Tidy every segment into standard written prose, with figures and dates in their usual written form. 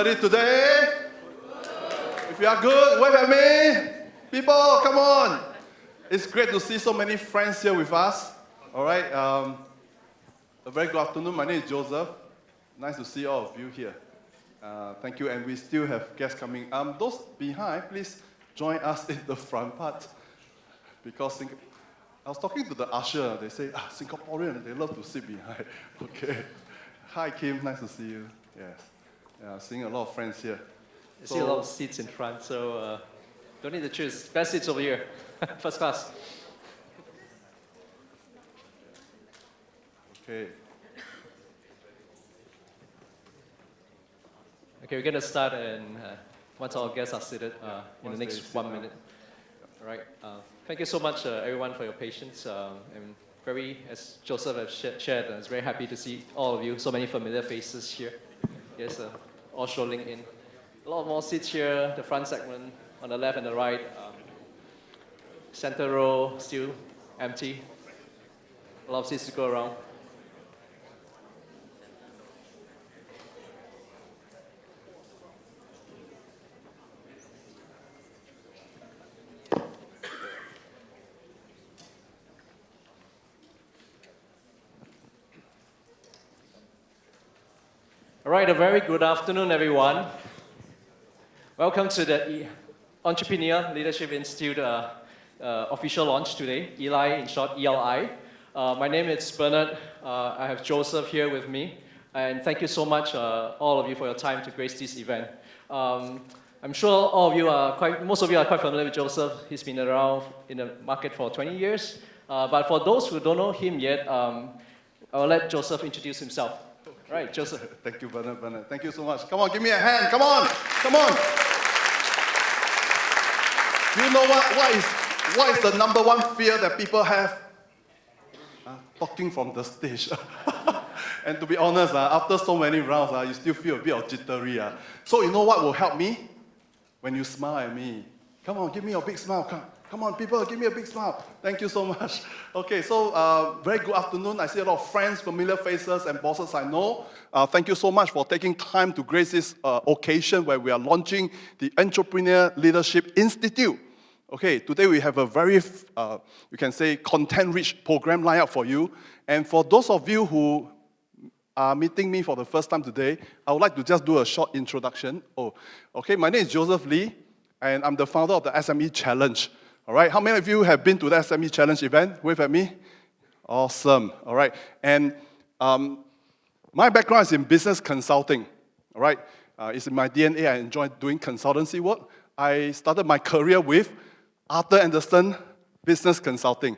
everybody today? If you are good, wave at me. People, come on. It's great to see so many friends here with us. All right. A very good afternoon. My name is Joseph. Nice to see all of you here. Thank you. And we still have guests coming. Those behind, please join us in the front part. Because I was talking to the usher. They say, Singaporean, they love to sit behind. Okay. Hi, Kim. Nice to see you. Yes. Seeing a lot of friends here. I see a lot of seats in front, so don't need to choose. Best seats over here. First class. Okay. Okay, we're going to start, and once our guests are seated in the next 1 minute. All right. Thank you so much, everyone, for your patience. I'm very, as Joseph has shared, I was very happy to see all of you, so many familiar faces here. Yes, all strolling in. A lot more seats here, the front segment, on the left and the right. Center row, still empty. A lot of seats to go around. All right, a very good afternoon, everyone. Welcome to the Entrepreneur Leadership Institute official launch today, ELI, in short, ELI. My name is Bernard. I have Joseph here with me. And thank you so much, all of you, for your time to grace this event. I'm sure most of you are quite familiar with Joseph. He's been around in the market for 20 years. But for those who don't know him yet, I'll let Joseph introduce himself. Right, Joseph. Thank you, Bernard. Thank you so much. Come on, give me a hand. Come on. You know what is the number one fear that people have? Talking from the stage. And to be honest, after so many rounds, you still feel a bit of jittery. So you know what will help me? When you smile at me. Come on, give me a big smile. Come on, people, give me a big smile. Thank you so much. Okay, so very good afternoon. I see a lot of friends, familiar faces, and bosses I know. Thank you so much for taking time to grace this occasion where we are launching the Entrepreneur Leadership Institute. Okay, today we have a very, you can say, content-rich program lined up for you. And for those of you who are meeting me for the first time today, I would like to just do a short introduction. Okay, my name is Joseph Lee, and I'm the founder of the SME Challenge. All right, how many of you have been to the SME Challenge event? Wave at me. Awesome. All right, and my background is in business consulting. All right, it's in my DNA. I enjoy doing consultancy work. I started my career with Arthur Andersen Business Consulting,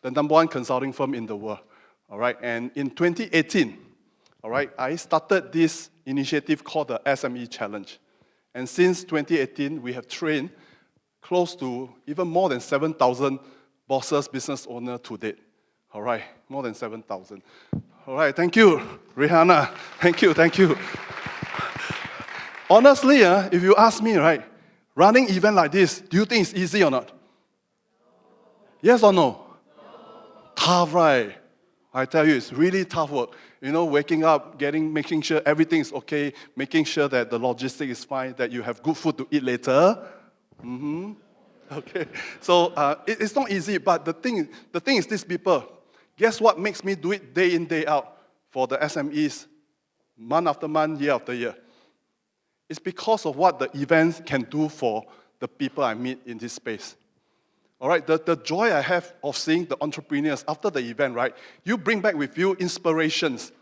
the number one consulting firm in the world. All right, and in 2018, all right, I started this initiative called the SME Challenge. And since 2018, we have trained close to even more than 7,000 bosses, business owners to date. All right, more than 7,000. All right, thank you, Rihanna. Thank you. Honestly, if you ask me, right, running event like this, do you think it's easy or not? Yes or no? Tough, right? I tell you, it's really tough work. You know, waking up, making sure everything is okay, making sure that the logistics is fine, that you have good food to eat later. Okay. So it's not easy, but the thing is this, people. Guess what makes me do it day in, day out for the SMEs, month after month, year after year? It's because of what the events can do for the people I meet in this space. All right, the joy I have of seeing the entrepreneurs after the event, right? You bring back with you inspirations,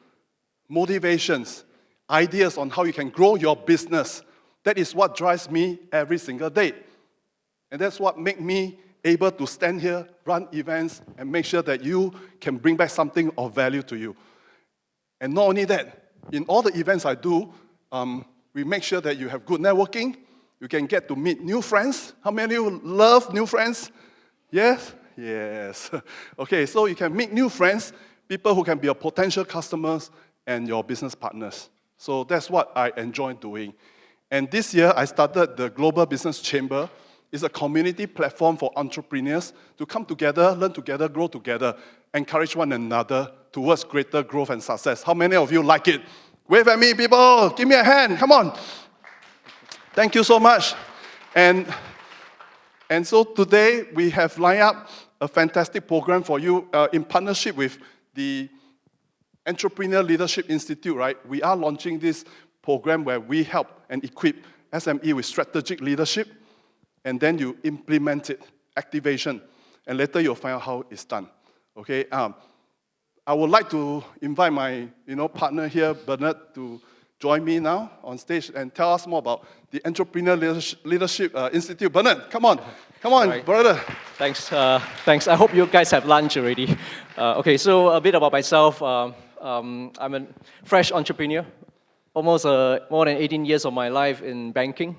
motivations, ideas on how you can grow your business. That is what drives me every single day. And that's what makes me able to stand here, run events, and make sure that you can bring back something of value to you. And not only that, in all the events I do, we make sure that you have good networking. You can get to meet new friends. How many of you love new friends? Yes? Yes. Okay, so you can meet new friends, people who can be your potential customers and your business partners. So that's what I enjoy doing. And this year, I started the Global Business Chamber. It's a community platform for entrepreneurs to come together, learn together, grow together, encourage one another towards greater growth and success. How many of you like it? Wave at me, people. Give me a hand. Come on. Thank you so much. And so today we have lined up a fantastic program for you in partnership with the Entrepreneur Leadership Institute, right? We are launching this program where we help and equip SME with strategic leadership, and then you implement it, activation, and later you'll find out how it's done. Okay. I would like to invite my partner here, Bernard, to join me now on stage and tell us more about the Entrepreneur Leadership Institute. Bernard, come on, right, brother. Thanks. I hope you guys have lunch already. Okay, so a bit about myself. I'm a fresh entrepreneur. Almost more than 18 years of my life in banking.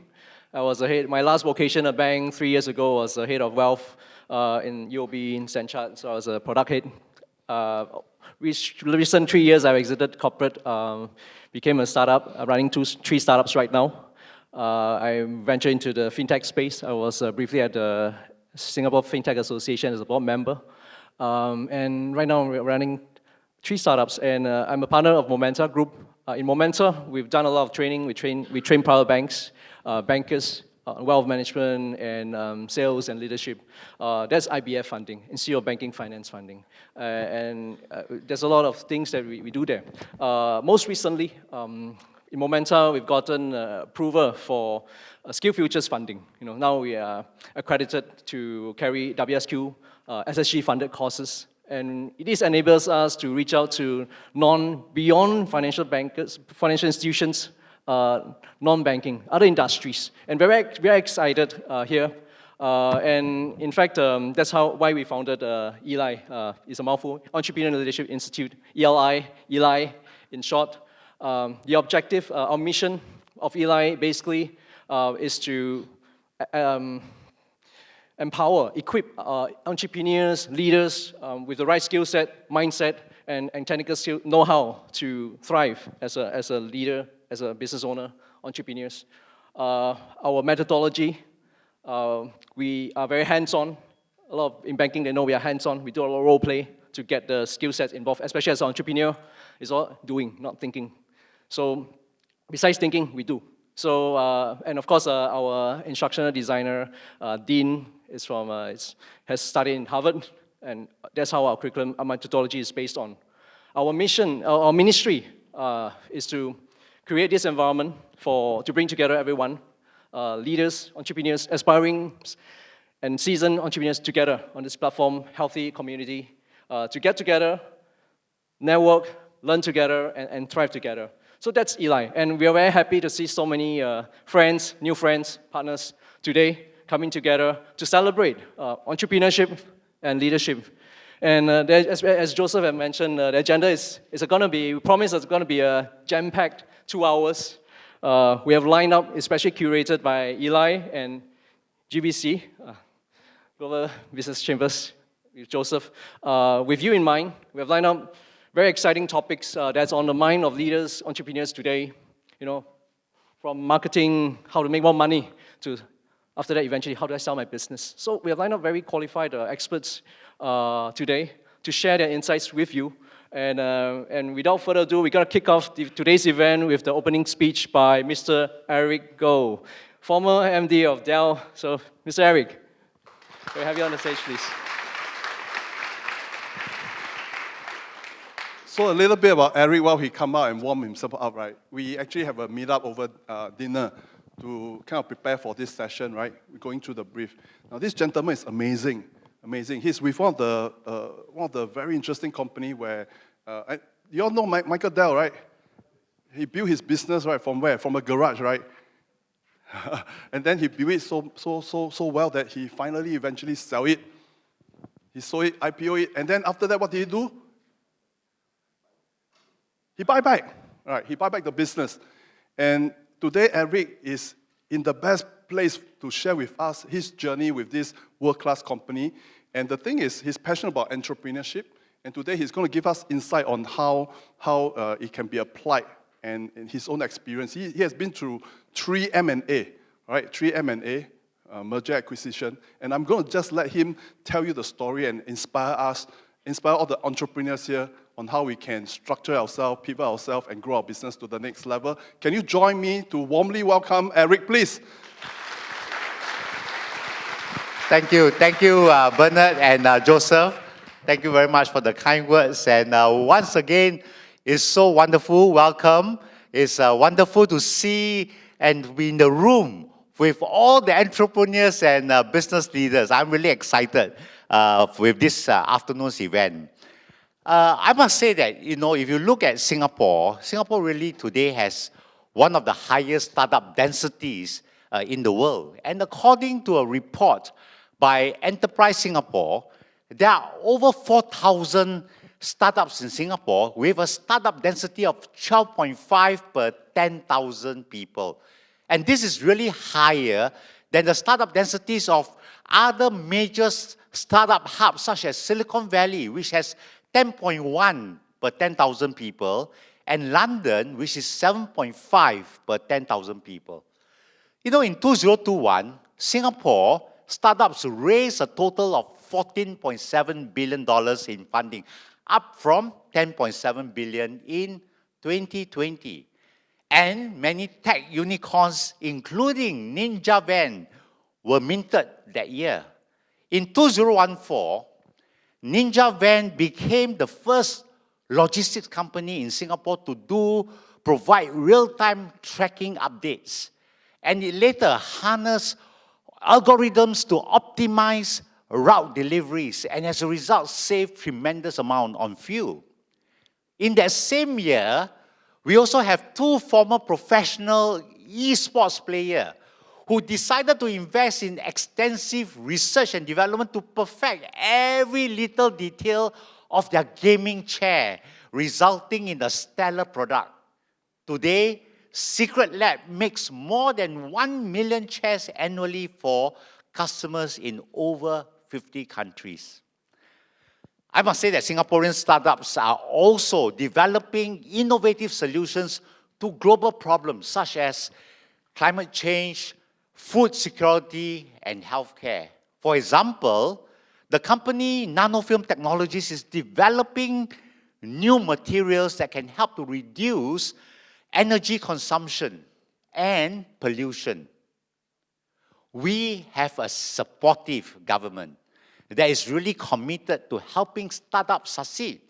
I was my last vocation at bank 3 years ago was the head of wealth in UOB in Stanchart. So I was a product head. Recent 3 years, I've exited corporate, became a startup, running 3 startups right now. I ventured into the fintech space. I was briefly at the Singapore Fintech Association as a board member. And right now, we're running 3 startups, and I'm a partner of Momenta Group. In Momenta, we've done a lot of training. We train private banks, bankers, wealth management, and sales and leadership. That's IBF funding, Institute of Banking Finance funding. And there's a lot of things that we do there. Most recently, in Momenta, we've gotten approval for Skill Futures funding. Now we are accredited to carry WSQ, SSG-funded courses. And this enables us to reach out to beyond financial bankers, financial institutions, non-banking, other industries. And very excited here. And in fact, that's why we founded ELI. It's a mouthful, Entrepreneurial Leadership Institute, ELI in short. The objective, our mission of ELI basically is to empower, equip entrepreneurs, leaders with the right skill set, mindset, and technical skill, know-how to thrive as a leader, as a business owner, entrepreneurs. Our methodology, we are very hands-on. A lot in banking, they know we are hands-on. We do a lot of role play to get the skill sets involved, especially as an entrepreneur. It's all doing, not thinking. So besides thinking, we do. So, and of course, our instructional designer, Dean, has studied in Harvard, and that's how our curriculum, our methodology is based on. Our mission, our ministry is to create this environment to bring together everyone, leaders, entrepreneurs, aspiring and seasoned entrepreneurs together on this platform, healthy community, to get together, network, learn together, and thrive together. So that's Eli, and we are very happy to see so many friends, new friends, partners today coming together to celebrate entrepreneurship and leadership. And as Joseph had mentioned, the agenda is going to be, we promise it's going to be a jam-packed 2 hours. We have lined up, especially curated by Eli and GBC, Global Business Chambers, with Joseph. With you in mind, we have lined up very exciting topics that's on the mind of leaders, entrepreneurs today. From marketing, how to make more money, to after that, eventually, how do I sell my business? So we have lined up very qualified experts today to share their insights with you. And without further ado, we're going to kick off today's event with the opening speech by Mr. Eric Goh, former MD of Dell. So, Mr. Eric, can we have you on the stage, please? So a little bit about Eric while he come out and warm himself up, right? We actually have a meetup over dinner to kind of prepare for this session, right? We're going through the brief. Now, this gentleman is amazing. He's with one of the very interesting company where, you all know Michael Dell, right? He built his business, right, from where? From a garage, right? And then he built it so well that he finally eventually sell it. He sold it, IPO it, and then after that, what did he do? He buy back, right? He buy back the business. And today, Eric is in the best place to share with us his journey with this world-class company. And the thing is, he's passionate about entrepreneurship. And today, he's going to give us insight on how it can be applied and his own experience. He has been through 3 M&A, right? 3 M&A, merger acquisition. And I'm going to just let him tell you the story and inspire all the entrepreneurs here on how we can structure ourselves, pivot ourselves, and grow our business to the next level. Can you join me to warmly welcome Eric, please? Thank you, Bernard and Joseph. Thank you very much for the kind words. And once again, it's so wonderful. Welcome. It's wonderful to see and be in the room with all the entrepreneurs and business leaders. I'm really excited with this afternoon's event. I must say that, if you look at Singapore really today has one of the highest startup densities in the world. And according to a report by Enterprise Singapore, there are over 4,000 startups in Singapore with a startup density of 12.5 per 10,000 people. And this is really higher than the startup densities of other major startup hubs such as Silicon Valley, which has 10.1 per 10,000 people, and London, which is 7.5 per 10,000 people. In 2021, Singapore startups raised a total of $14.7 billion in funding, up from $10.7 billion in 2020. And many tech unicorns, including Ninja Van, were minted that year. In 2014, Ninja Van became the first logistics company in Singapore to provide real-time tracking updates. And it later harnessed algorithms to optimize route deliveries, and as a result, saved tremendous amount on fuel. In that same year, we also have two former professional esports players who decided to invest in extensive research and development to perfect every little detail of their gaming chair, resulting in a stellar product. Today, Secret Lab makes more than 1 million chairs annually for customers in over 50 countries. I must say that Singaporean startups are also developing innovative solutions to global problems such as climate change, food security, and healthcare. For example, the company Nanofilm Technologies is developing new materials that can help to reduce energy consumption and pollution. We have a supportive government that is really committed to helping startups succeed,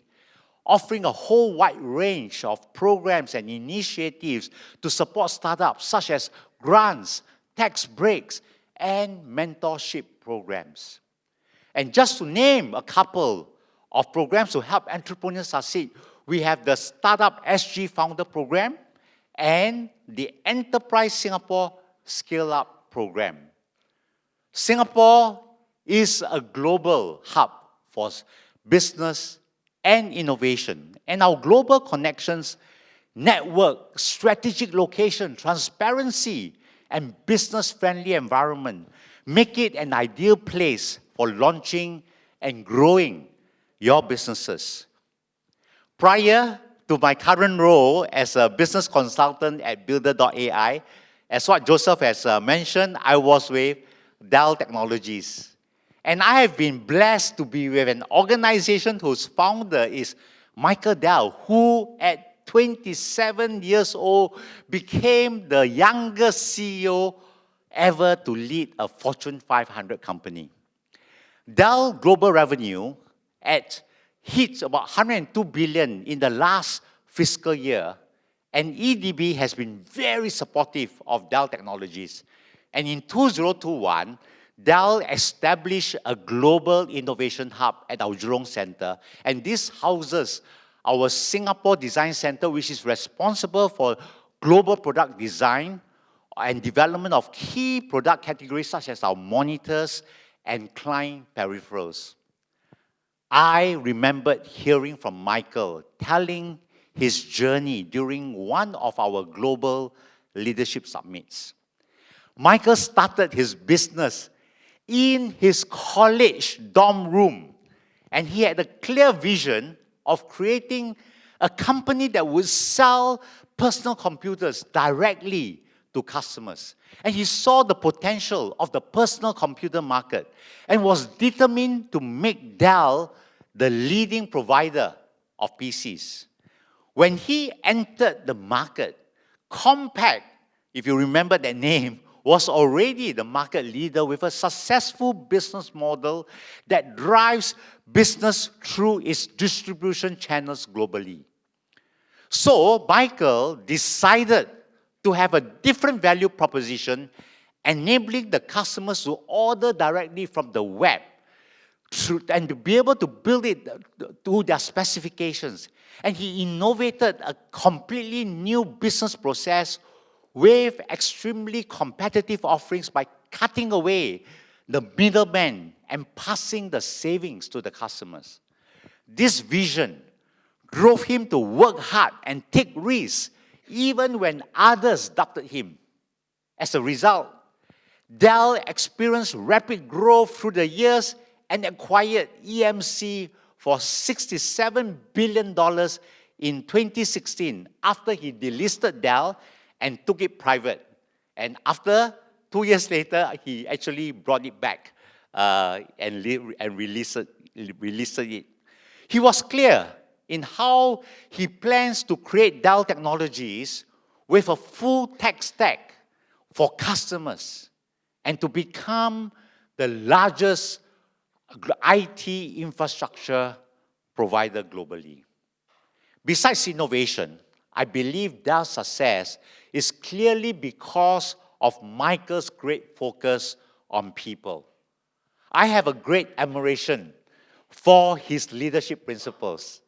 offering a whole wide range of programs and initiatives to support startups such as grants, tax breaks, and mentorship programs. And just to name a couple of programs to help entrepreneurs succeed, we have the Startup SG Founder Program and the Enterprise Singapore Scale Up Program. Singapore is a global hub for business and innovation, and our global connections, network, strategic location, transparency, and business-friendly environment make it an ideal place for launching and growing your businesses. Prior to my current role as a business consultant at Builder.ai, as what Joseph has mentioned, I was with Dell Technologies. And I have been blessed to be with an organization whose founder is Michael Dell, who at 27 years old became the youngest CEO ever to lead a Fortune 500 company. Dell global revenue hit about 102 billion in the last fiscal year, and EDB has been very supportive of Dell Technologies. And in 2021, Dell established a global innovation hub at our Jurong Center, and this houses our Singapore Design Center, which is responsible for global product design and development of key product categories such as our monitors and client peripherals. I remembered hearing from Michael telling his journey during one of our global leadership summits. Michael started his business in his college dorm room, and he had a clear vision of creating a company that would sell personal computers directly to customers. And he saw the potential of the personal computer market and was determined to make Dell the leading provider of PCs. When he entered the market, Compaq, if you remember that name, was already the market leader with a successful business model that drives business through its distribution channels globally. So Michael decided to have a different value proposition, enabling the customers to order directly from the web and to be able to build it to their specifications. And he innovated a completely new business process with extremely competitive offerings by cutting away the middleman and passing the savings to the customers. This vision drove him to work hard and take risks even when others doubted him. As a result, Dell experienced rapid growth through the years and acquired EMC for $67 billion in 2016 after he delisted Dell and took it private. And after 2 years later, he actually brought it back and released it. He was clear in how he plans to create Dell Technologies with a full tech stack for customers and to become the largest IT infrastructure provider globally. Besides innovation, I believe Dell's success is clearly because of Michael's great focus on people. I have a great admiration for his leadership principles.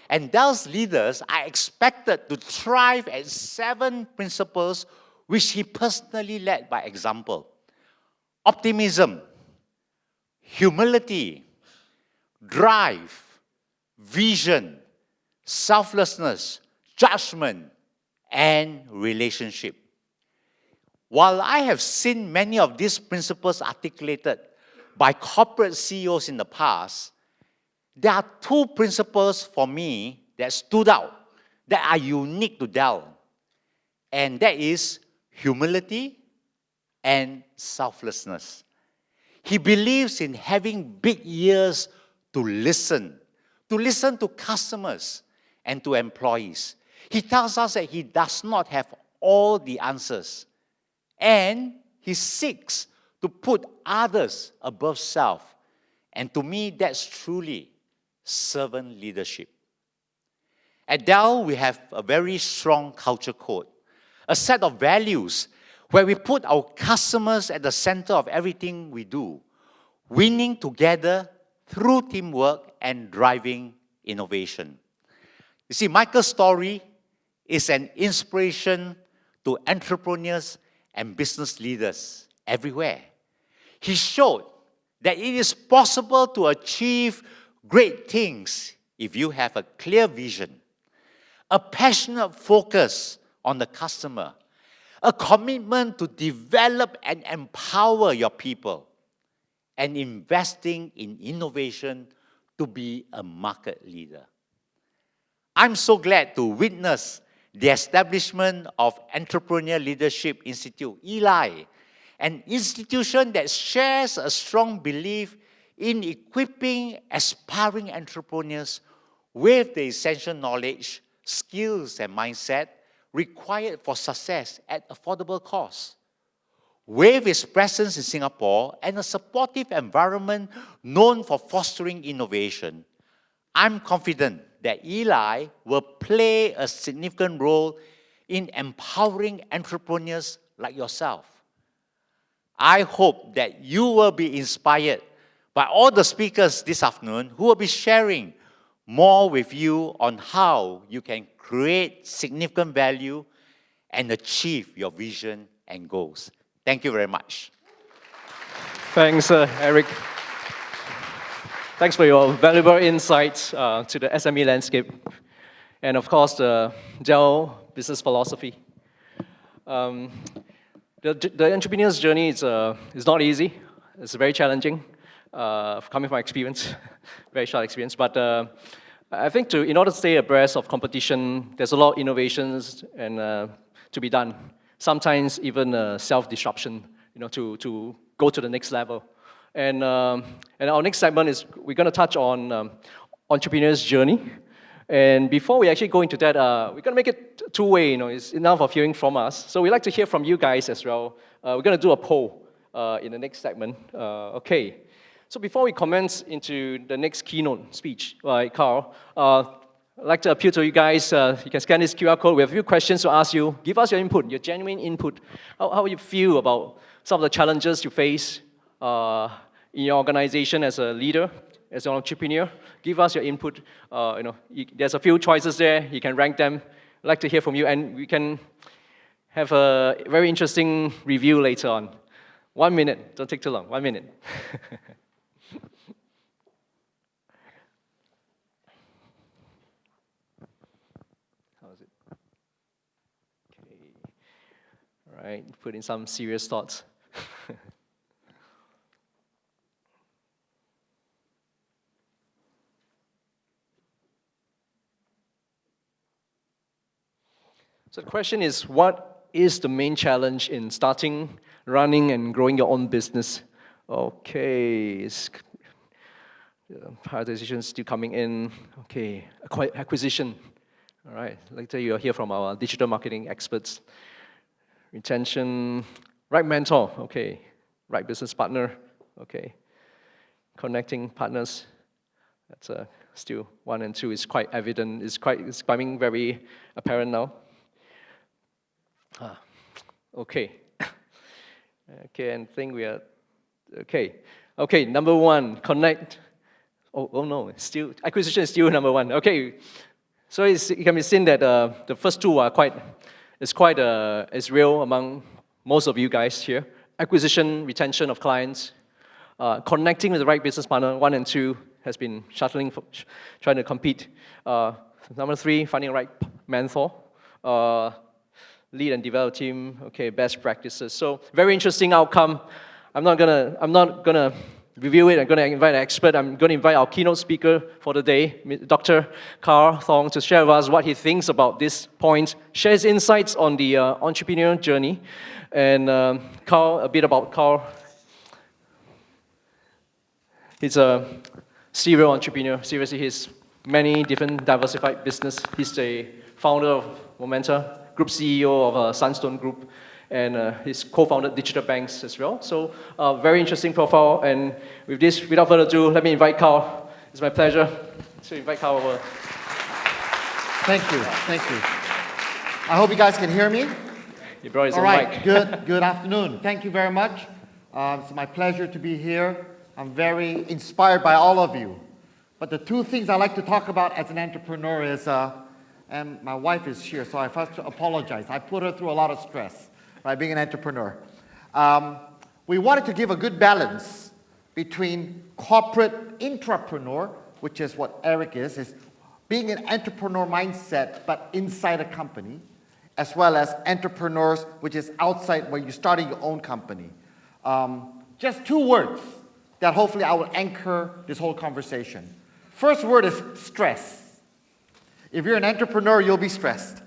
And Dell's leaders are expected to thrive at 7 principles which he personally led by example. Optimism, humility, drive, vision, selflessness, judgment, and relationship. While I have seen many of these principles articulated by corporate CEOs in the past, there are 2 principles for me that stood out, that are unique to Dell, and that is humility and selflessness. He believes in having big ears to listen to customers and to employees. He tells us that he does not have all the answers, and he seeks to put others above self. And to me, that's truly servant leadership. At Dell, we have a very strong culture code, a set of values where we put our customers at the center of everything we do, winning together through teamwork and driving innovation. You see, Michael's story is an inspiration to entrepreneurs and business leaders everywhere. He showed that it is possible to achieve great things if you have a clear vision, a passionate focus on the customer, a commitment to develop and empower your people, and investing in innovation to be a market leader. I'm so glad to witness the establishment of Entrepreneur Leadership Institute, ELI, an institution that shares a strong belief in equipping aspiring entrepreneurs with the essential knowledge, skills, and mindset required for success at affordable cost. With its presence in Singapore and a supportive environment known for fostering innovation, I'm confident that ELI will play a significant role in empowering entrepreneurs like yourself. I hope that you will be inspired by all the speakers this afternoon who will be sharing more with you on how you can create significant value and achieve your vision and goals. Thank you very much. Thanks, Eric. Thanks for your valuable insights to the SME landscape and, of course, the Dell business philosophy. The entrepreneur's journey is not easy. It's very challenging, coming from experience, very short experience. But I think in order to stay abreast of competition, there's a lot of innovations and to be done. Sometimes even self-disruption, to go to the next level. And our next segment is we're going to touch on entrepreneur's journey. And before we actually go into that, we're going to make it two-way. It's enough of hearing from us. So we'd like to hear from you guys as well. We're going to do a poll in the next segment. Okay. So before we commence into the next keynote speech by Carl, I'd like to appeal to you guys. You can scan this QR code. We have a few questions to ask you. Give us your input, your genuine input. How you feel about some of the challenges you face in your organization as a leader, as an entrepreneur. Give us your input. There's a few choices there. You can rank them. I'd like to hear from you, and we can have a very interesting review later on. 1 minute. Don't take too long. 1 minute. How is it? Okay. All right. Put in some serious thoughts. So the question is, what is the main challenge in starting, running, and growing your own business? Okay, prioritization is still coming in. Okay, acquisition. All right, later you'll hear from our digital marketing experts. Retention, right mentor. Okay, right business partner. Okay, connecting partners. That's still 1 and 2 is quite evident. It's becoming very apparent now. Okay. Okay, and think we are okay. Okay, number 1, connect. Oh no, still acquisition is still number 1. Okay, so it can be seen that the first two are quite real among most of you guys here. Acquisition, retention of clients, connecting with the right business partner. 1 and 2 has been trying to compete. Number 3, finding the right mentor. Lead and develop team, okay, best practices. So very interesting outcome. I'm not gonna review it. I'm gonna invite an expert. I'm gonna invite our keynote speaker for the day, Dr. Carl Thong, to share with us what he thinks about this point, share his insights on the entrepreneurial journey, and Carl, a bit about Carl. He's a serial entrepreneur. Seriously, he's many different diversified business. He's the founder of Momenta, Group CEO of Sunstone Group, and he's co-founded digital banks as well. So very interesting profile. And with this, without further ado, let me invite Carl. It's my pleasure to invite Carl over. Thank you. I hope you guys can hear me. You brought his All own right, mic. good afternoon. Thank you very much. It's my pleasure to be here. I'm very inspired by all of you. But the two things I like to talk about as an entrepreneur is and my wife is here, so I have to apologize. I put her through a lot of stress, right, being an entrepreneur. We wanted to give a good balance between corporate intrapreneur, which is what Eric is being an entrepreneur mindset, but inside a company, as well as entrepreneurs, which is outside where you're starting your own company. Just 2 words that hopefully I will anchor this whole conversation. First word is stress. If you're an entrepreneur, you'll be stressed.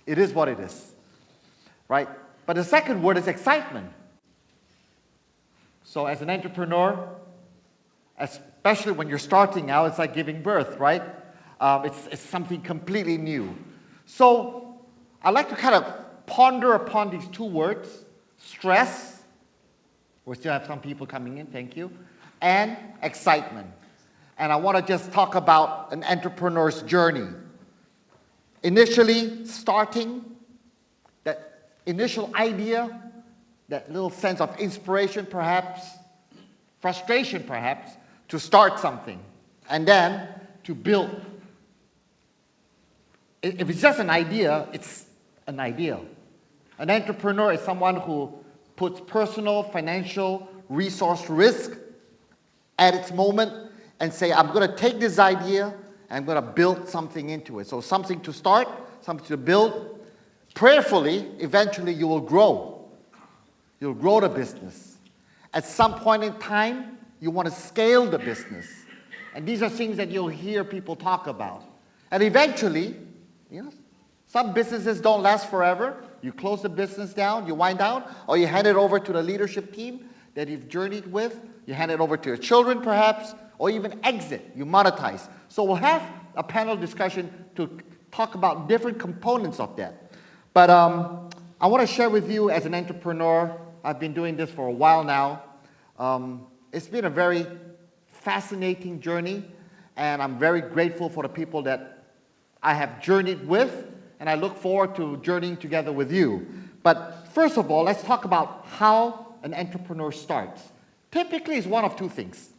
It is what it is, right? But the second word is excitement. So as an entrepreneur, especially when you're starting out, it's like giving birth, right? It's something completely new. So I like to kind of ponder upon these 2 words, stress. We still have some people coming in, thank you, and excitement. And I want to just talk about an entrepreneur's journey. Initially starting, that initial idea, that little sense of inspiration perhaps, frustration perhaps, to start something, and then to build. If it's just an idea, it's an ideal. An entrepreneur is someone who puts personal, financial, resource risk at its moment and say, I'm going to take this idea and I'm going to build something into it. So something to start, something to build. Prayerfully, eventually you will grow. You'll grow the business. At some point in time, you want to scale the business. And these are things that you'll hear people talk about. And eventually, some businesses don't last forever. You close the business down, you wind down, or you hand it over to the leadership team that you've journeyed with. You hand it over to your children perhaps, or even exit, you monetize. So we'll have a panel discussion to talk about different components of that. But I want to share with you as an entrepreneur, I've been doing this for a while now. It's been a very fascinating journey, and I'm very grateful for the people that I have journeyed with, and I look forward to journeying together with you. But first of all, let's talk about how an entrepreneur starts. Typically, it's one of two things.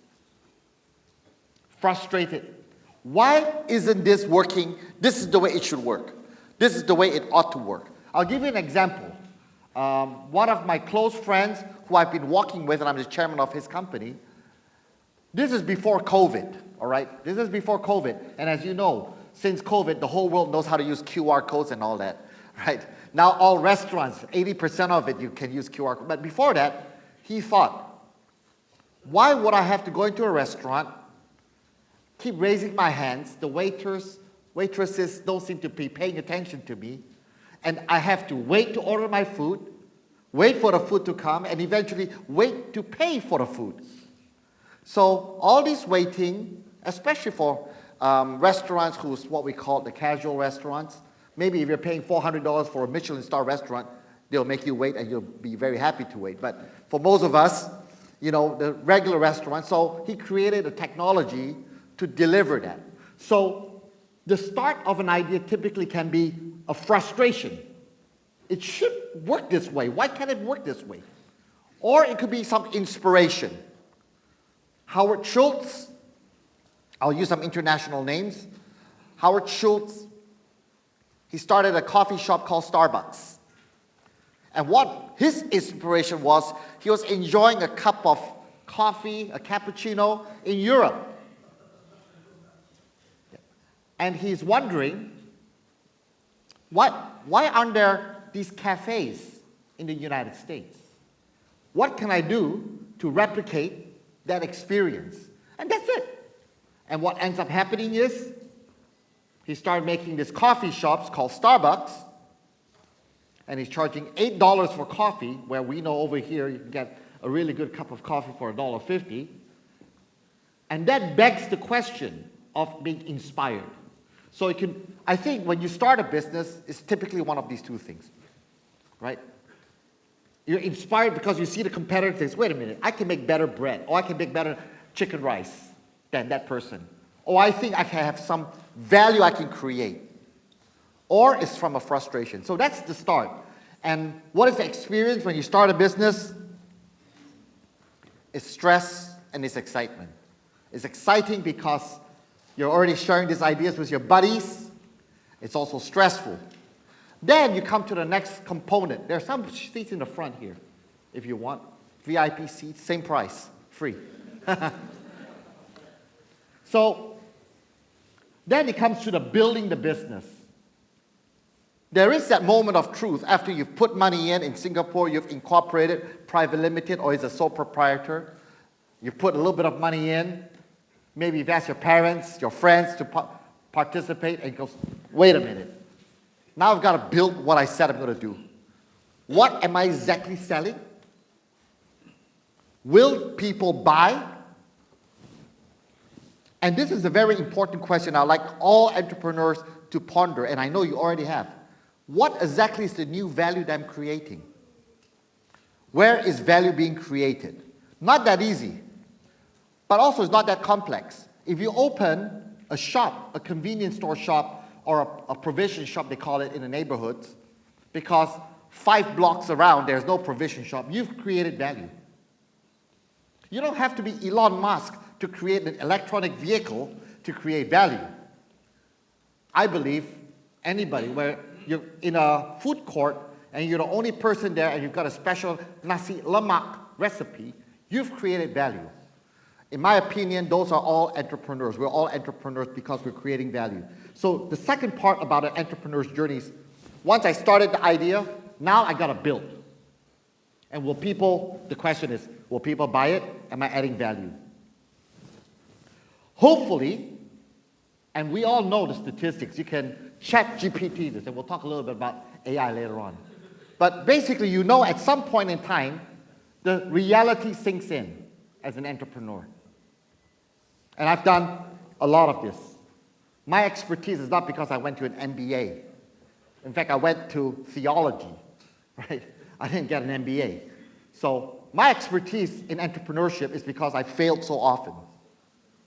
Frustrated. Why isn't this working? This is the way it should work. This is the way it ought to work. I'll give you an example. One of my close friends who I've been working with, and I'm the chairman of his company, this is before COVID, all right? This is before COVID. And as you know, since COVID, the whole world knows how to use QR codes and all that, right? Now all restaurants, 80% of it, you can use QR code. But before that, he thought, why would I have to go into a restaurant, keep raising my hands, the waitresses don't seem to be paying attention to me, and I have to wait to order my food, wait for the food to come, and eventually wait to pay for the food. So all this waiting, especially for restaurants who's what we call the casual restaurants, maybe if you're paying $400 for a Michelin star restaurant, they'll make you wait and you'll be very happy to wait. But for most of us, you know, the regular restaurants, so he created a technology to deliver that. So the start of an idea typically can be a frustration. It should work this way. Why can't it work this way? Or it could be some inspiration. Howard Schultz, I'll use some international names. Howard Schultz, he started a coffee shop called Starbucks. And what his inspiration was, he was enjoying a cup of coffee, a cappuccino in Europe. And he's wondering, why aren't there these cafes in the United States? What can I do to replicate that experience? And that's it. And what ends up happening is, he started making these coffee shops called Starbucks, and he's charging $8 for coffee, where we know over here you can get a really good cup of coffee for $1.50. And that begs the question of being inspired. So it can, I think when you start a business, it's typically one of these two things, right? You're inspired because you see the competitor and says, wait a minute, I can make better bread, or I can make better chicken rice than that person. Or I think I can have some value I can create. Or it's from a frustration. So that's the start. And what is the experience when you start a business? It's stress and it's excitement. It's exciting because you're already sharing these ideas with your buddies. It's also stressful. Then you come to the next component. There are some seats in the front here, if you want. VIP seats, same price, free. So then it comes to the building the business. There is that moment of truth after you've put money in Singapore, you've incorporated private limited or is a sole proprietor. You put a little bit of money in. Maybe you've asked your parents, your friends to participate, and it goes, wait a minute. Now I've got to build what I said I'm going to do. What am I exactly selling? Will people buy? And this is a very important question I'd like all entrepreneurs to ponder, and I know you already have. What exactly is the new value that I'm creating? Where is value being created? Not that easy, but also it's not that complex. If you open a shop, a convenience store shop, or a provision shop, they call it in the neighborhoods, because 5 blocks around there's no provision shop, you've created value. You don't have to be Elon Musk to create an electronic vehicle to create value. I believe anybody, where you're in a food court and you're the only person there and you've got a special nasi lemak recipe, you've created value. In my opinion, those are all entrepreneurs. We're all entrepreneurs because we're creating value. So the second part about an entrepreneur's journey is, once I started the idea, now I got to build. And will people, the question is, will people buy it? Am I adding value? Hopefully, and we all know the statistics, you can chat GPT this, and we'll talk a little bit about AI later on. But basically, you know at some point in time, the reality sinks in as an entrepreneur. And I've done a lot of this. My expertise is not because I went to an MBA. In fact, I went to theology, right? I didn't get an MBA. So my expertise in entrepreneurship is because I failed so often,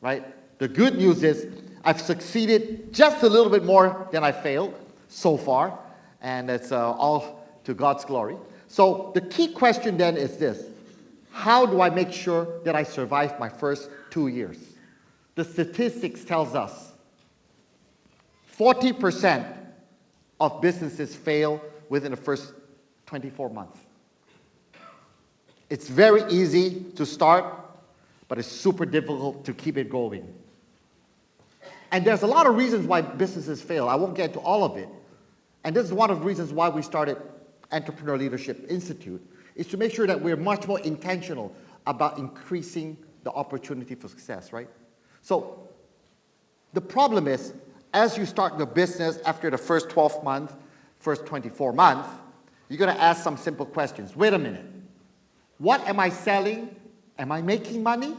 right? The good news is I've succeeded just a little bit more than I failed so far, and it's all to God's glory. So the key question then is this: how do I make sure that I survive my first 2 years? The statistics tells us 40% of businesses fail within the first 24 months. It's very easy to start, but it's super difficult to keep it going. And there's a lot of reasons why businesses fail. I won't get into all of it. And this is one of the reasons why we started Entrepreneur Leadership Institute, is to make sure that we're much more intentional about increasing the opportunity for success, right? So the problem is, as you start your business after the first 12 months, first 24 months, you're going to ask some simple questions. Wait a minute. What am I selling? Am I making money?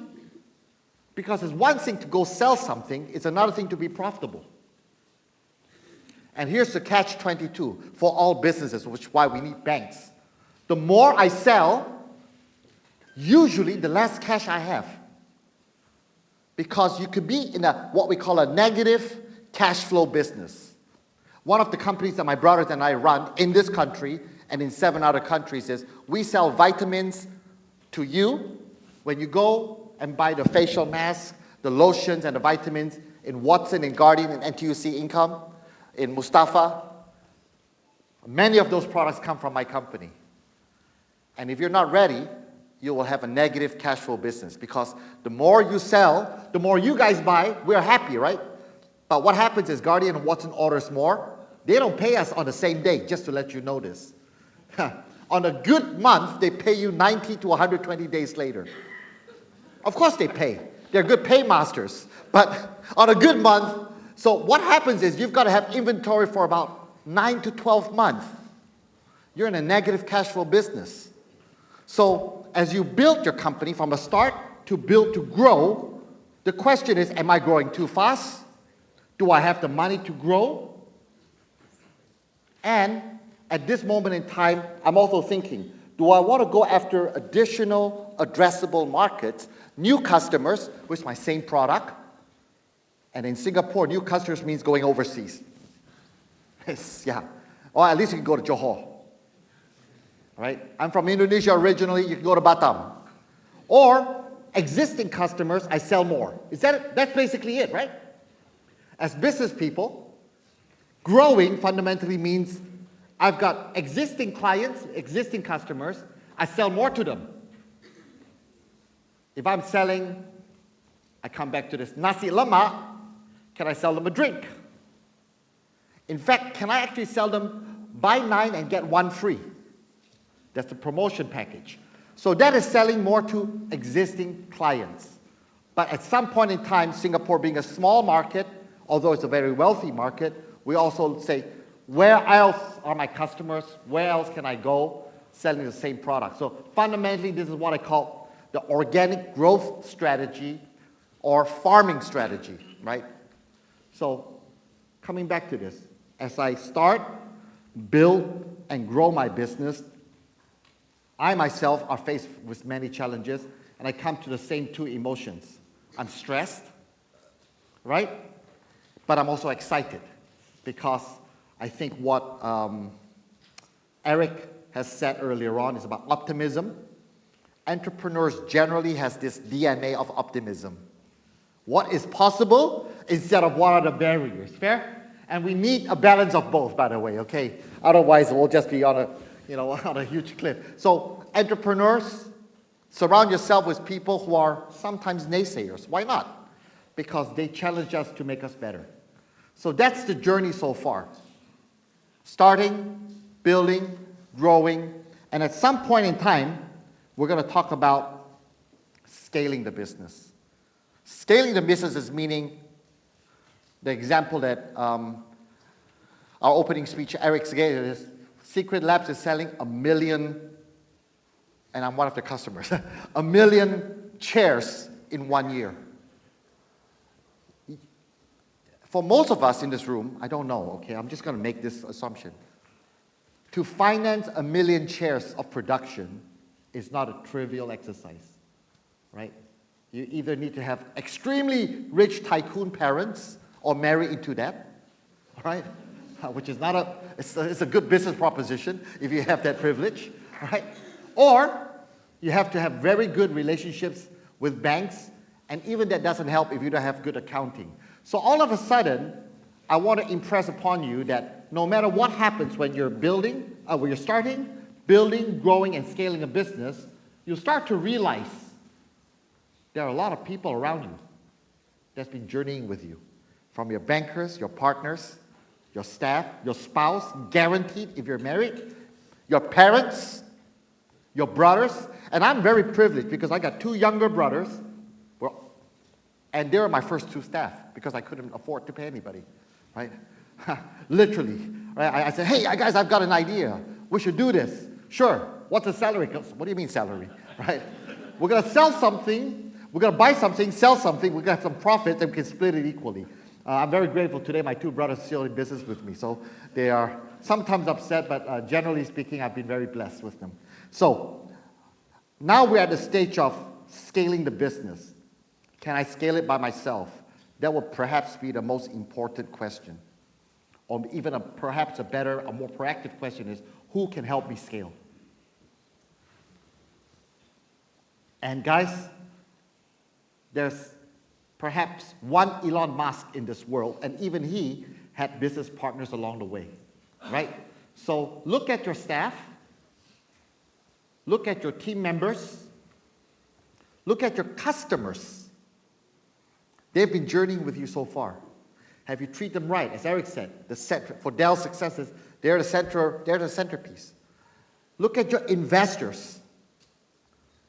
Because it's one thing to go sell something, it's another thing to be profitable. And here's the catch-22 for all businesses, which is why we need banks. The more I sell, usually the less cash I have. Because you could be in what we call a negative cash flow business. One of the companies that my brothers and I run in this country and in 7 other countries is we sell vitamins to you when you go and buy the facial mask, the lotions and the vitamins in Watson, in Guardian, in NTUC Income, in Mustafa. Many of those products come from my company. And if you're not ready, you will have a negative cash flow business, because the more you sell, the more you guys buy, we're happy, right? But what happens is Guardian and Watson orders more. They don't pay us on the same day, just to let you know this. On a good month, they pay you 90 to 120 days later. Of course they pay. They're good paymasters. But on a good month, so what happens is you've got to have inventory for about 9 to 12 months. You're in a negative cash flow business. So as you build your company from a start to build to grow, the question is, am I growing too fast? Do I have the money to grow? And at this moment in time, I'm also thinking, do I want to go after additional addressable markets, new customers with my same product? And in Singapore, new customers means going overseas. Yes, yeah. Or at least you can go to Johor. Right? I'm from Indonesia originally, you can go to Batam. Or existing customers, I sell more. That's basically it, right? As business people, growing fundamentally means I've got existing clients, existing customers, I sell more to them. If I'm selling, I come back to this, nasi lemak, can I sell them a drink? In fact, can I actually sell them buy 9 and get 1 free? That's the promotion package. So that is selling more to existing clients. But at some point in time, Singapore being a small market, although it's a very wealthy market, we also say, where else are my customers? Where else can I go selling the same product? So fundamentally, this is what I call the organic growth strategy or farming strategy, right? So coming back to this, as I start, build, and grow my business, I myself are faced with many challenges, and I come to the same 2 emotions. I'm stressed, right? But I'm also excited, because I think what Eric has said earlier on is about optimism. Entrepreneurs generally has this DNA of optimism. What is possible instead of what are the barriers, fair? And we need a balance of both, by the way, okay? Otherwise, we'll just be on a huge cliff. So entrepreneurs, surround yourself with people who are sometimes naysayers. Why not? Because they challenge us to make us better. So that's the journey so far. Starting, building, growing, and at some point in time, we're going to talk about scaling the business. Scaling the business is meaning the example that our opening speech, Eric gave is, Secret Labs is selling 1 million, and I'm one of the customers, 1 million chairs in 1 year. For most of us in this room, I don't know, okay, I'm just going to make this assumption. To finance 1 million shares of production is not a trivial exercise, right? You either need to have extremely rich tycoon parents or marry into that, right? Which is not it's a good business proposition if you have that privilege, right? Or you have to have very good relationships with banks, and even that doesn't help if you don't have good accounting. So all of a sudden, I want to impress upon you that no matter what happens when you're building, when you're starting, building, growing, and scaling a business, you'll start to realize there are a lot of people around you that's been journeying with you. From your bankers, your partners, your staff, your spouse, guaranteed if you're married, your parents, your brothers. And I'm very privileged because I got 2 younger brothers, and they were my first 2 staff because I couldn't afford to pay anybody, right? Literally, right? I said, hey, guys, I've got an idea. We should do this. Sure. What's the salary? What do you mean salary, right? We're going to sell something. We're going to buy something, sell something. We're going to have some profit, and we can split it equally. I'm very grateful today. My 2 brothers are still in business with me, so they are sometimes upset, but generally speaking, I've been very blessed with them. So now we're at the stage of scaling the business. Can I scale it by myself? That would perhaps be the most important question. Or even perhaps a more proactive question is, who can help me scale? And guys, there's perhaps one Elon Musk in this world, and even he had business partners along the way, right? So look at your staff, look at your team members, look at your customers. They've been journeying with you so far. Have you treated them right? As Eric said, for Dell's successes, they're the centerpiece. Look at your investors.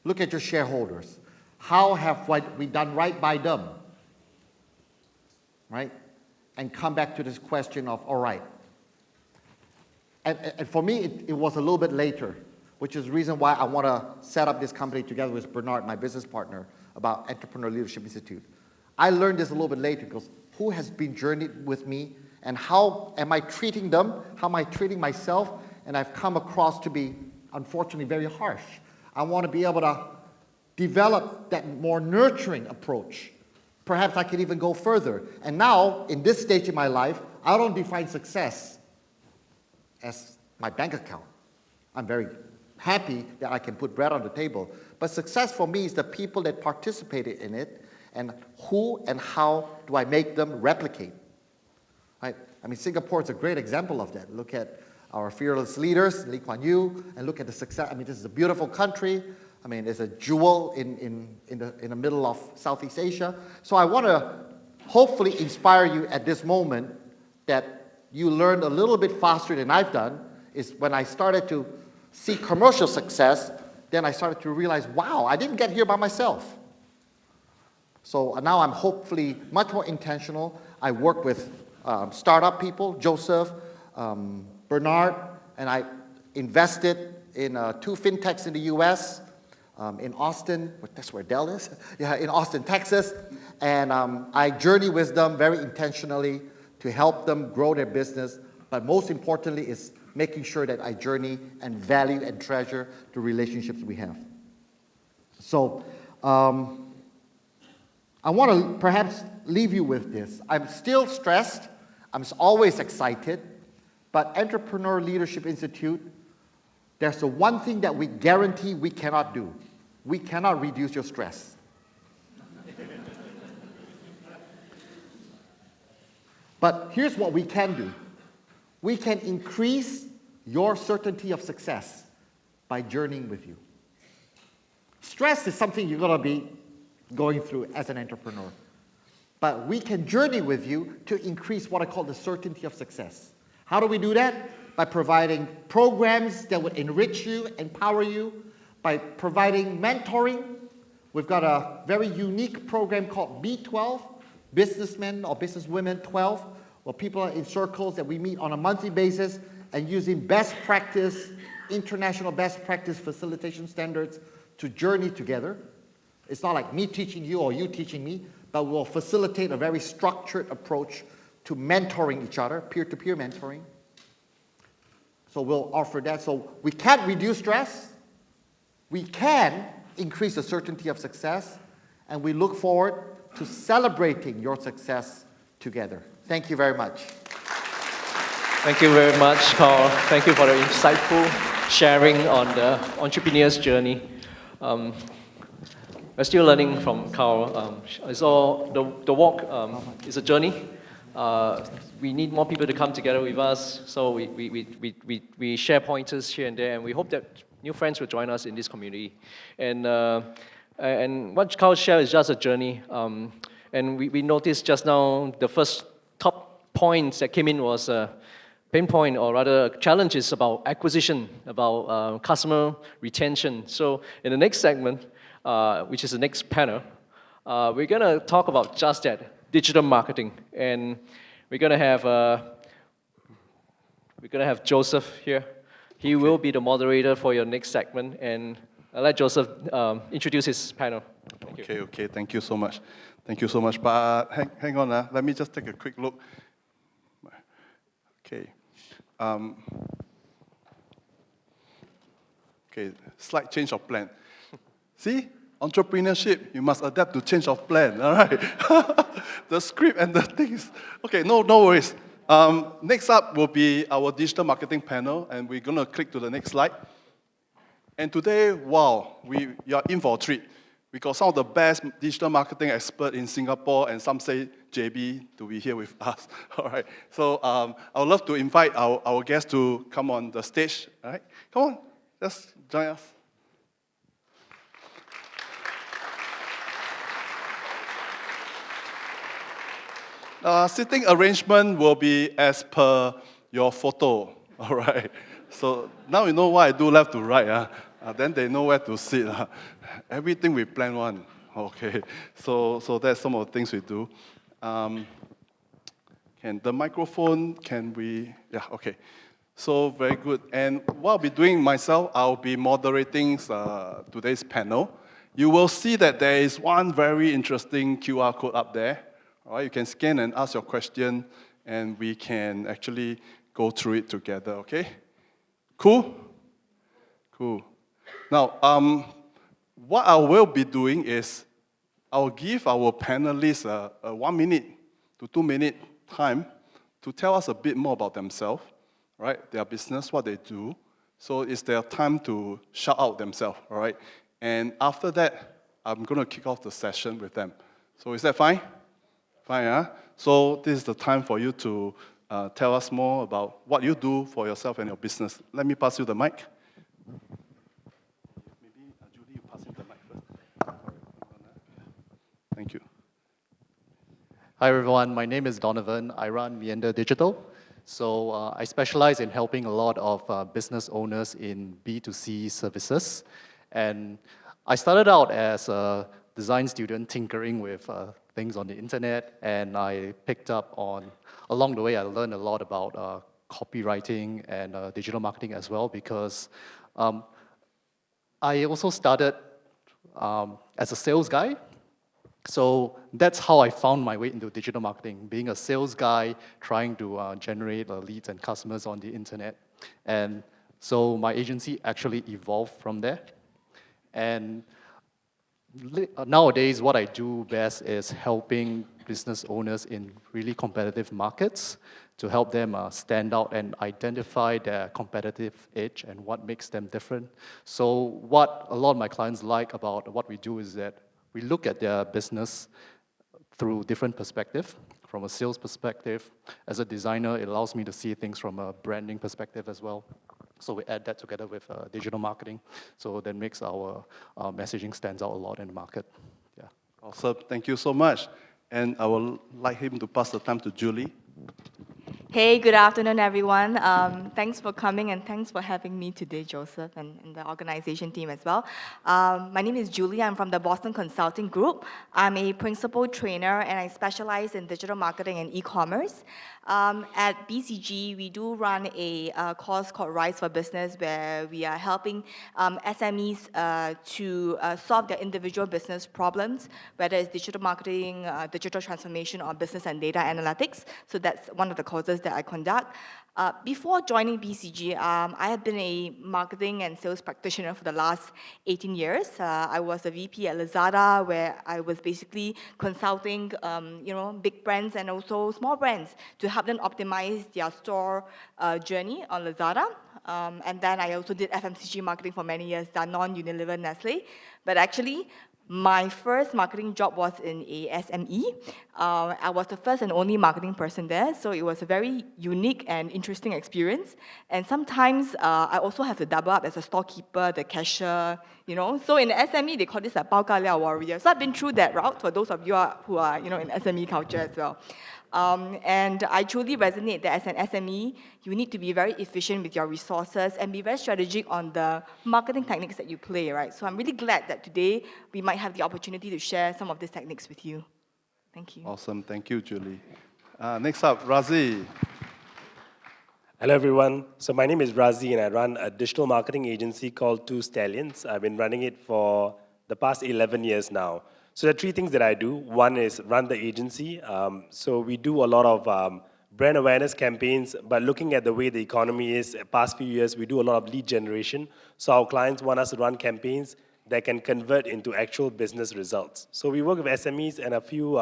Look at your shareholders. How have we done right by them? Right? And come back to this question of, all right. And for me, it was a little bit later, which is the reason why I want to set up this company together with Bernard, my business partner, about Entrepreneur Leadership Institute. I learned this a little bit later because who has been journeyed with me and how am I treating them? How am I treating myself? And I've come across to be, unfortunately, very harsh. I want to be able to develop that more nurturing approach. Perhaps I could even go further. And now, in this stage in my life, I don't define success as my bank account. I'm very happy that I can put bread on the table. But success for me is the people that participated in it, and who and how do I make them replicate? Right? I mean, Singapore is a great example of that. Look at our fearless leaders, Lee Kuan Yew, and look at the success. I mean, this is a beautiful country. I mean, it's a jewel in the middle of Southeast Asia. So I want to hopefully inspire you at this moment that you learned a little bit faster than I've done. Is when I started to see commercial success, then I started to realize, wow, I didn't get here by myself. So now I'm hopefully much more intentional. I work with startup people, Joseph, Bernard, and I invested in 2 fintechs in the US, in Austin, that's where Dell is, yeah, in Austin, Texas, and I journey with them very intentionally to help them grow their business, but most importantly is making sure that I journey and value and treasure the relationships we have. So I want to perhaps leave you with this. I'm still stressed, I'm always excited, but Entrepreneur Leadership Institute, there's the one thing that we guarantee we cannot do. We cannot reduce your stress. But here's what we can do. We can increase your certainty of success by journeying with you. Stress is something you're going to be going through as an entrepreneur. But we can journey with you to increase what I call the certainty of success. How do we do that? By providing programs that would enrich you, empower you, by providing mentoring. We've got a very unique program called B12, Businessmen or Businesswomen 12, where people are in circles that we meet on a monthly basis and using best practice, international best practice facilitation standards to journey together. It's not like me teaching you or you teaching me, but we'll facilitate a very structured approach to mentoring each other, peer-to-peer mentoring. So we'll offer that. So we can't reduce stress. We can increase the certainty of success. And we look forward to celebrating your success together. Thank you very much. Thank you very much, Carl. Thank you for the insightful sharing on the entrepreneur's journey. We're still learning from Carl. It's all the walk is a journey. We need more people to come together with us, so we share pointers here and there, and we hope that new friends will join us in this community. And what Carl shared is just a journey. And we noticed just now the first top points that came in was pain point, or rather challenges about acquisition, about customer retention. So in the next segment, which is the next panel, we're going to talk about just that, digital marketing. And we're going to have Joseph here. He will be the moderator for your next segment, and I'll let Joseph introduce his panel. Thank you. Okay, thank you so much. Thank you so much. But hang on, let me just take a quick look. Okay. Okay, slight change of plan. See, entrepreneurship, you must adapt to change of plan, all right? The script and the things. Okay, no worries. Next up will be our digital marketing panel, and we're going to click to the next slide. And today, wow, you are in for a treat. We got some of the best digital marketing experts in Singapore, and some say JB to be here with us. All right. So I would love to invite our guests to come on the stage. All right. Come on, just join us. Sitting arrangement will be as per your photo. All right. So now you know what I do left to right. Then they know where to sit. Everything we plan one. Okay. So that's some of the things we do. Can the microphone, can we? Yeah, okay. So very good. And what I'll be doing myself, I'll be moderating today's panel. You will see that there is one very interesting QR code up there. All right, you can scan and ask your question, and we can actually go through it together, okay? Cool? Cool. Now, what I will be doing is I'll give our panelists a 1 minute to 2 minute time to tell us a bit more about themselves, right? Their business, what they do. So it's their time to shout out themselves, all right? And after that, I'm going to kick off the session with them. So is that fine? Fine, huh? So this is the time for you to tell us more about what you do for yourself and your business. Let me pass you the mic. Maybe, Julie, you pass me the mic first. Thank you. Hi everyone, my name is Donovan. I run Meander Digital. So I specialize in helping a lot of business owners in B2C services. And I started out as a design student tinkering with things on the internet, and I picked up on, along the way I learned a lot about copywriting and digital marketing as well, because I also started as a sales guy. So that's how I found my way into digital marketing, being a sales guy, trying to generate leads and customers on the internet. And so my agency actually evolved from there. And nowadays, what I do best is helping business owners in really competitive markets to help them stand out and identify their competitive edge and what makes them different. So what a lot of my clients like about what we do is that we look at their business through different perspectives. From a sales perspective, as a designer, it allows me to see things from a branding perspective as well. So we add that together with digital marketing. So that makes our messaging stands out a lot in the market. Yeah. Awesome. Thank you so much. And I would like him to pass the time to Julie. Hey, good afternoon, everyone. Thanks for coming and thanks for having me today, Joseph, and the organization team as well. My name is Julie. I'm from the Boston Consulting Group. I'm a principal trainer and I specialize in digital marketing and e-commerce. At BCG, we do run a course called Rise for Business where we are helping SMEs to solve their individual business problems, whether it's digital marketing, digital transformation, or business and data analytics. So that's one of the courses that I conduct. Before joining BCG, I have been a marketing and sales practitioner for the last 18 years. I was a VP at Lazada, where I was basically consulting, big brands and also small brands to help them optimize their store journey on Lazada. And then I also did FMCG marketing for many years, Danone, Unilever, Nestle. But actually, my first marketing job was in a SME. I was the first and only marketing person there, so it was a very unique and interesting experience. And sometimes I also have to double up as a storekeeper, the cashier, So in the SME, they call this a 包干料 warrior. So I've been through that route for those of you who are in SME culture as well. And I truly resonate that as an SME, you need to be very efficient with your resources and be very strategic on the marketing techniques that you play, right? So I'm really glad that today we might have the opportunity to share some of these techniques with you. Thank you. Awesome. Thank you, Julie. Next up, Razi. Hello, everyone. So my name is Razi, and I run a digital marketing agency called Two Stallions. I've been running it for the past 11 years now. So there are three things that I do. One is run the agency. So we do a lot of brand awareness campaigns, but looking at the way the economy is, past few years, we do a lot of lead generation. So our clients want us to run campaigns that can convert into actual business results. So we work with SMEs and a few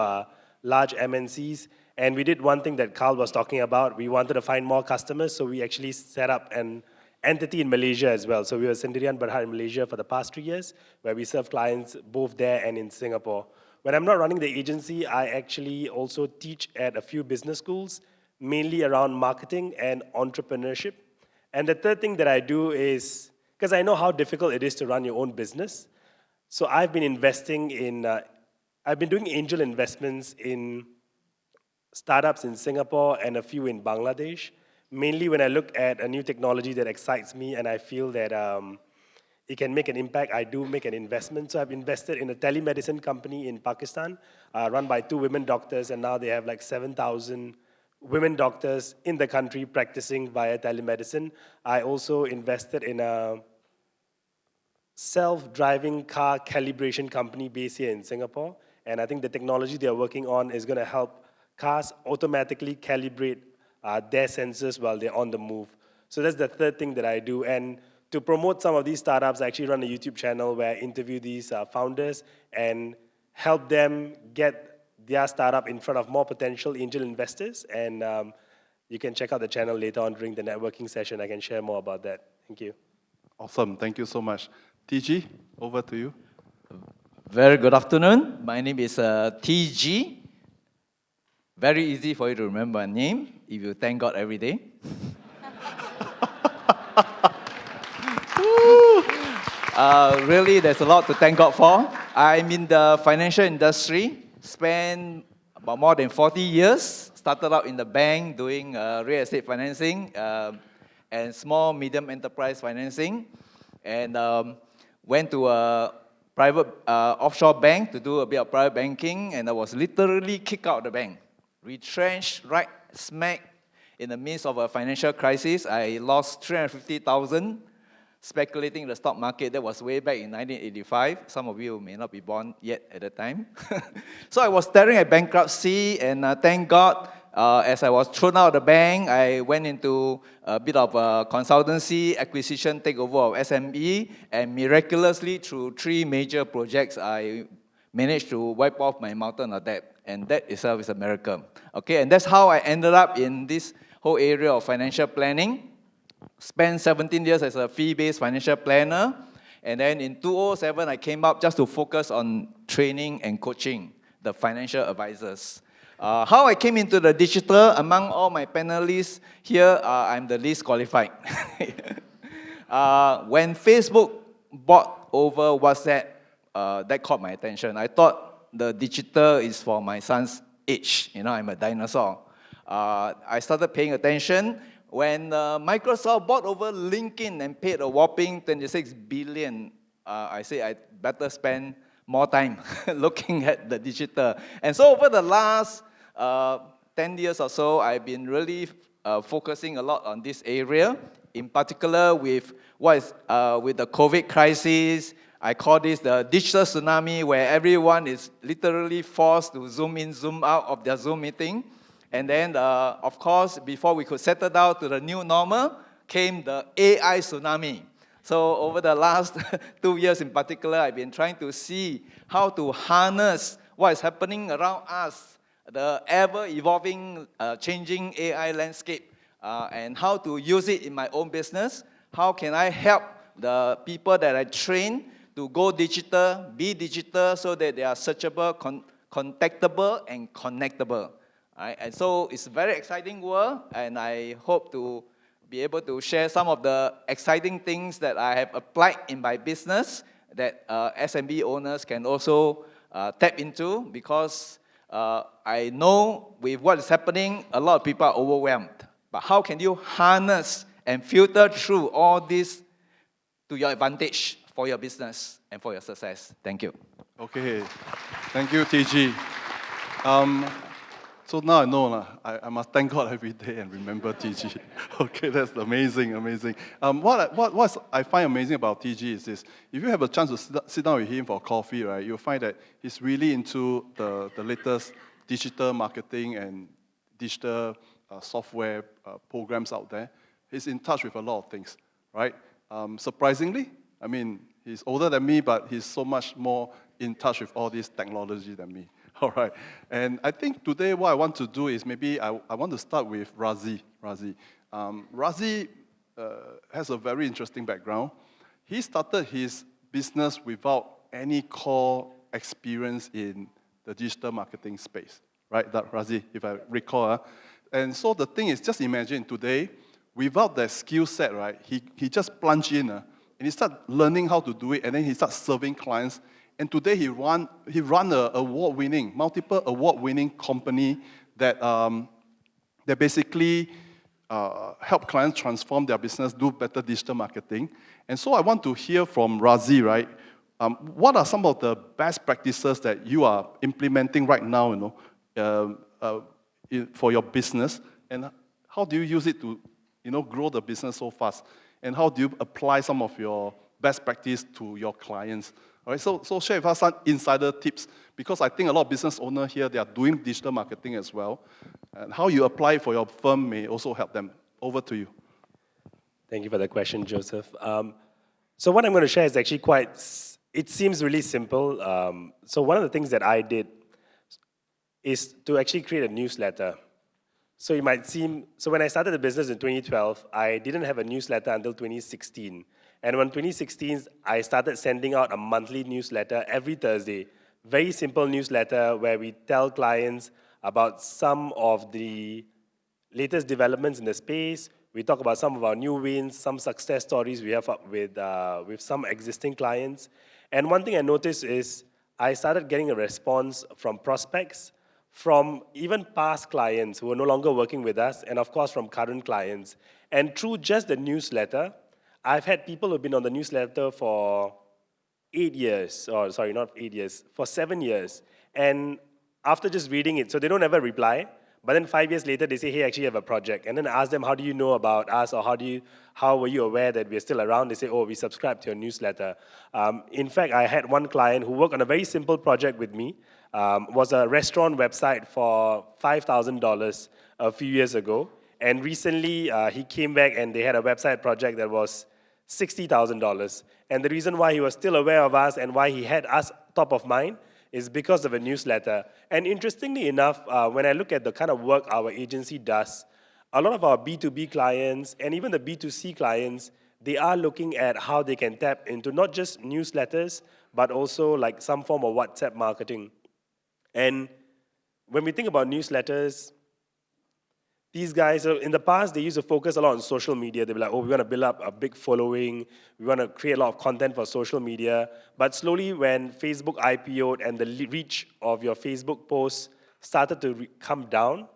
large MNCs, and we did one thing that Carl was talking about. We wanted to find more customers, so we actually set up an entity in Malaysia as well. So we were Sendirian Berhad in Malaysia for the past 3 years, where we serve clients both there and in Singapore. When I'm not running the agency, I actually also teach at a few business schools, mainly around marketing and entrepreneurship. And the third thing that I do is, because I know how difficult it is to run your own business, so I've been investing in, I've been doing angel investments in startups in Singapore and a few in Bangladesh. Mainly when I look at a new technology that excites me and I feel that it can make an impact, I do make an investment. So I've invested in a telemedicine company in Pakistan, run by 2 women doctors, and now they have like 7,000 women doctors in the country practicing via telemedicine. I also invested in a self-driving car calibration company based here in Singapore. And I think the technology they're working on is going to help cars automatically calibrate their sensors while they're on the move. So that's the third thing that I do. And to promote some of these startups, I actually run a YouTube channel where I interview these founders and help them get their startup in front of more potential angel investors. And you can check out the channel later on during the networking session. I can share more about that. Thank you. Awesome. Thank you so much. TG, over to you. Very good afternoon. My name is TG. Very easy for you to remember my name if you thank God every day. Really, there's a lot to thank God for. I'm in the financial industry, spent about more than 40 years. Started out in the bank doing real estate financing and small, medium enterprise financing. And went to a private offshore bank to do a bit of private banking, and I was literally kicked out of the bank. Retrenched right smack in the midst of a financial crisis. I lost 350,000 speculating in the stock market. That was way back in 1985. Some of you may not be born yet at the time. So I was staring at bankruptcy, and thank God, as I was thrown out of the bank, I went into a bit of a consultancy, acquisition, takeover of SME, and miraculously, through 3 major projects, I managed to wipe off my mountain of debt. And that itself is a miracle. Okay, and that's how I ended up in this whole area of financial planning. Spent 17 years as a fee-based financial planner. And then in 2007, I came up just to focus on training and coaching the financial advisors. How I came into the digital, among all my panelists here, I'm the least qualified. When Facebook bought over WhatsApp, that caught my attention. I thought the digital is for my son's age. I'm a dinosaur. I started paying attention when Microsoft bought over LinkedIn and paid a whopping 26 billion. I say I better spend more time looking at the digital. And so over the last 10 years or so, I've been really focusing a lot on this area, in particular with with the COVID crisis. I call this the digital tsunami, where everyone is literally forced to zoom in, zoom out of their Zoom meeting. And then, of course, before we could settle down to the new normal, came the AI tsunami. So over the last 2 years in particular, I've been trying to see how to harness what is happening around us, the ever-evolving, changing AI landscape, and how to use it in my own business. How can I help the people that I train to go digital, be digital, so that they are searchable, contactable, and connectable. Right? And so it's a very exciting world, and I hope to be able to share some of the exciting things that I have applied in my business that SMB owners can also tap into, because I know with what is happening, a lot of people are overwhelmed. But how can you harness and filter through all this to your advantage for your business and for your success? Thank you. Okay, thank you, TG. So now I know I must thank God every day and remember TG. Okay, that's amazing, amazing. What I find amazing about TG is this: if you have a chance to sit down with him for coffee, right, you'll find that he's really into the latest digital marketing and digital software programs out there. He's in touch with a lot of things, right? Surprisingly, I mean, he's older than me, but he's so much more in touch with all this technology than me. All right. And I think today what I want to do is maybe I want to start with Razi. Razi has a very interesting background. He started his business without any core experience in the digital marketing space, right, Razi, if I recall. And so the thing is, just imagine today, without that skill set, right, he just plunged in, and he started learning how to do it, and then he started serving clients. And today he run a multiple award-winning company that basically help clients transform their business, do better digital marketing. And so I want to hear from Razi, right? What are some of the best practices that you are implementing right now, for your business, and how do you use it to, grow the business so fast? And how do you apply some of your best practice to your clients? All right, so share with us some insider tips, because I think a lot of business owners here, they are doing digital marketing as well. And how you apply it for your firm may also help them. Over to you. Thank you for the question, Joseph. So what I'm going to share is actually it seems really simple. So one of the things that I did is to actually create a newsletter. So it might seem, so when I started the business in 2012, I didn't have a newsletter until 2016. And when 2016, I started sending out a monthly newsletter every Thursday. Very simple newsletter where we tell clients about some of the latest developments in the space. We talk about some of our new wins, some success stories we have with some existing clients. And one thing I noticed is I started getting a response from prospects, from even past clients who are no longer working with us, and of course from current clients. And through just the newsletter, I've had people who've been on the newsletter for 8 years, or sorry, not 8 years, for 7 years. And after just reading it, so they don't ever reply, but then 5 years later, they say, hey, I actually have a project. And then I ask them, how do you know about us, or how were you aware that we're still around? They say, oh, we subscribed to your newsletter. In fact, I had one client who worked on a very simple project with me, was a restaurant website for $5,000 a few years ago. And recently, he came back and they had a website project that was $60,000. And the reason why he was still aware of us and why he had us top of mind is because of a newsletter. And interestingly enough, when I look at the kind of work our agency does, a lot of our B2B clients and even the B2C clients, they are looking at how they can tap into not just newsletters, but also like some form of WhatsApp marketing. And when we think about newsletters, these guys, in the past, they used to focus a lot on social media. They were like, oh, we want to build up a big following. We want to create a lot of content for social media. But slowly, when Facebook IPO'd and the reach of your Facebook posts started to come down,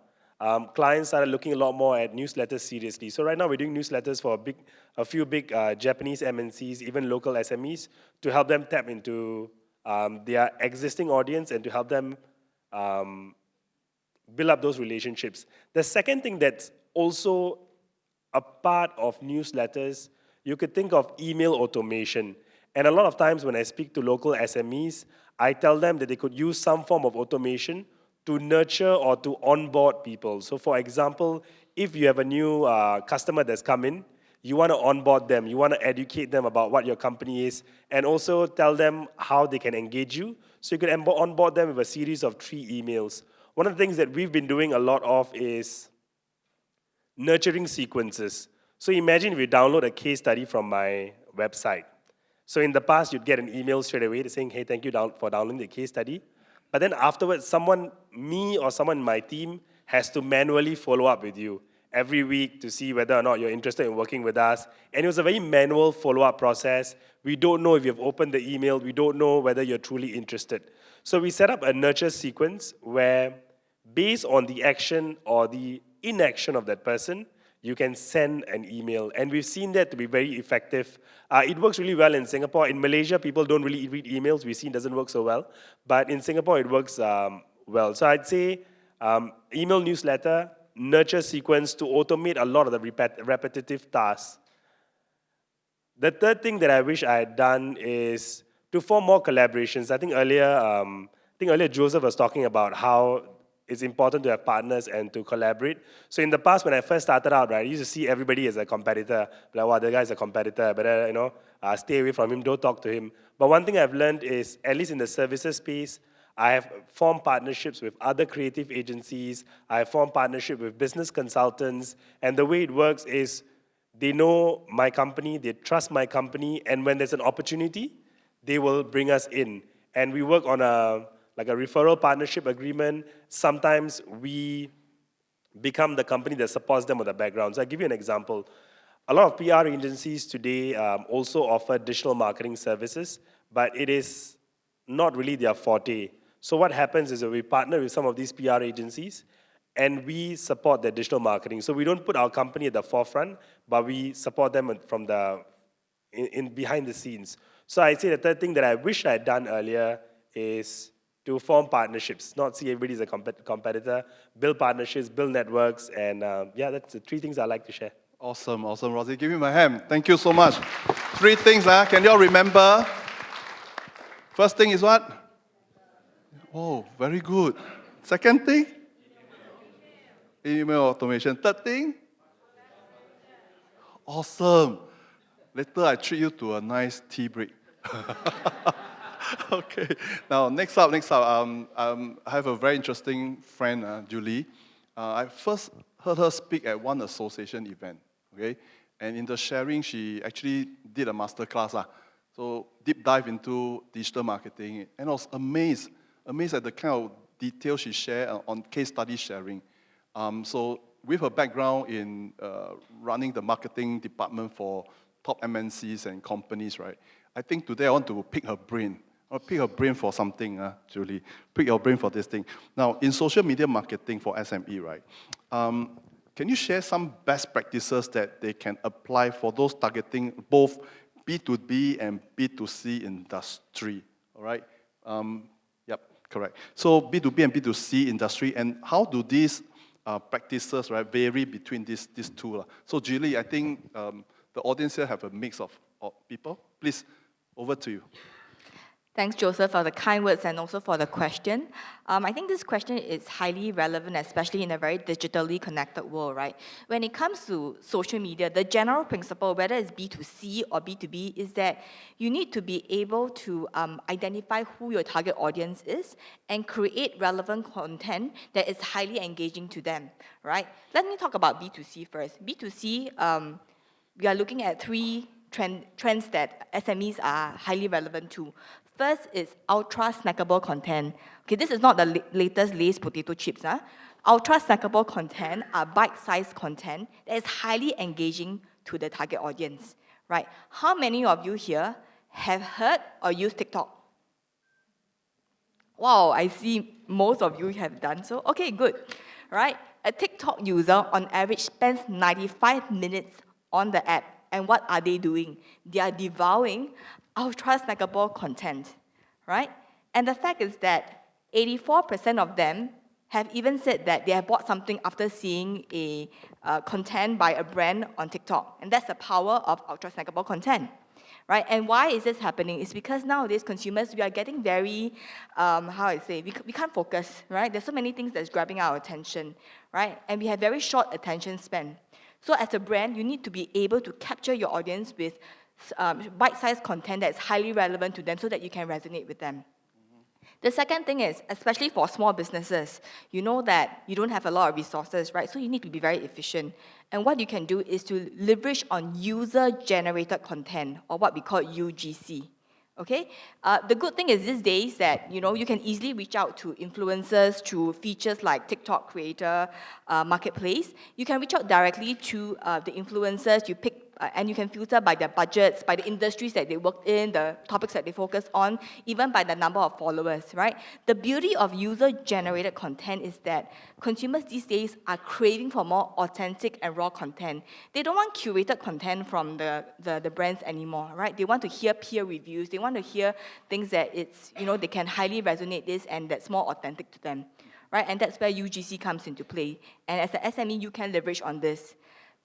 clients started looking a lot more at newsletters seriously. So right now we're doing newsletters for a few big Japanese MNCs, even local SMEs, to help them tap into their existing audience and to help them build up those relationships. The second thing that's also a part of newsletters, you could think of email automation. And a lot of times when I speak to local SMEs, I tell them that they could use some form of automation to nurture or to onboard people. So for example, if you have a new customer that's come in, you want to onboard them, you want to educate them about what your company is, and also tell them how they can engage you. So you can onboard them with a series of 3 emails. One of the things that we've been doing a lot of is nurturing sequences. So imagine if you download a case study from my website. So in the past, you'd get an email straight away saying, hey, thank you for downloading the case study. But then afterwards, me or someone in my team has to manually follow up with you every week to see whether or not you're interested in working with us. And it was a very manual follow-up process. We don't know if you've opened the email. We don't know whether you're truly interested. So we set up a nurture sequence where, based on the action or the inaction of that person, you can send an email. And we've seen that to be very effective. It works really well in Singapore. In Malaysia, people don't really read emails. We've seen it doesn't work so well. But in Singapore, it works well. So I'd say email newsletter, nurture sequence to automate a lot of the repetitive tasks. The third thing that I wish I had done is to form more collaborations. I think earlier Joseph was talking about how it's important to have partners and to collaborate. So in the past, when I first started out, right, I used to see everybody as a competitor. Like, wow, that guy's a competitor. Better, stay away from him. Don't talk to him. But one thing I've learned is, at least in the services space, I have formed partnerships with other creative agencies. I have formed partnership with business consultants. And the way it works is they know my company, they trust my company, and when there's an opportunity, they will bring us in. And we work on a referral partnership agreement. Sometimes we become the company that supports them with the background. So I'll give you an example. A lot of PR agencies today also offer digital marketing services, but it is not really their forte. So what happens is that we partner with some of these PR agencies and we support their digital marketing. So we don't put our company at the forefront, but we support them from behind the scenes. So I'd say the third thing that I wish I had done earlier is to form partnerships, not see everybody as a competitor, build partnerships, build networks, and that's the 3 things I like to share. Awesome, Rosie. Give me my hand. Thank you so much. 3 things, can you all remember? First thing is what? Oh, very good. Second thing? Email automation. Third thing? Awesome. Later I treat you to a nice tea break. Okay. Now, next up, I have a very interesting friend, Julie. I first heard her speak at one association event, okay? And in the sharing, she actually did a master class. So deep dive into digital marketing. And I was amazed at the kind of details she shared on case study sharing. So with her background in running the marketing department for top MNCs and companies, right? I think today I want to pick her brain. I'll pick your brain for something, Julie. Pick your brain for this thing. Now, in social media marketing for SME, right? Can you share some best practices that they can apply for those targeting both B2B and B2C industry? All right? Yep, correct. So B2B and B2C industry, and how do these practices, right, vary between these 2? So, Julie, I think the audience here have a mix of people. Please, over to you. Thanks, Joseph, for the kind words and also for the question. I think this question is highly relevant, especially in a very digitally connected world, right? When it comes to social media, the general principle, whether it's B2C or B2B, is that you need to be able to identify who your target audience is and create relevant content that is highly engaging to them, right? Let me talk about B2C first. B2C, we are looking at 3 trends that SMEs are highly relevant to. First is ultra snackable content. Okay, this is not the latest Lay's potato chips. Ultra snackable content are bite-sized content that is highly engaging to the target audience, right? How many of you here have heard or used TikTok? Wow, I see most of you have done so. Okay, good, right? A TikTok user on average spends 95 minutes on the app. And what are they doing? They are devouring ultra snackable content, right? And the fact is that 84% of them have even said that they have bought something after seeing a content by a brand on TikTok. And that's the power of ultra snackable content, right? And why is this happening? It's because nowadays consumers, we are getting very, we can't focus, right? There's so many things that's grabbing our attention, right? And we have very short attention span. So as a brand, you need to be able to capture your audience with bite-sized content that's highly relevant to them so that you can resonate with them. The second thing is, especially for small businesses, you know that you don't have a lot of resources, right? So you need to be very efficient. And what you can do is to leverage on user-generated content, or what we call UGC. Okay? The good thing is these days that you can easily reach out to influencers through features like TikTok Creator Marketplace. You can reach out directly to the influencers. You pick and you can filter by their budgets, by the industries that they work in, the topics that they focus on, even by the number of followers, right? The beauty of user-generated content is that consumers these days are craving for more authentic and raw content. They don't want curated content from the brands anymore, right? They want to hear peer reviews. They want to hear things that they can highly resonate this and that's more authentic to them, right? And that's where UGC comes into play. And as an SME, you can leverage on this.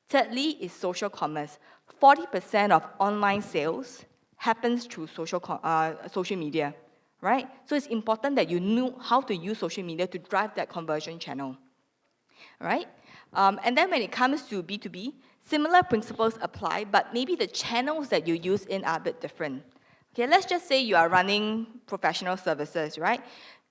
Thirdly is social commerce. 40% of online sales happens through social media, right? So it's important that you know how to use social media to drive that conversion channel, right? And then when it comes to B2B, similar principles apply, but maybe the channels that you use in are a bit different. Okay, let's just say you are running professional services, right?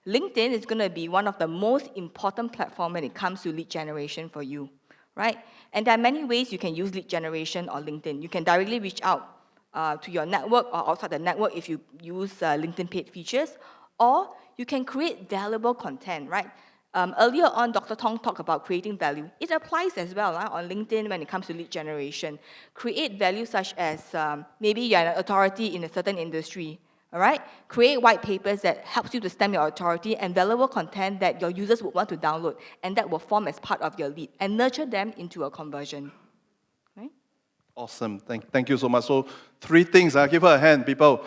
LinkedIn is going to be one of the most important platforms when it comes to lead generation for you, right? And there are many ways you can use lead generation or LinkedIn. You can directly reach out to your network or outside the network if you use LinkedIn paid features, or you can create valuable content, right? Earlier on, Dr. Tong talked about creating value. It applies as well on LinkedIn when it comes to lead generation. Create value such as maybe you're an authority in a certain industry, all right? Create white papers that helps you to stamp your authority and valuable content that your users would want to download, and that will form as part of your lead and nurture them into a conversion. Right? Awesome. Thank you so much. So 3 things. Give her a hand, people.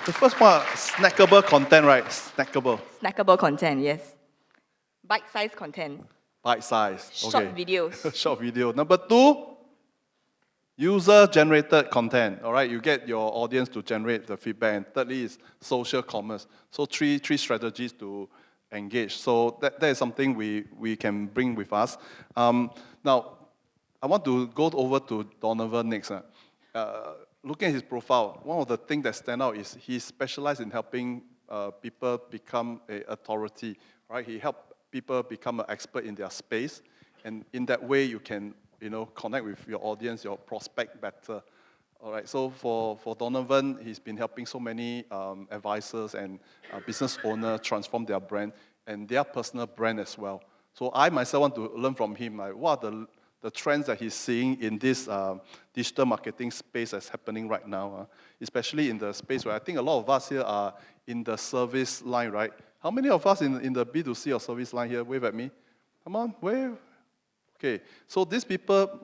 The first one, snackable content, right? Snackable. Snackable content, yes. Bite-sized content. Bite-sized. Short Okay. videos. Short video. Number 2, user-generated content. All right, you get your audience to generate the feedback. And thirdly is social commerce. So three strategies to engage. So that is something we can bring with us. Now, I want to go over to Donovan next. Looking at his profile, one of the things that stand out is he specialized in helping people become an authority. Right? He helped people become an expert in their space, and in that way you can connect with your audience, your prospect better. All right. So for Donovan, he's been helping so many advisors and business owners transform their brand and their personal brand as well. So I myself want to learn from him, like what are the trends that he's seeing in this digital marketing space that's happening right now, especially in the space where I think a lot of us here are in the service line, right? How many of us in the B2C or service line here? Wave at me. Come on, wave. Okay, so these people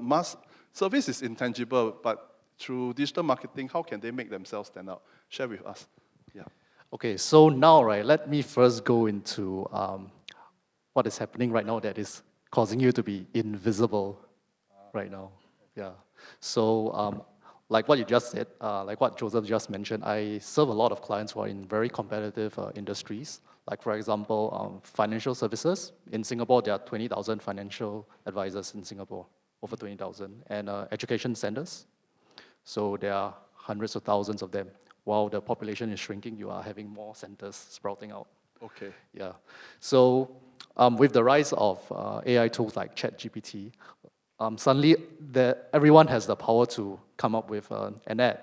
service is intangible, but through digital marketing, how can they make themselves stand out? Share with us. Yeah. Okay, so now, right, let me first go into what is happening right now that is causing you to be invisible right now. Yeah. So, like what you just said, like what Joseph just mentioned, I serve a lot of clients who are in very competitive industries. Like, for example, financial services. In Singapore, there are 20,000 financial advisors in Singapore, over 20,000. And education centers. So there are hundreds of thousands of them. While the population is shrinking, you are having more centers sprouting out. Okay. Yeah. So with the rise of AI tools like ChatGPT, suddenly everyone has the power to come up with an ad,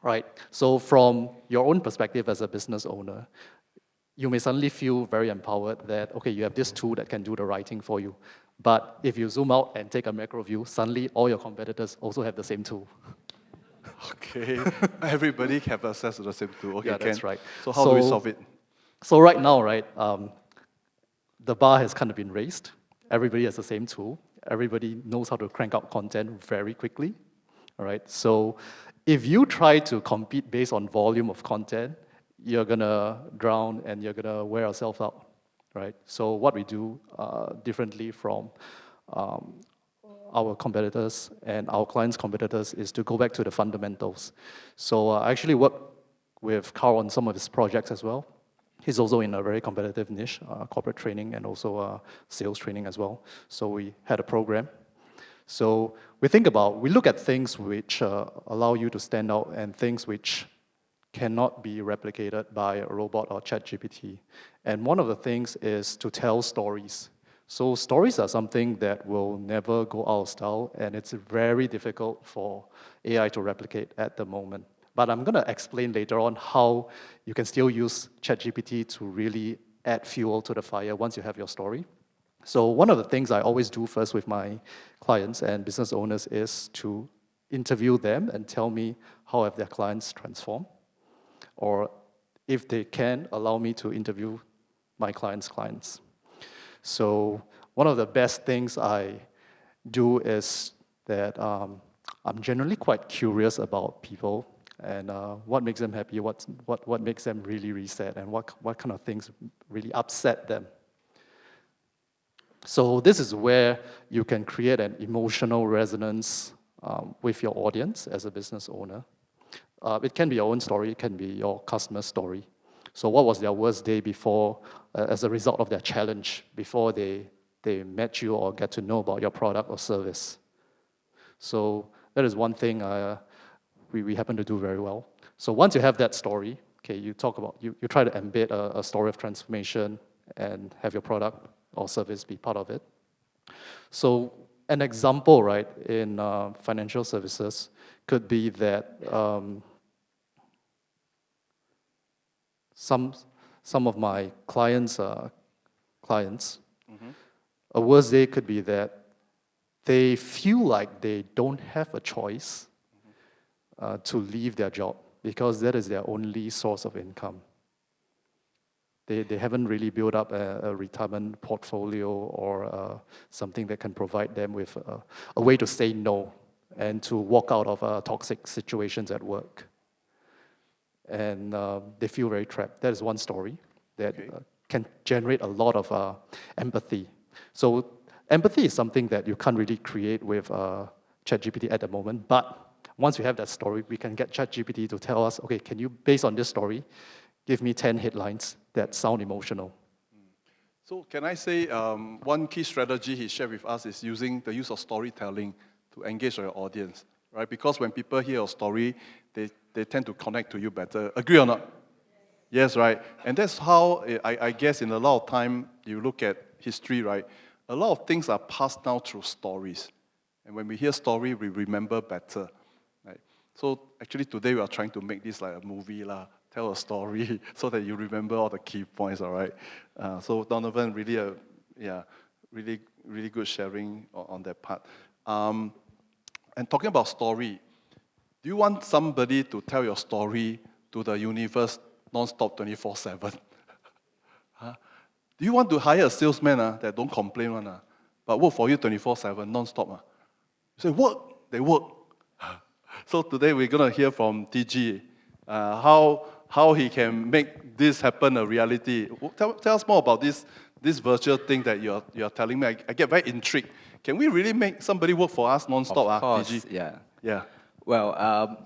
right? So from your own perspective as a business owner, you may suddenly feel very empowered that, okay, you have this tool that can do the writing for you. But if you zoom out and take a macro view, suddenly all your competitors also have the same tool. Okay, everybody have access to the same tool. Okay, Yeah, that's right. So how do we solve it? So right now, right, the bar has kind of been raised. everybody has the same tool. Everybody knows how to crank out content very quickly, all right? So if you try to compete based on volume of content, you're gonna drown and you're gonna wear yourself out, right? So what we do differently from our competitors and our clients' competitors is to go back to the fundamentals. So I actually work with Carl on some of his projects as well. He's also in a very competitive niche, corporate training and also sales training as well. So we had a program. So we look at things which allow you to stand out and things which cannot be replicated by a robot or ChatGPT. And one of the things is to tell stories. So stories are something that will never go out of style, and it's very difficult for AI to replicate at the moment. But I'm going to explain later on how you can still use ChatGPT to really add fuel to the fire once you have your story. So one of the things I always do first with my clients and business owners is to interview them and tell me how have their clients transformed, or if they can, allow me to interview my clients' clients. So one of the best things I do is that I'm generally quite curious about people and what makes them happy, what makes them really, really sad, and what kind of things really upset them. So this is where you can create an emotional resonance with your audience as a business owner. It can be your own story, it can be your customer's story. So what was their worst day before, as a result of their challenge, before they met you or get to know about your product or service? So that is one thing we happen to do very well. So once you have that story, okay, you try to embed a story of transformation and have your product or service be part of it. So an example, right, in financial services could be that some of my clients, a worst day could be that they feel like they don't have a choice to leave their job because that is their only source of income. They haven't really built up a retirement portfolio or something that can provide them with a way to say no and to walk out of toxic situations at work. And they feel very trapped. That is one story that can generate a lot of empathy. So empathy is something that you can't really create with ChatGPT at the moment, but once we have that story, we can get ChatGPT to tell us, okay, can you, based on this story, give me 10 headlines that sound emotional? So can I say one key strategy he shared with us is using the use of storytelling to engage your audience, right? Because when people hear your story, they tend to connect to you better. Agree or not? Yes, right? And that's how, I guess, in a lot of time, you look at history, right? A lot of things are passed down through stories. And when we hear story, we remember better, right? So actually today we are trying to make this like a movie, tell a story so that you remember all the key points, all right? So Donovan, really, really good sharing on that part. And talking about story, do you want somebody to tell your story to the universe non-stop 24/7? Huh? Do you want to hire a salesman that don't complain but work for you 24/7 non-stop? You say, work, they work. So today we're going to hear from TG how he can make this happen a reality. Tell us more about this virtual thing that you're telling me. I get very intrigued. Can we really make somebody work for us non-stop? Of course, TG? Yeah. Well,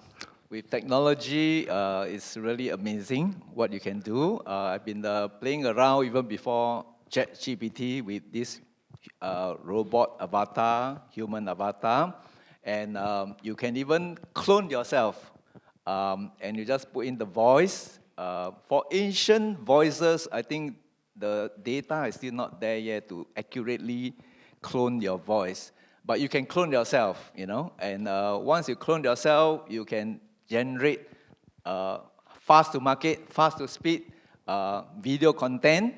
with technology, it's really amazing what you can do. I've been playing around even before ChatGPT with this robot avatar, human avatar, and you can even clone yourself. And you just put in the voice. For ancient voices, I think the data is still not there yet to accurately clone your voice. But you can clone yourself, and once you clone yourself, you can generate fast to market, fast to speed video content.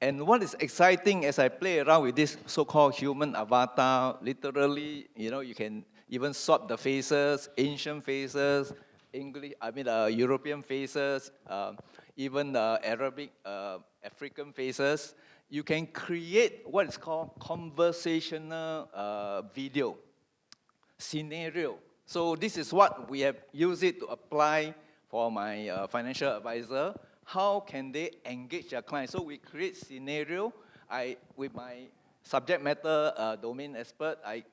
And what is exciting as I play around with this so-called human avatar, literally, you can even swap the faces, ancient faces, European faces, even Arabic, African faces. You can create what is called conversational video scenario. So this is what we have used it to apply for my financial advisor. How can they engage their clients? So we create scenario. With my subject matter domain expert, I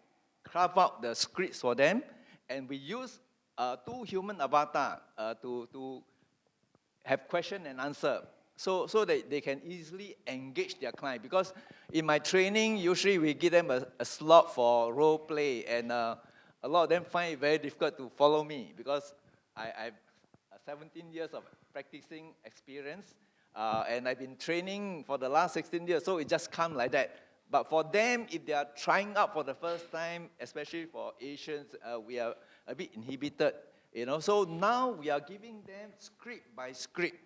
carve out the scripts for them, and we use 2 human avatar to have question and answer. So that they can easily engage their client. Because in my training, usually we give them a slot for role play, and a lot of them find it very difficult to follow me because I've 17 years of practicing experience, and I've been training for the last 16 years, so it just comes like that. But for them, if they are trying out for the first time, especially for Asians, we are a bit inhibited, So now we are giving them script by script,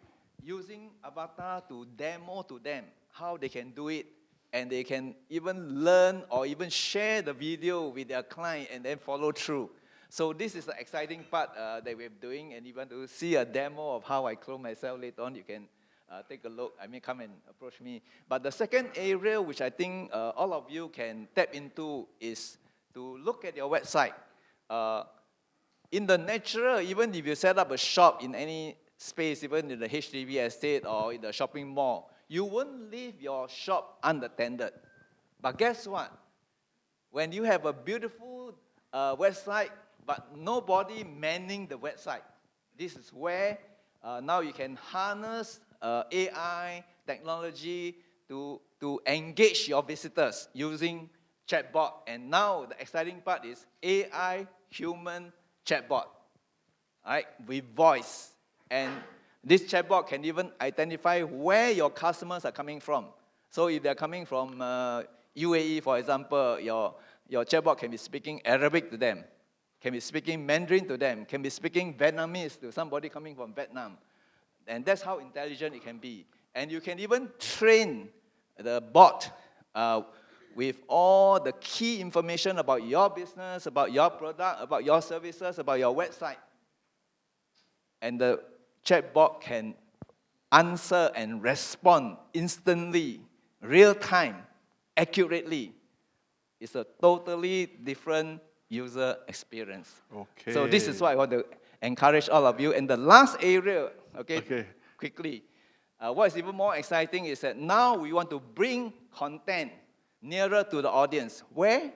using avatar to demo to them how they can do it, and they can even learn or even share the video with their client and then follow through. So this is the exciting part that we're doing, and you want to see a demo of how I clone myself later on, you can take a look. Come and approach me. But the second area which I think all of you can tap into is to look at your website. In the natural, even if you set up a shop in any space, even in the HDB estate or in the shopping mall, you won't leave your shop unattended. But guess what? When you have a beautiful website, but nobody manning the website, this is where now you can harness AI technology to engage your visitors using chatbot. And now the exciting part is AI human chatbot, right, with voice. And this chatbot can even identify where your customers are coming from. So if they're coming from UAE, for example, your chatbot can be speaking Arabic to them, can be speaking Mandarin to them, can be speaking Vietnamese to somebody coming from Vietnam. And that's how intelligent it can be. And you can even train the bot with all the key information about your business, about your product, about your services, about your website. And the chatbot can answer and respond instantly, real time, accurately. It's a totally different user experience. Okay. So this is what I want to encourage all of you. And the last area, quickly, what is even more exciting is that now we want to bring content nearer to the audience. Where?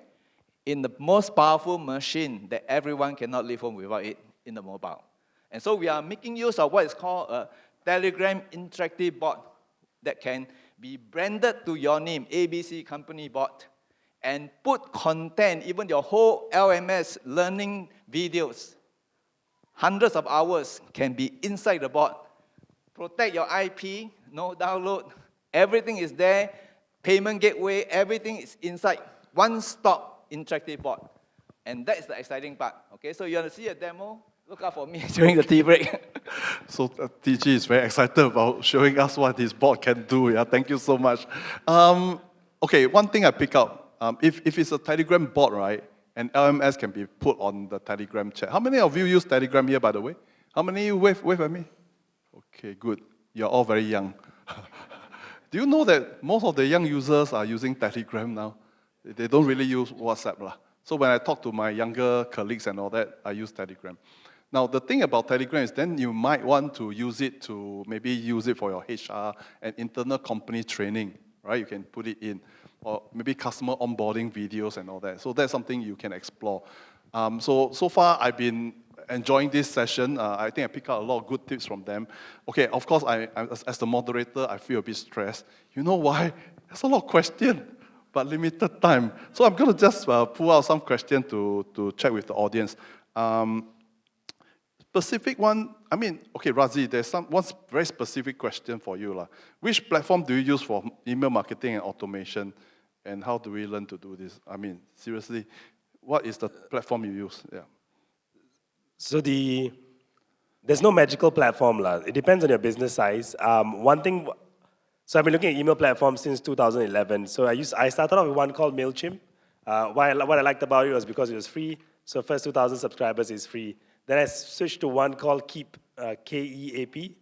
In the most powerful machine that everyone cannot leave home without it, in the mobile. And so we are making use of what is called a Telegram interactive bot that can be branded to your name, ABC Company Bot, and put content, even your whole LMS learning videos, hundreds of hours can be inside the bot. Protect your IP, no download, everything is there, payment gateway, everything is inside, one-stop interactive bot. And that is the exciting part, okay? So you want to see a demo? Look out for me during the tea break. So TG is very excited about showing us what his bot can do. Yeah, thank you so much. Okay, one thing I pick up, if it's a Telegram bot, right, and LMS can be put on the Telegram chat. How many of you use Telegram here, by the way? How many wave at me? Okay, good. You're all very young. Do you know that most of the young users are using Telegram now? They don't really use WhatsApp. So when I talk to my younger colleagues and all that, I use Telegram. Now, the thing about Telegram is then you might want to use it to maybe use it for your HR and internal company training, right? You can put it in. Or maybe customer onboarding videos and all that. So that's something you can explore. So far, I've been enjoying this session. I think I picked out a lot of good tips from them. Okay, of course, as the moderator, I feel a bit stressed. You know why? There's a lot of questions, but limited time. So I'm going to just pull out some questions to check with the audience. Specific one, okay, Razi, there's one very specific question for you. Which platform do you use for email marketing and automation? And how do we learn to do this? Seriously, what is the platform you use? Yeah. So there's no magical platform. It depends on your business size. One thing, so I've been looking at email platforms since 2011. So I started off with one called MailChimp. What I liked about it was because it was free. So first 2,000 subscribers is free. Then I switched to one called Keep, K-E-A-P.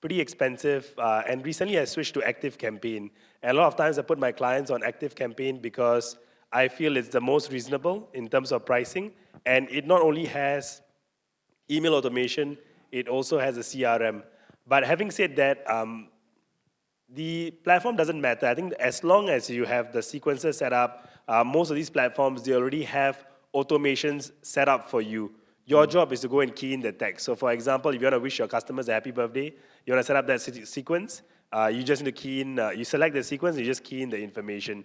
pretty expensive. And recently I switched to Active Campaign. And a lot of times I put my clients on Active Campaign because I feel it's the most reasonable in terms of pricing. And it not only has email automation, it also has a CRM. But having said that, the platform doesn't matter. I think as long as you have the sequencer set up, most of these platforms, they already have automations set up for you. Your job is to go and key in the text. So for example, if you want to wish your customers a happy birthday, you want to set up that sequence, you just need to key in, you select the sequence, you just key in the information.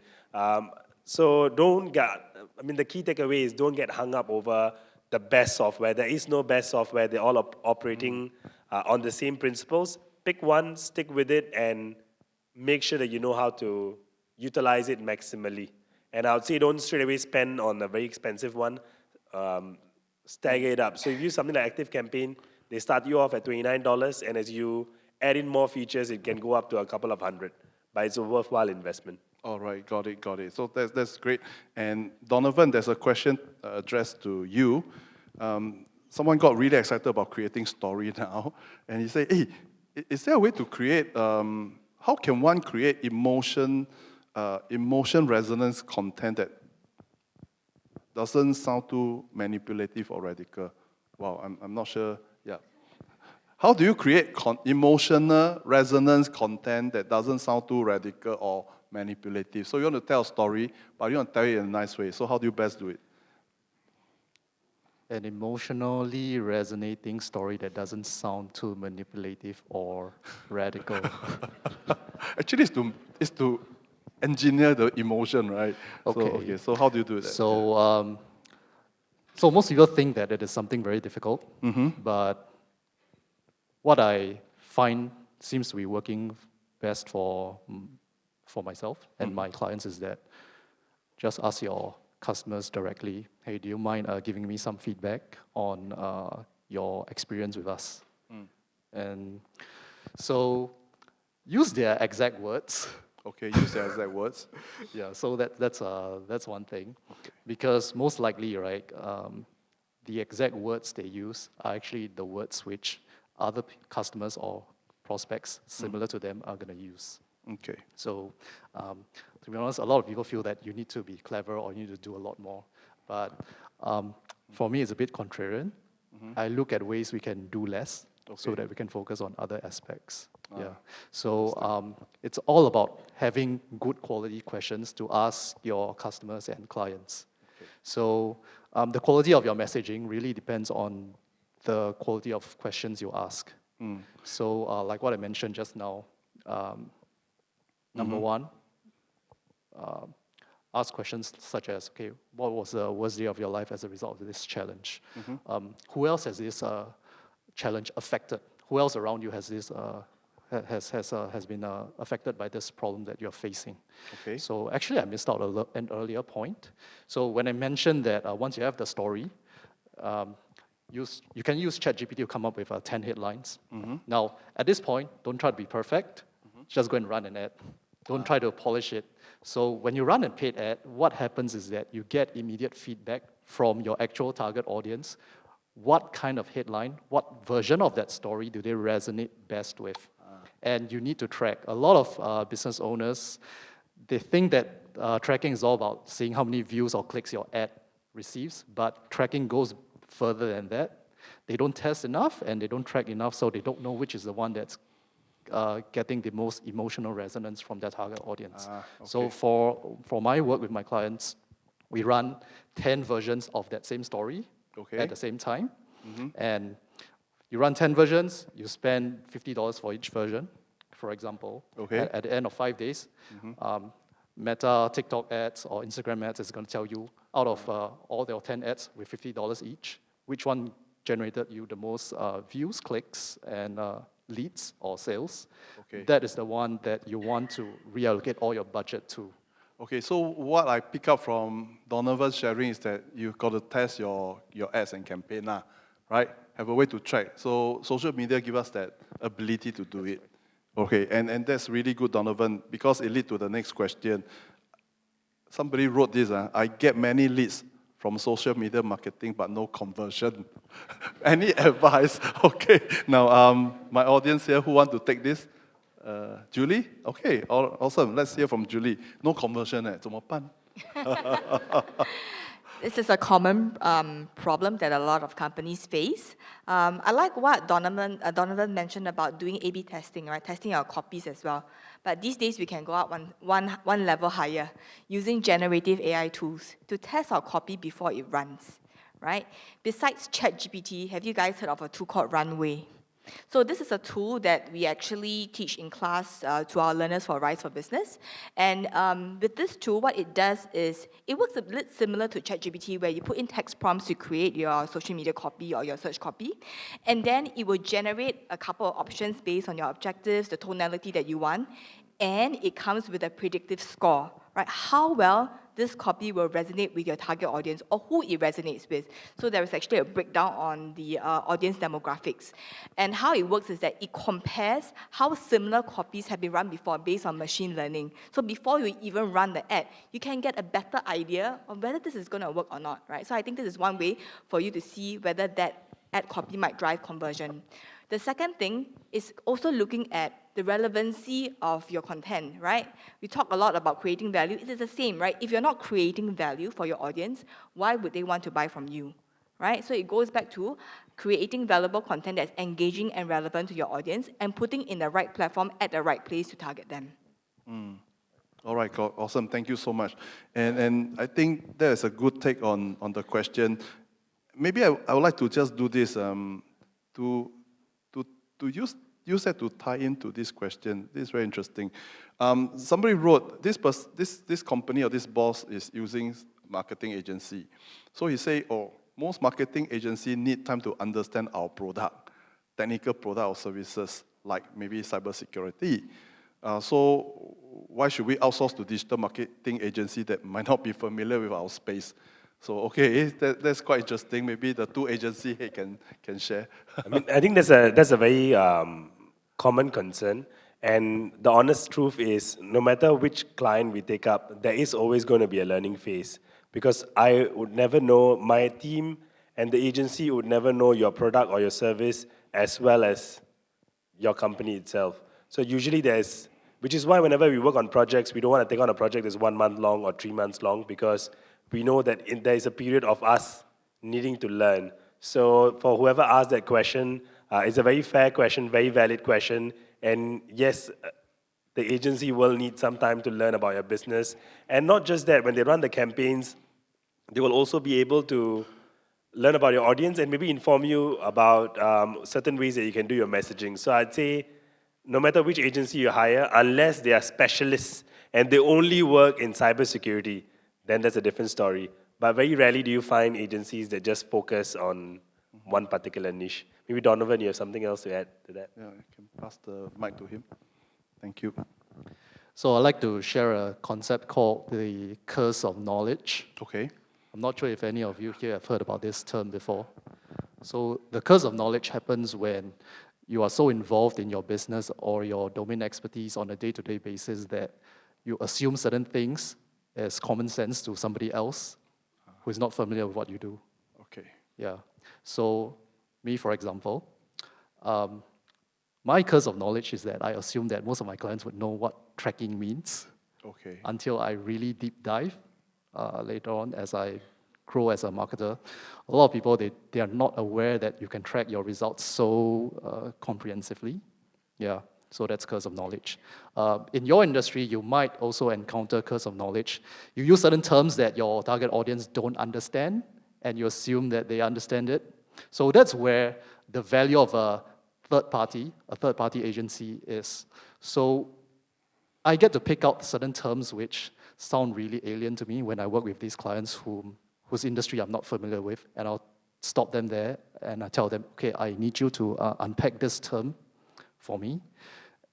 So the key takeaway is don't get hung up over the best software. There is no best software. They're all operating on the same principles. Pick one, stick with it, and make sure that you know how to utilize it maximally. And I would say don't straight away spend on a very expensive one. Stagger it up. So if you use something like Active Campaign, they start you off at $29, and as you add in more features, it can go up to a couple of hundred. But it's a worthwhile investment. All right, got it. So that's great. And Donovan, there's a question addressed to you. Someone got really excited about creating story now, and he said, "Hey, is there a way to create? How can one create emotion resonance content that doesn't sound too manipulative or radical?" Wow, I'm not sure. Yeah. How do you create emotional resonance content that doesn't sound too radical or manipulative? So you want to tell a story, but you want to tell it in a nice way. So how do you best do it? An emotionally resonating story that doesn't sound too manipulative or radical. Actually, it's to engineer the emotion, right? Okay. So how do you do that? So most people think that it is something very difficult, but what I find seems to be working best for myself and my clients is that just ask your customers directly, "Hey, do you mind giving me some feedback on your experience with us?" And so use their exact words. Okay, use the exact words. Yeah, so that's one thing, because most likely, right, the exact words they use are actually the words which other customers or prospects similar to them are going to use. Okay. So, to be honest, a lot of people feel that you need to be clever or you need to do a lot more. But for me, it's a bit contrarian. I look at ways we can do less so that we can focus on other aspects. Yeah. So it's all about having good quality questions to ask your customers and clients. So the quality of your messaging really depends on the quality of questions you ask. So like what I mentioned just now, number one, ask questions such as, okay, what was the worst day of your life as a result of this challenge? Who else has this challenge affected? Who else around you has this has been affected by this problem that you're facing? Okay. So actually, I missed out an earlier point. So when I mentioned that once you have the story, you can use ChatGPT to come up with 10 headlines. Now, at this point, don't try to be perfect. Just go and run an ad. Don't try to polish it. So when you run a paid ad, what happens is that you get immediate feedback from your actual target audience. What kind of headline, what version of that story do they resonate best with? And you need to track. A lot of business owners, they think that tracking is all about seeing how many views or clicks your ad receives, but tracking goes further than that. They don't test enough and they don't track enough, so they don't know which is the one that's getting the most emotional resonance from their target audience. So for my work with my clients, we run 10 versions of that same story at the same time. And you run 10 versions, you spend $50 for each version, for example. At the end of 5 days, Meta, TikTok ads, or Instagram ads is going to tell you, out of all their 10 ads with $50 each, which one generated you the most views, clicks, and leads or sales. That is the one that you want to reallocate all your budget to. Okay, so what I pick up from Donovan's sharing is that you've got to test your ads and campaign, right? Have a way to track. So social media give us that ability to do it. Okay, and that's really good, Donovan, because it leads to the next question. Somebody wrote this, I get many leads from social media marketing, but no conversion. Any advice? Okay. Now, my audience here, who want to take this? Julie? Okay, awesome. Let's hear from Julie. No conversion, 怎么办? This is a common problem that a lot of companies face. I like what Donovan mentioned about doing A/B testing, right? Testing our copies as well. But these days we can go out one level higher, using generative AI tools to test our copy before it runs, right? Besides ChatGPT, have you guys heard of a tool called Runway? So this is a tool that we actually teach in class to our learners for Rise for Business. And with this tool, what it does is, it works a bit similar to ChatGPT, where you put in text prompts to create your social media copy or your search copy. And then it will generate a couple of options based on your objectives, the tonality that you want. And it comes with a predictive score, right? How well this copy will resonate with your target audience, or who it resonates with. So there is actually a breakdown on the audience demographics. And how it works is that it compares how similar copies have been run before based on machine learning. So before you even run the ad, you can get a better idea of whether this is going to work or not, right? So I think this is one way for you to see whether that ad copy might drive conversion. The second thing is also looking at the relevancy of your content, right? We talk a lot about creating value. It is the same, right? If you're not creating value for your audience, why would they want to buy from you, right? So it goes back to creating valuable content that's engaging and relevant to your audience, and putting in the right platform at the right place to target them. All right, awesome. Thank you so much. And I think that is a good take on the question. Maybe I would like to just do this to use that to tie into this question. This is very interesting. Somebody wrote, this company or this boss is using marketing agency. So he say, most marketing agency need time to understand our product, technical product or services, like maybe cybersecurity. So why should we outsource to digital marketing agency that might not be familiar with our space? So, okay, that's quite interesting. Maybe the two agencies can share. I think that's a very common concern. And the honest truth is, no matter which client we take up, there is always going to be a learning phase. Because I would never know, my team and the agency would never know your product or your service as well as your company itself. So usually which is why whenever we work on projects, we don't want to take on a project that's 1 month long or 3 months long, because we know that there is a period of us needing to learn. So for whoever asked that question, it's a very fair question, very valid question. And yes, the agency will need some time to learn about your business. And not just that, when they run the campaigns, they will also be able to learn about your audience and maybe inform you about certain ways that you can do your messaging. So I'd say, no matter which agency you hire, unless they are specialists and they only work in cybersecurity, then that's a different story. But very rarely do you find agencies that just focus on one particular niche. Maybe Donovan, you have something else to add to that? Yeah, I can pass the mic to him. Thank you. So I'd like to share a concept called the curse of knowledge. Okay. I'm not sure if any of you here have heard about this term before. So the curse of knowledge happens when you are so involved in your business or your domain expertise on a day-to-day basis that you assume certain things as common sense to somebody else who is not familiar with what you do. Okay. Yeah. So me, for example, my curse of knowledge is that I assume that most of my clients would know what tracking means. Okay. Until I really deep dive later on as I grow as a marketer. A lot of people, they are not aware that you can track your results so comprehensively. Yeah. So that's curse of knowledge. In your industry, you might also encounter curse of knowledge. You use certain terms that your target audience don't understand, and you assume that they understand it. So that's where the value of a third party agency is. So I get to pick out certain terms which sound really alien to me when I work with these clients whose industry I'm not familiar with, and I'll stop them there and I tell them, okay, I need you to unpack this term for me,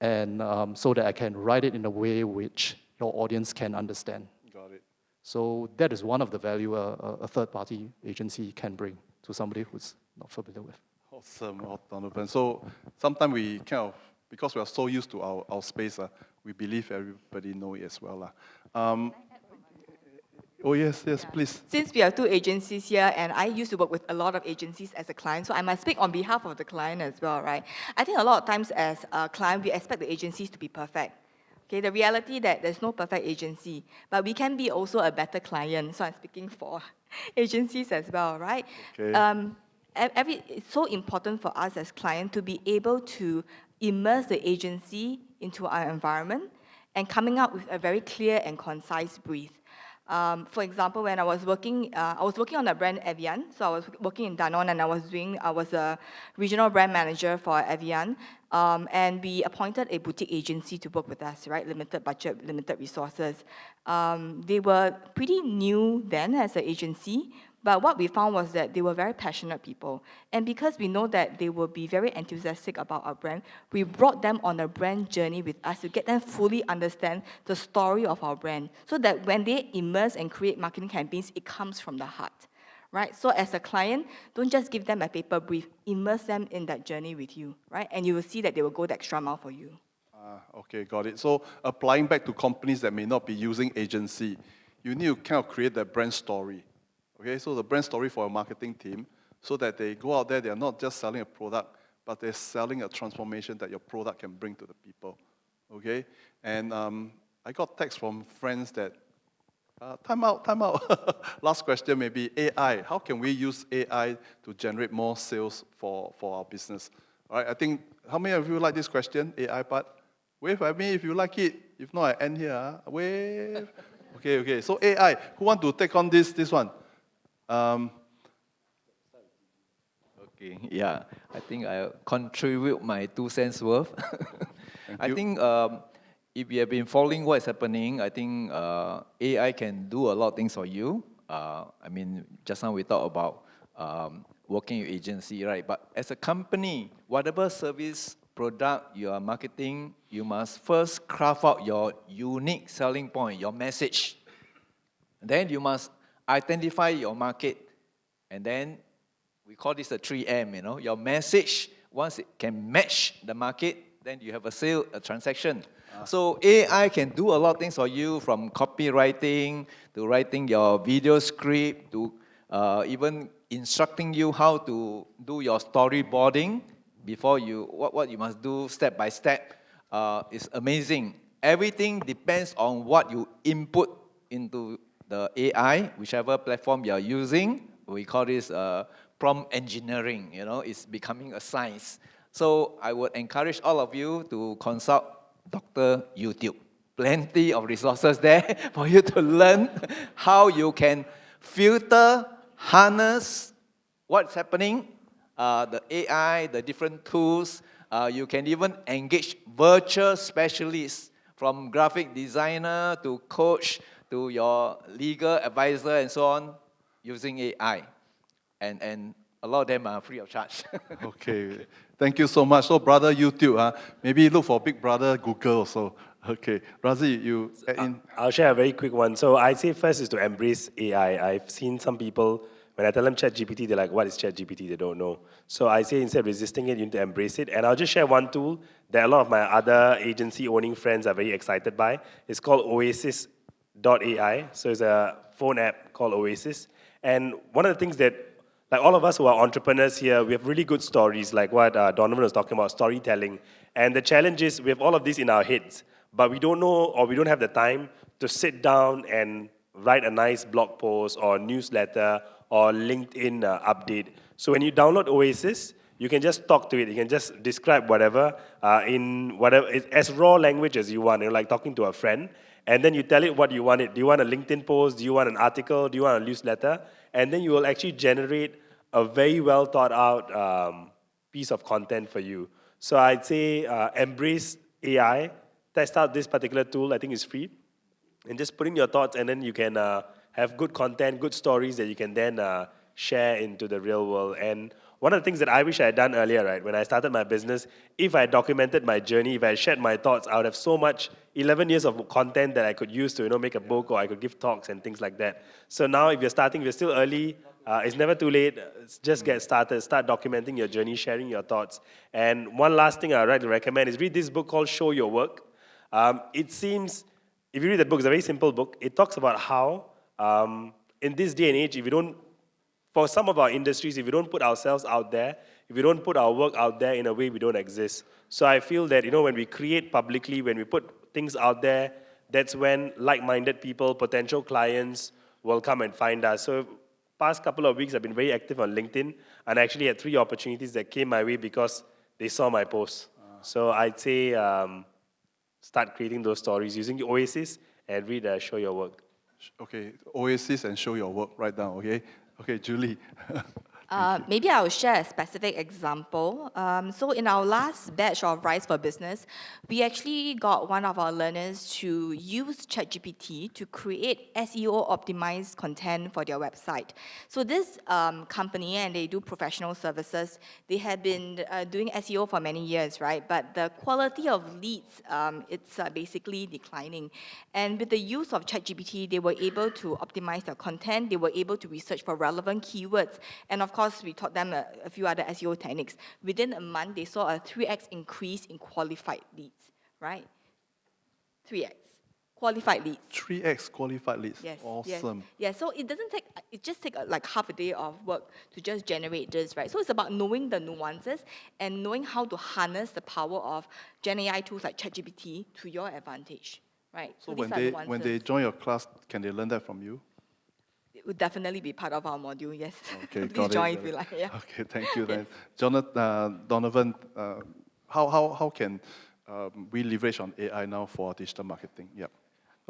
and so that I can write it in a way which your audience can understand. Got it. So that is one of the value a third-party agency can bring to somebody who's not familiar with. Awesome, Donovan. So sometimes we kind of, because we are so used to our space, we believe everybody know it as well. Oh, yes, yes, Yeah. please. Since we have two agencies here, and I used to work with a lot of agencies as a client, so I must speak on behalf of the client as well, right? I think a lot of times as a client, we expect the agencies to be perfect. Okay, the reality that there's no perfect agency, but we can be also a better client. So I'm speaking for agencies as well, right? Okay. It's so important for us as clients to be able to immerse the agency into our environment and coming up with a very clear and concise brief. For example, when I was working on the brand Evian. So I was working in Danone, and I was a regional brand manager for Evian. And we appointed a boutique agency to work with us, right? Limited budget, limited resources. They were pretty new then as an agency, but what we found was that they were very passionate people. And because we know that they will be very enthusiastic about our brand, we brought them on a brand journey with us to get them fully understand the story of our brand, so that when they immerse and create marketing campaigns, it comes from the heart. Right? So as a client, don't just give them a paper brief, immerse them in that journey with you, right? And you will see that they will go the extra mile for you. Okay, got it. So applying back to companies that may not be using agency, you need to kind of create that brand story. Okay, so the brand story for a marketing team, so that they go out there, they're not just selling a product, but they're selling a transformation that your product can bring to the people. Okay, and I got texts from friends that, time out. Last question maybe, AI. How can we use AI to generate more sales for our business? All right, I think, how many of you like this question, AI part? Wave at me if you like it. If not, I end here. Wave. Okay. So AI, who want to take on this one? Okay, yeah. I think I'll contribute my 2 cents worth. Thank I you. think if you have been following what is happening, I think AI can do a lot of things for you. I mean, just now we talked about working with agency, right? But as a company, whatever service, product you are marketing, you must first craft out your unique selling point, your message. Then you must identify your market, and then we call this the 3M, you know. Your message, once it can match the market, then you have a sale, a transaction. So AI can do a lot of things for you, from copywriting to writing your video script to even instructing you how to do your storyboarding before you, what you must do step by step. Is amazing. Everything depends on what you input into the AI, whichever platform you are using. We call this prompt engineering, you know, it's becoming a science. So I would encourage all of you to consult Dr. YouTube. Plenty of resources there for you to learn how you can filter, harness what's happening, the AI, the different tools. You can even engage virtual specialists, from graphic designer to coach to your legal advisor and so on, using AI. And a lot of them are free of charge. Okay, thank you so much. So, brother YouTube, maybe look for big brother Google also. Okay, Razi, you add in. I'll share a very quick one. So I'd say first is to embrace AI. I've seen some people, when I tell them ChatGPT, they're like, what is ChatGPT? They don't know. So I say instead of resisting it, you need to embrace it. And I'll just share one tool that a lot of my other agency-owning friends are very excited by. It's called Oasis.ai. So it's a phone app called Oasis. And one of the things that, like all of us who are entrepreneurs here, we have really good stories, like what Donovan was talking about, storytelling. And the challenge is we have all of this in our heads, but we don't know, or we don't have the time to sit down and write a nice blog post or newsletter or LinkedIn update. So when you download Oasis, you can just talk to it. You can just describe whatever in whatever, as raw language as you want, like talking to a friend. And then you tell it what you want it. Do you want a LinkedIn post? Do you want an article? Do you want a newsletter? And then you will actually generate a very well thought out piece of content for you. So I'd say embrace AI, test out this particular tool. I think it's free. And just put in your thoughts, and then you can have good content, good stories that you can then share into the real world. And one of the things that I wish I had done earlier, right, when I started my business, if I documented my journey, if I shared my thoughts, I would have so much, 11 years of content that I could use to, make a book, or I could give talks and things like that. So now if you're starting, if you're still early, it's never too late. Just get started, start documenting your journey, sharing your thoughts. And one last thing I'd like to recommend is read this book called Show Your Work. It seems, if you read the book, it's a very simple book. It talks about how In this day and age, if you don't, for some of our industries, if we don't put ourselves out there, if we don't put our work out there, in a way we don't exist. So I feel that, when we create publicly, when we put things out there, that's when like-minded people, potential clients will come and find us. So past couple of weeks, I've been very active on LinkedIn, and I actually had 3 opportunities that came my way because they saw my posts. So I'd say start creating those stories using the Oasis and read Show Your Work. Okay, Oasis and show your work right now, okay? Okay, Julie. Maybe I'll share a specific example. So in our last batch of Rise for Business, we actually got one of our learners to use ChatGPT to create SEO optimized content for their website. So this company, and they do professional services, they have been doing SEO for many years, right? But the quality of leads, it's basically declining. And with the use of ChatGPT, they were able to optimize their content, they were able to research for relevant keywords, and of course, we taught them a few other SEO techniques. Within a month, they saw a 3x increase in qualified leads, right? 3x. Qualified leads. 3x qualified leads. Yes. Awesome. Yes. So it just takes like half a day of work to just generate this, right? So it's about knowing the nuances and knowing how to harness the power of Gen AI tools like ChatGPT to your advantage, right? So these when are they nuances. join your class, can they learn that from you? It would definitely be part of our module, yes. Okay, Please got it. join got if you it. like, yeah. Okay, thank you then. Jonathan, Donovan, how can we leverage on AI now for digital marketing? Yep.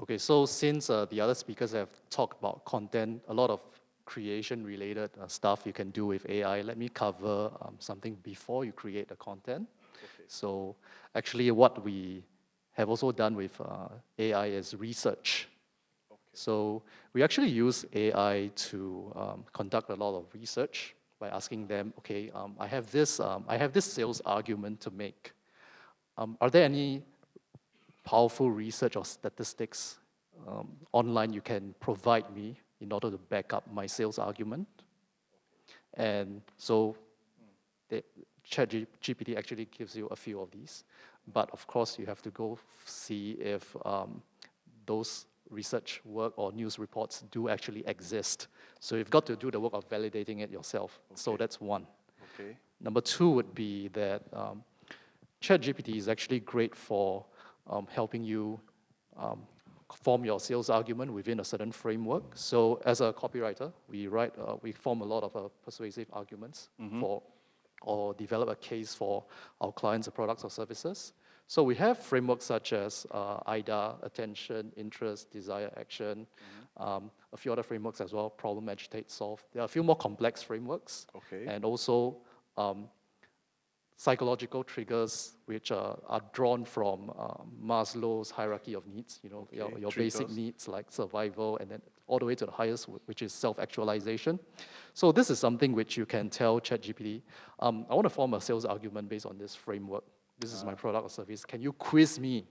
Okay, so since the other speakers have talked about content, a lot of creation-related stuff you can do with AI, let me cover something before you create the content. Okay. So actually what we have also done with AI is research. So we actually use AI to conduct a lot of research by asking them, okay, I have this sales argument to make. Are there any powerful research or statistics online you can provide me in order to back up my sales argument? And so ChatGPT actually gives you a few of these, but of course you have to go see if those research work or news reports do actually exist. So you've got to do the work of validating it yourself. Okay. So that's one. Okay. Number 2 would be that ChatGPT is actually great for helping you form your sales argument within a certain framework. So as a copywriter, we form a lot of persuasive arguments or develop a case for our clients' products or services. So we have frameworks such as IDA, attention, interest, desire, action, a few other frameworks as well, problem, agitate, solve. There are a few more complex frameworks. Okay. And also psychological triggers which are drawn from Maslow's hierarchy of needs, your basic needs like survival, and then all the way to the highest, which is self-actualization. So this is something which you can tell ChatGPT, I want to form a sales argument based on this framework. This is my product or service. Can you quiz me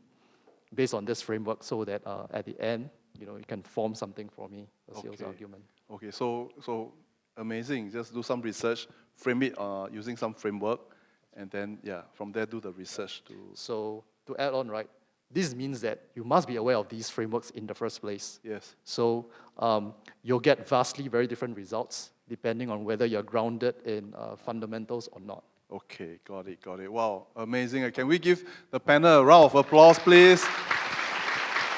based on this framework so that at the end, you can form something for me, a sales argument. Okay, so amazing. Just do some research, frame it using some framework, and then, from there, do the research. So to add on, right, this means that you must be aware of these frameworks in the first place. Yes. So you'll get vastly very different results depending on whether you're grounded in fundamentals or not. Okay, got it. Wow, amazing. Can we give the panel a round of applause, please?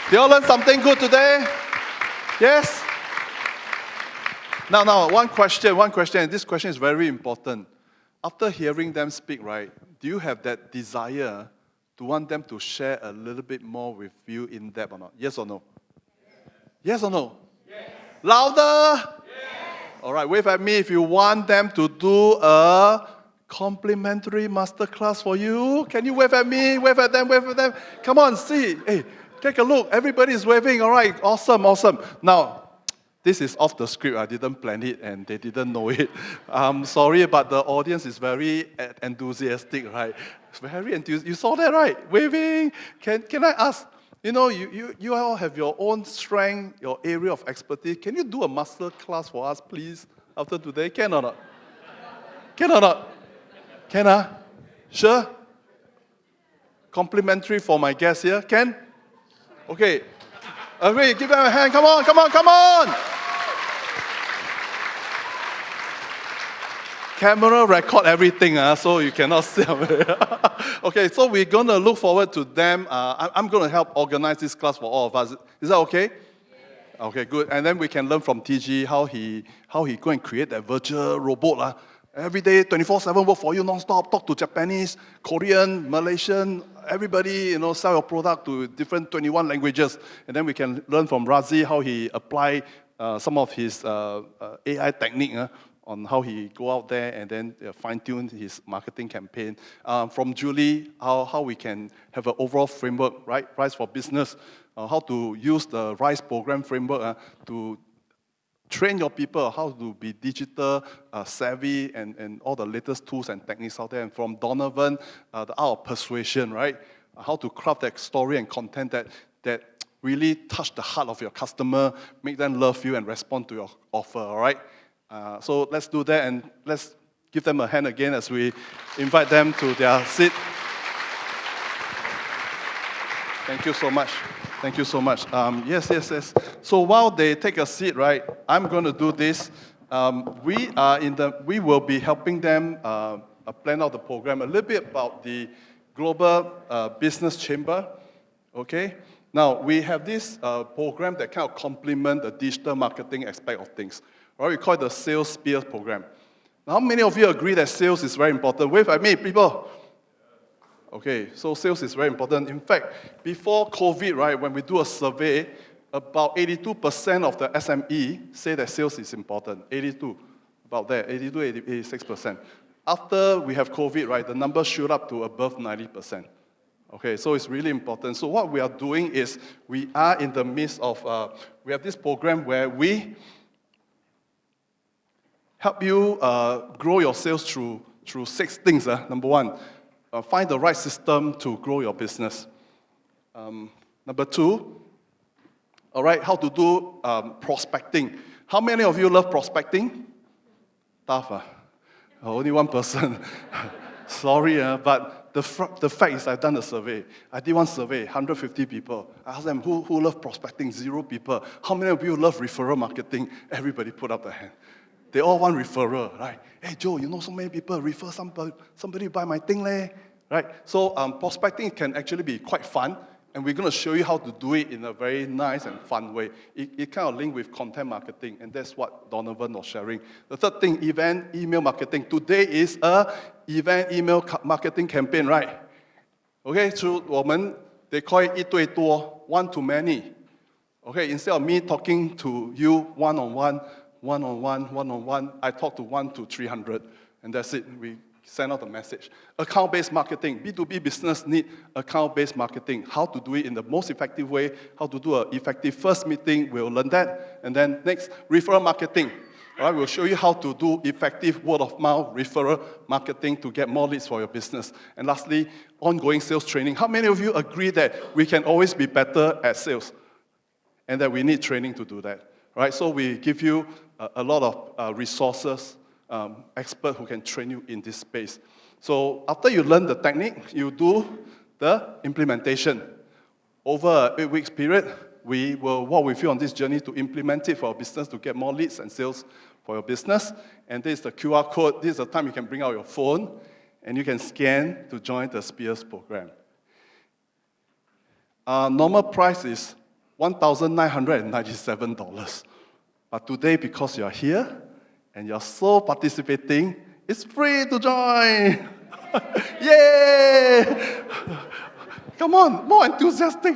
Did you all learn something good today? Yes? Now, one question, and this question is very important. After hearing them speak, right, do you have that desire to want them to share a little bit more with you in depth or not? Yes or no? Yes or no? Yes. Louder? Yes. All right, wave at me if you want them to do a complimentary masterclass for you. Can you wave at me? Wave at them, wave at them. Come on, see. Hey, take a look. Everybody is waving. All right, awesome. Now, this is off the script. I didn't plan it and they didn't know it. I'm sorry, but the audience is very enthusiastic, right? It's very enthusiastic. You saw that, right? Waving. Can I ask, you all have your own strength, your area of expertise. Can you do a master class for us, please, after today? Can or not? Can or not? Can, Sure? Complimentary for my guests here. Can? Okay. Agree. Give them a hand. Come on. camera record everything, so you cannot see. Okay, so we're going to look forward to them. I'm going to help organize this class for all of us. Is that okay? Okay, good. And then we can learn from TG how he go and create that virtual robot. Every day, 24/7 work for you non-stop, talk to Japanese, Korean, Malaysian, everybody, sell your product to different 21 languages. And then we can learn from Razi how he apply some of his AI technique on how he go out there and then fine-tune his marketing campaign. From Julie, how we can have an overall framework, right? Rise for Business, how to use the RISE program framework to train your people how to be digital savvy and all the latest tools and techniques out there. And from Donovan, the art of persuasion, right? How to craft that story and content that really touch the heart of your customer, make them love you and respond to your offer, all right? So let's do that, and let's give them a hand again as we invite them to their seat. Thank you so much. Thank you so much. Yes. So while they take a seat, right, I'm going to do this. We will be helping them plan out the program, a little bit about the Global Business Chamber, okay? Now, we have this program that kind of complement the digital marketing aspect of things. Right? We call it the Sales Spears program. Now, how many of you agree that sales is very important? Wave at me, people. Okay, so sales is very important. In fact, before COVID, right, when we do a survey, about 82% of the SME say that sales is important. 82, about that, 82, 86%. After we have COVID, right, the number shoot up to above 90%. Okay, so it's really important. So what we are doing is we are in the midst of, we have this program where we help you grow your sales through 6 things. Number 1, find the right system to grow your business. Number 2, all right, how to do prospecting. How many of you love prospecting? Tough, only one person. Sorry, but the fact is I've done a survey. I did one survey, 150 people. I asked them, who love prospecting? 0 people. How many of you love referral marketing? Everybody put up their hand. They all want referral, right? Hey, Joe, so many people refer somebody buy my thing, leh. Right? So prospecting can actually be quite fun, and we're going to show you how to do it in a very nice and fun way. It kind of linked with content marketing, and that's what Donovan was sharing. The third thing, event email marketing. Today is a event email marketing campaign, right? Okay, so they call it 一对多, one to many. Okay, instead of me talking to you one-on-one, I talk to 1 to 300, and that's it. We send out the message. Account-based marketing. B2B business need account-based marketing. How to do it in the most effective way, how to do an effective first meeting, we'll learn that. And then next, referral marketing. All right, we'll show you how to do effective word-of-mouth referral marketing to get more leads for your business. And lastly, ongoing sales training. How many of you agree that we can always be better at sales and that we need training to do that? All right, so we give you a lot of resources, experts who can train you in this space. So after you learn the technique, you do the implementation. Over an 8 weeks period, we will walk with you on this journey to implement it for our business to get more leads and sales for your business. And this is the QR code. This is the time you can bring out your phone and you can scan to join the Spears program. Normal price is $1,997. But today, because you're here and you're so participating, it's free to join. Yay! Come on, more enthusiastic.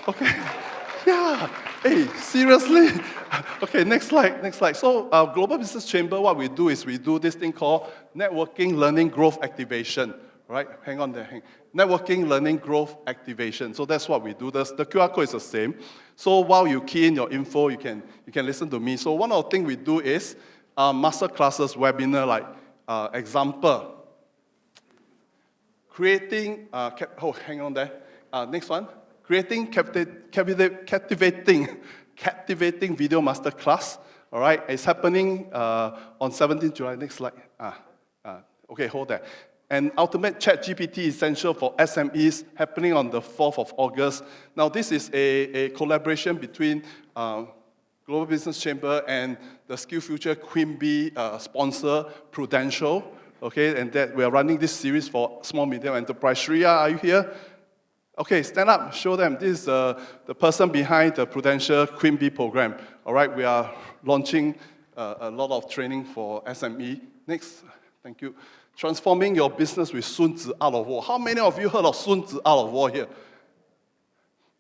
Okay. Yeah. Hey, seriously? Okay, next slide. So Global Business Chamber, what we do is we do this thing called Networking, Learning, Growth, Activation. Right? Hang on there. Networking, Learning, Growth, Activation. So that's what we do. The QR code is the same. So while you key in your info, you can listen to me. So one of the things we do is master classes, webinar, like example. Creating, hang on there. Next one. Creating captivating video master class. All right, it's happening on 17th July. Next slide. Okay, hold that. And Ultimate Chat GPT Essential for SMEs happening on the 4th of August. Now, this is a collaboration between Global Business Chamber, and the SkillsFuture Queen Bee sponsor, Prudential. Okay, and that we are running this series for small, medium enterprise. Shreya, are you here? Okay, stand up, show them. This is the person behind the Prudential Queen Bee program. All right, we are launching a lot of training for SME. Next, thank you. Transforming your business with Sun Tzu Out of War. How many of you heard of Sun Tzu Out of War here?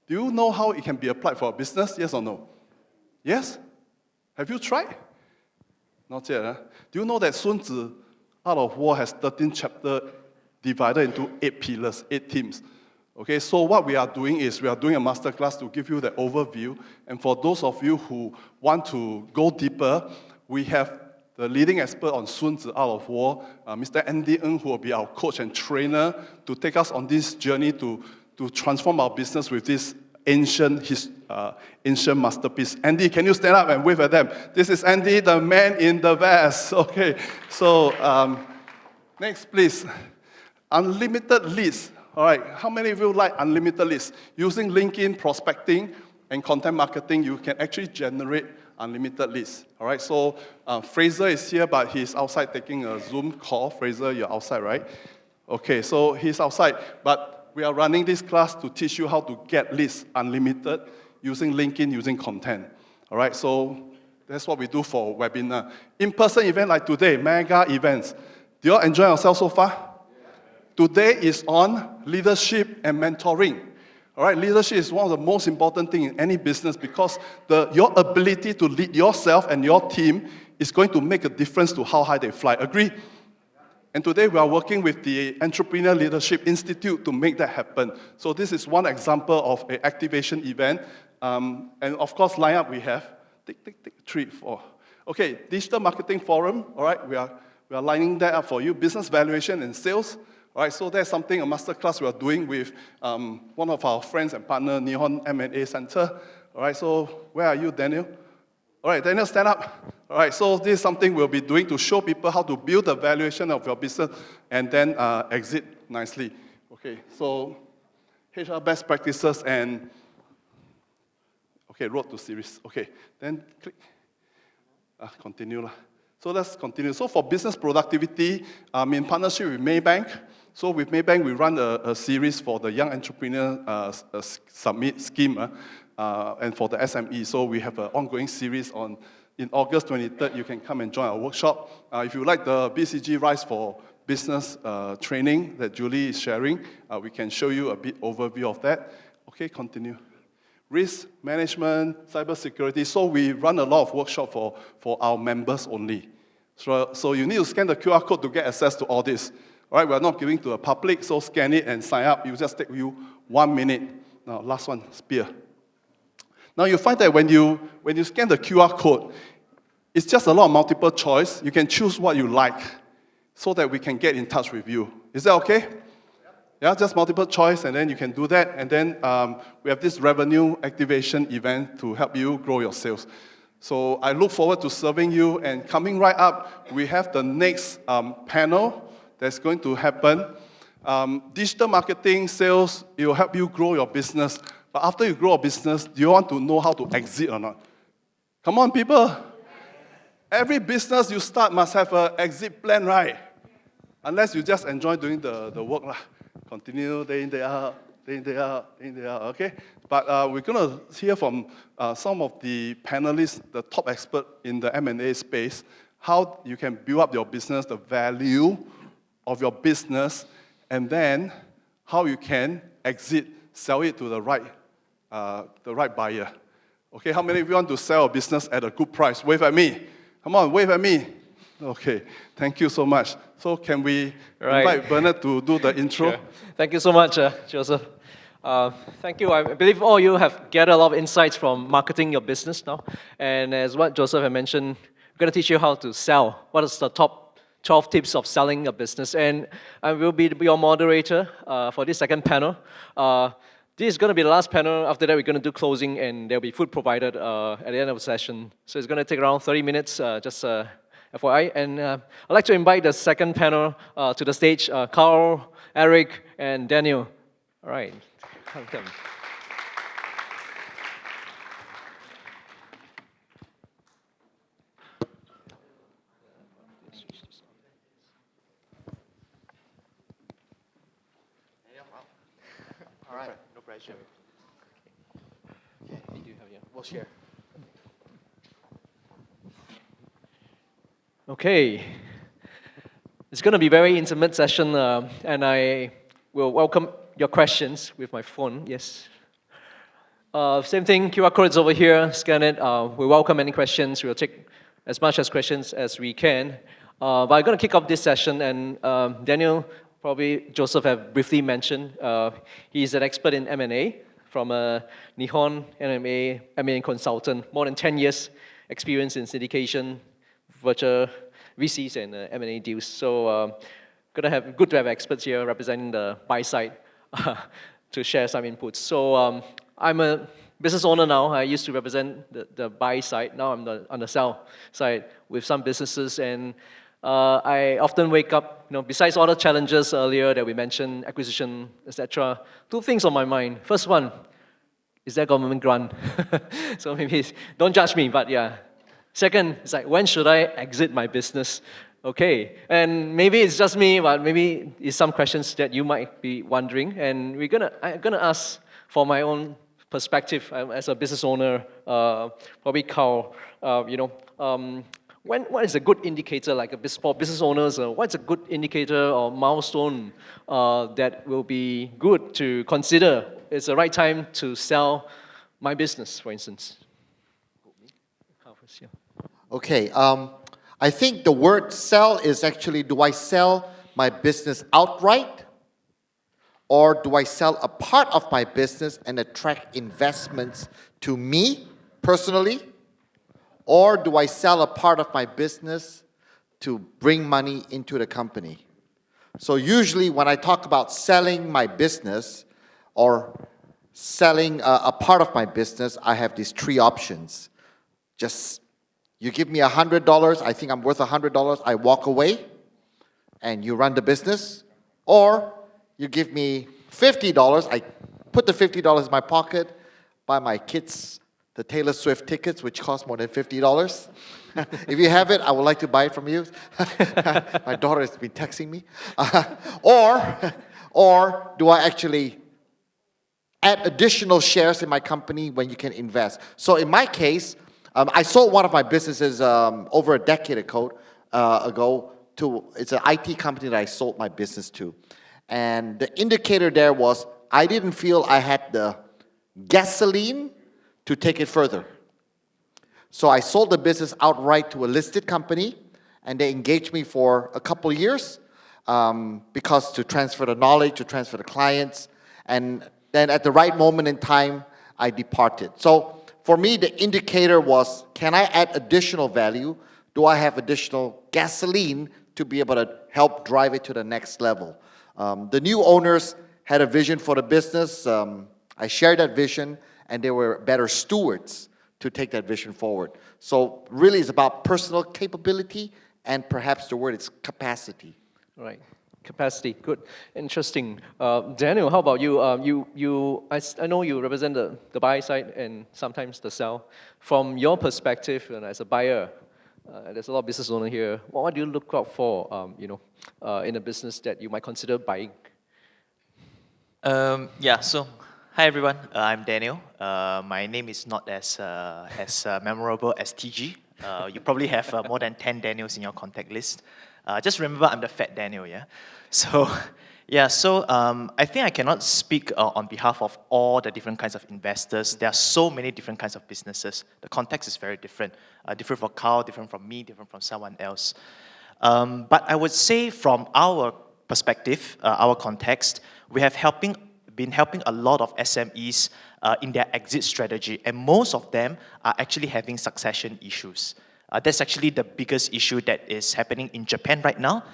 Do you know how it can be applied for a business? Yes or no? Yes? Have you tried? Not yet, huh? Do you know that Sun Tzu Out of War has 13 chapters divided into 8 pillars, 8 themes? Okay, so what we are doing is we are doing a masterclass to give you the overview. And for those of you who want to go deeper, we have the leading expert on Sun Tzu Out of War, Mr. Andy Ng, who will be our coach and trainer to take us on this journey to transform our business with this ancient masterpiece. Andy, can you stand up and wave at them? This is Andy, the man in the vest. Okay, so next, please. Unlimited leads. All right, how many of you like unlimited leads? Using LinkedIn prospecting and content marketing, you can actually generate unlimited leads. All right, so Fraser is here, but he's outside taking a Zoom call. Fraser, you're outside, right? Okay, so he's outside, but we are running this class to teach you how to get leads unlimited using LinkedIn, using content. All right, so that's what we do for webinar. In-person event like today, mega events. Do you all enjoy yourself so far? Today is on leadership and mentoring. All right, leadership is one of the most important things in any business because your ability to lead yourself and your team is going to make a difference to how high they fly. Agree? And today we are working with the Entrepreneur Leadership Institute to make that happen. So this is one example of an activation event. And of course, lineup we have, 3, 4. Okay, Digital Marketing Forum, all right, we are lining that up for you. Business valuation and sales. All right, so that's something, a masterclass we are doing with one of our friends and partner, Nihon M&A Center. All right, so where are you, Daniel? All right, Daniel, stand up. All right, so this is something we'll be doing to show people how to build the valuation of your business and then exit nicely. Okay, so HR best practices and, okay, road to series. Okay, then click. Continue. So let's continue. So for business productivity, in partnership with Maybank. So with Maybank, we run a series for the Young Entrepreneur Summit Scheme and for the SME. So we have an ongoing series in August 23rd. You can come and join our workshop. If you like the BCG Rise for Business training that Julie is sharing, we can show you a bit overview of that. Okay, continue. Risk management, cybersecurity. So we run a lot of workshops for our members only. So you need to scan the QR code to get access to all this. All right, we are not giving to the public, so scan it and sign up. You just take you 1 minute. Now, last one, Spear. Now you find that when you scan the QR code, it's just a lot of multiple choice. You can choose what you like so that we can get in touch with you. Is that okay? Yeah, just multiple choice, and then you can do that. And then we have this revenue activation event to help you grow your sales. So I look forward to serving you. And coming right up, we have the next panel that's going to happen. Digital marketing, sales, it will help you grow your business. But after you grow a business, do you want to know how to exit or not? Come on, people. Every business you start must have an exit plan, right? Unless you just enjoy doing the work. Continue day in, day out, day in, day out, day in, day out, okay? But we're going to hear from some of the panelists, the top expert in the M&A space, how you can build up your business, the value of your business, and then how you can exit, sell it to the right buyer. Okay, how many of you want to sell a business at a good price? Wave at me. Come on, wave at me. Okay, thank you so much. So can we invite Bernard to do the intro? Sure. Thank you so much, Joseph. Thank you. I believe all you have gathered a lot of insights from marketing your business now. And as what Joseph had mentioned, we're going to teach you how to sell. What is the top 12 tips of selling a business? And I will be your moderator for this second panel. This is going to be the last panel. After that, we're going to do closing, and there'll be food provided at the end of the session. So it's going to take around 30 minutes, just FYI. And I'd like to invite the second panel to the stage, Carl, Eric, and Daniel. All right. Welcome. pressure. Okay. You do have, yeah. We'll share. Okay. It's going to be a very intimate session, and I will welcome your questions with my phone. Yes. Same thing, QR code is over here, scan it. We welcome any questions. We'll take as much as questions as we can. But I'm going to kick off this session, and Daniel, probably Joseph have briefly mentioned, he's an expert in M&A from a Nihon M&A consultant, more than 10 years experience in syndication, virtual VCs and M&A deals. So good to have experts here representing the buy side to share some inputs. So I'm a business owner now. I used to represent the buy side. Now I'm on the sell side with some businesses, and I often wake up, besides all the challenges earlier that we mentioned, acquisition, etc., two things on my mind. First one, is there government grant? So maybe, don't judge me, but yeah. Second, it's like, when should I exit my business? Okay, and maybe it's just me, but maybe it's some questions that you might be wondering, and I'm gonna ask for my own perspective as a business owner, probably Carl, what is a good indicator, for business owners, what's a good indicator or milestone that will be good to consider? It's the right time to sell my business, for instance. Okay, I think the word sell is actually, do I sell my business outright? Or do I sell a part of my business and attract investments to me personally? Or do I sell a part of my business to bring money into the company? So usually when I talk about selling my business or selling a part of my business, I have these three options. Just, you give me $100, I think I'm worth $100, I walk away and you run the business. Or you give me $50, I put the $50 in my pocket, buy my kids the Taylor Swift tickets, which cost more than $50. If you have it, I would like to buy it from you. My daughter has been texting me. Or do I actually add additional shares in my company when you can invest? So in my case, I sold one of my businesses over a decade ago to, it's an IT company that I sold my business to. And the indicator there was, I didn't feel I had the gasoline to take it further. So I sold the business outright to a listed company, and they engaged me for a couple of years because to transfer the knowledge, to transfer the clients, and then at the right moment in time, I departed. So for me, the indicator was, can I add additional value? Do I have additional gasoline to be able to help drive it to the next level? The new owners had a vision for the business. I shared that vision, and they were better stewards to take that vision forward. So really it's about personal capability, and perhaps the word is capacity. Right, capacity, good, interesting. Daniel, how about you? I know you represent the buy side and sometimes the sell. From your perspective, and as a buyer, there's a lot of business owners here. What do you look out for, in a business that you might consider buying? So hi everyone, I'm Daniel. My name is not as memorable as TG. You probably have more than 10 Daniels in your contact list. Just remember, I'm the fat Daniel, yeah? So, I think I cannot speak on behalf of all the different kinds of investors. There are so many different kinds of businesses. The context is very different. Different from Carl, different from me, different from someone else. But I would say from our perspective, our context, we have been helping a lot of SMEs in their exit strategy, and most of them are actually having succession issues. That's actually the biggest issue that is happening in Japan right now.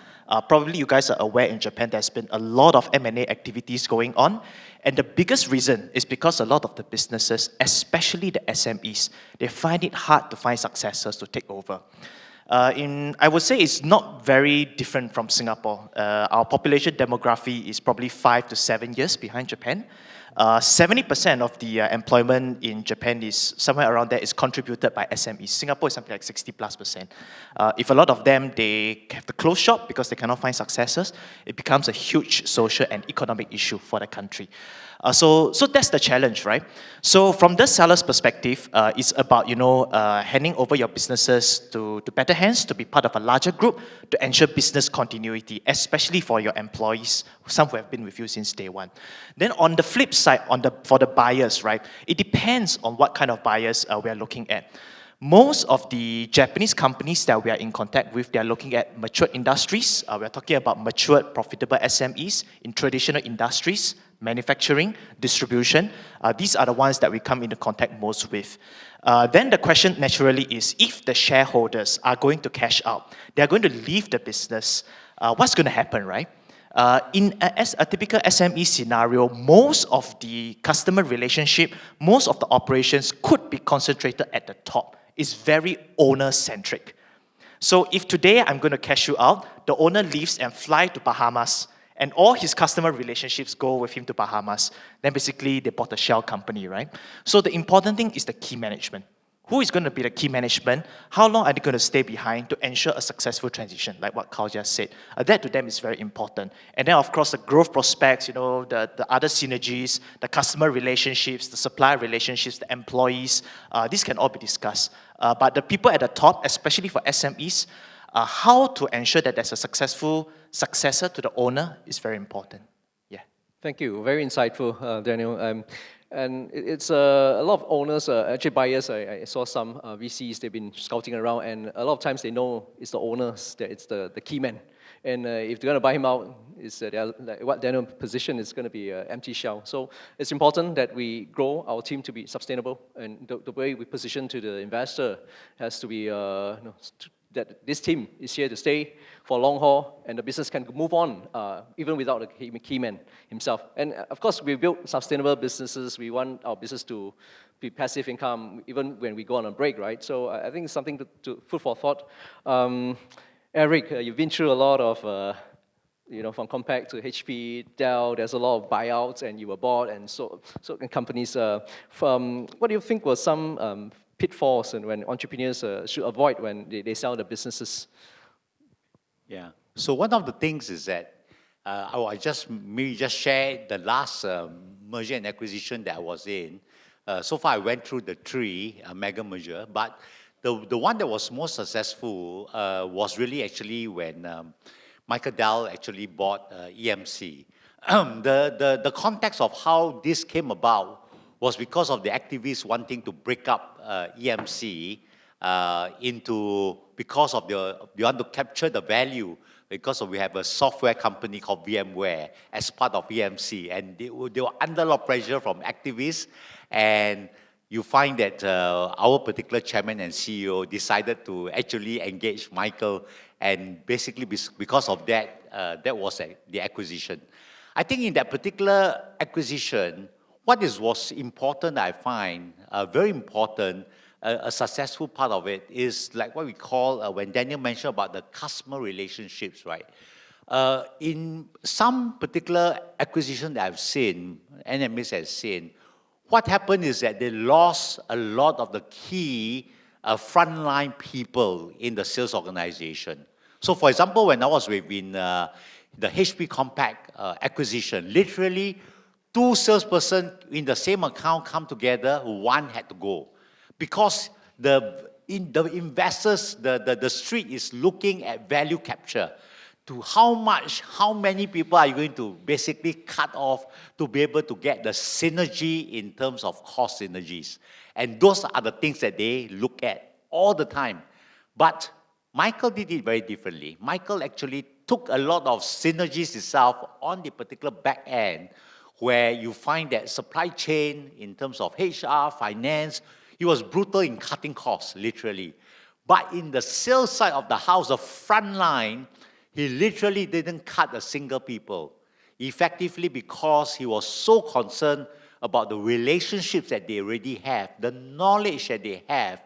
Probably you guys are aware in Japan there's been a lot of M&A activities going on, and the biggest reason is because a lot of the businesses, especially the SMEs, they find it hard to find successors to take over. I would say it's not very different from Singapore. Our population demography is probably 5 to 7 years behind Japan. 70% of the employment in Japan is somewhere around there is contributed by SMEs. Singapore is something like 60+%. If a lot of them, they have to close shop because they cannot find successors, it becomes a huge social and economic issue for the country. So that's the challenge, right? So from the seller's perspective, it's about handing over your businesses to better hands, to be part of a larger group, to ensure business continuity, especially for your employees, some who have been with you since day one. Then on the flip side, for the buyers, right? It depends on what kind of buyers we are looking at. Most of the Japanese companies that we are in contact with, they are looking at mature industries. We are talking about matured, profitable SMEs in traditional industries, manufacturing, distribution. These are the ones that we come into contact most with. Then the question naturally is, if the shareholders are going to cash out, they are going to leave the business, what's going to happen, right? In a typical SME scenario, most of the customer relationship, most of the operations could be concentrated at the top. It's very owner-centric. So if today I'm going to cash you out, the owner leaves and fly to Bahamas, and all his customer relationships go with him to Bahamas, then basically they bought a shell company, right? So the important thing is the key management. Who is going to be the key management? How long are they going to stay behind to ensure a successful transition, like what Carl just said? That to them is very important. And then, of course, the growth prospects, the other synergies, the customer relationships, the supplier relationships, the employees, these can all be discussed. But the people at the top, especially for SMEs, how to ensure that there's a successful successor to the owner is very important. Yeah. Thank you. Very insightful, Daniel. And it's a lot of owners, actually buyers, I saw some VCs, they've been scouting around, and a lot of times they know it's the owners, that it's the key man. And if they're going to buy him out, like what Daniel positioned is going to be an empty shell. So it's important that we grow our team to be sustainable, and the way we position to the investor has to be that this team is here to stay for a long haul, and the business can move on even without the key man himself. And of course, we build sustainable businesses. We want our business to be passive income even when we go on a break, right? So I think it's something to food for thought. Eric, you've been through a lot of, from Compaq to HP, Dell. There's a lot of buyouts, and you were bought, and so companies. What do you think were some pitfalls and when entrepreneurs should avoid when they sell the businesses? Yeah. So one of the things is that I just share the last merger and acquisition that I was in. So far, I went through the three mega merger, but the one that was most successful was really actually when Michael Dell actually bought EMC. The context of how this came about was because of the activists wanting to break up EMC because of they want to capture the value because we have a software company called VMware as part of EMC, and they were under a lot of pressure from activists, and you find that our particular chairman and CEO decided to actually engage Michael, and basically because of that, that was the acquisition. I think in that particular acquisition, what was important, I find, very important, a successful part of it is like what we call, when Daniel mentioned about the customer relationships, right? In some particular acquisition that I've seen, NMS has seen, what happened is that they lost a lot of the key frontline people in the sales organization. So for example, when I was within the HP Compaq acquisition, literally, two salespersons in the same account come together, one had to go. Because the investors, the street is looking at value capture to how many people are you going to basically cut off to be able to get the synergy in terms of cost synergies. And those are the things that they look at all the time. But Michael did it very differently. Michael actually took a lot of synergies itself on the particular back end, where you find that supply chain in terms of HR, finance, he was brutal in cutting costs, literally. But in the sales side of the house, the front line, he literally didn't cut a single people, effectively because he was so concerned about the relationships that they already have, the knowledge that they have,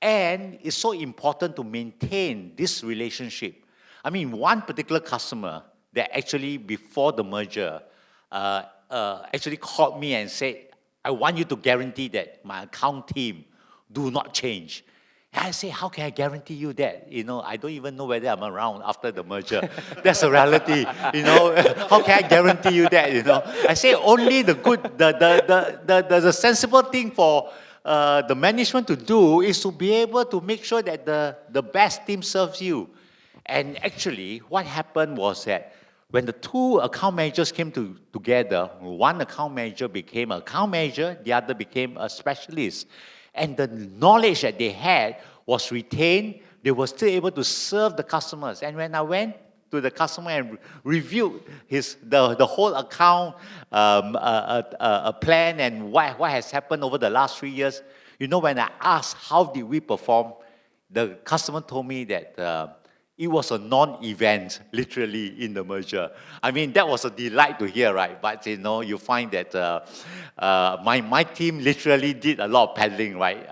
and it's so important to maintain this relationship. I mean, one particular customer that actually, before the merger, actually called me and said, I want you to guarantee that my account team do not change. And I say, how can I guarantee you that? You know, I don't even know whether I'm around after the merger. That's a reality. You know, how can I guarantee you that? You know, I say only the good, the sensible thing for the management to do is to be able to make sure that the best team serves you. And actually, what happened was that when the two account managers came together, one account manager became an account manager, the other became a specialist. And the knowledge that they had was retained. They were still able to serve the customers. And when I went to the customer and reviewed the whole account plan and what has happened over the last 3 years, you know, when I asked how did we perform, the customer told me that it was a non-event, literally, in the merger. I mean, that was a delight to hear, right? But, you know, you find that my team literally did a lot of paddling, right?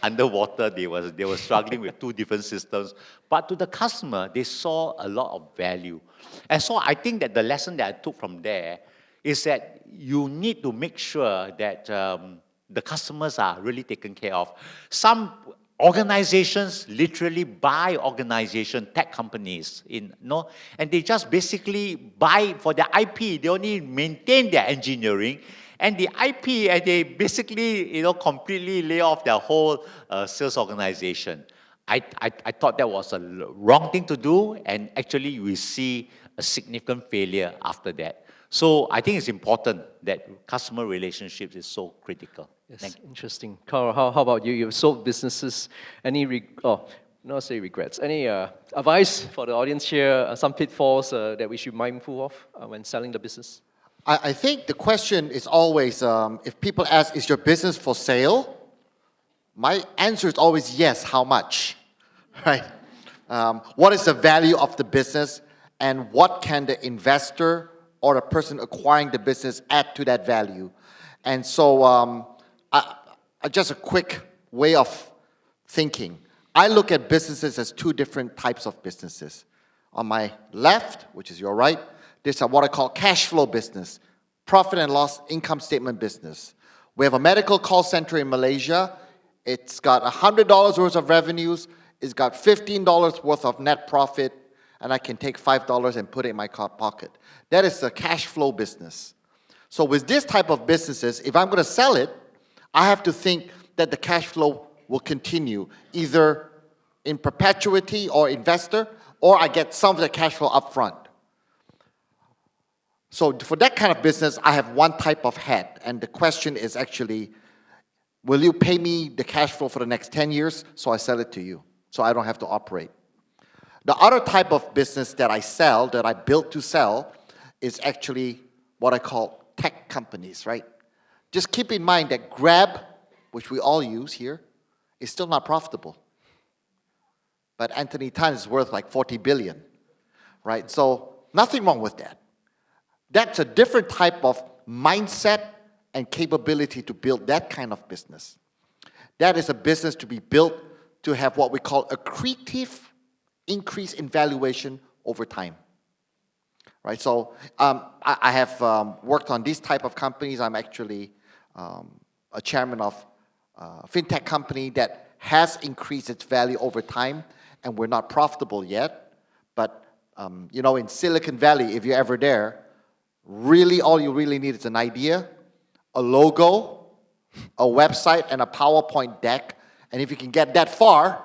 Underwater, they were struggling with two different systems. But to the customer, they saw a lot of value. And so I think that the lesson that I took from there is that you need to make sure that the customers are really taken care of. Some organizations literally buy organization, tech companies, and they just basically buy for their IP. They only maintain their engineering and the IP, and they basically, completely lay off their whole sales organization. I thought that was a wrong thing to do, and actually we see a significant failure after that. So I think it's important that customer relationships is so critical. Yes, interesting. Carl, how about you? You've sold businesses. Any, not say regrets, any advice for the audience here, some pitfalls that we should be mindful of when selling the business? I think the question is always, if people ask, is your business for sale? My answer is always yes, how much, right? What is the value of the business, and what can the investor or the person acquiring the business add to that value? And so, just a quick way of thinking. I look at businesses as two different types of businesses. On my left, which is your right, there's what I call cash flow business, profit and loss income statement business. We have a medical call center in Malaysia. It's got $100 worth of revenues. It's got $15 worth of net profit, and I can take $5 and put it in my pocket. That is the cash flow business. So with this type of businesses, if I'm going to sell it, I have to think that the cash flow will continue, either in perpetuity or investor, or I get some of the cash flow up front. So for that kind of business, I have one type of head, and the question is actually, will you pay me the cash flow for the next 10 years so I sell it to you, so I don't have to operate? The other type of business that I sell, that I built to sell, is actually what I call tech companies, right? Just keep in mind that Grab, which we all use here, is still not profitable. But Anthony Tan is worth like 40 billion, right? So nothing wrong with that. That's a different type of mindset and capability to build that kind of business. That is a business to be built to have what we call accretive increase in valuation over time. Right, so I have worked on these type of companies. I'm actually a chairman of a fintech company that has increased its value over time, and we're not profitable yet. But in Silicon Valley, if you're ever there, really all you really need is an idea, a logo, a website, and a PowerPoint deck. And if you can get that far,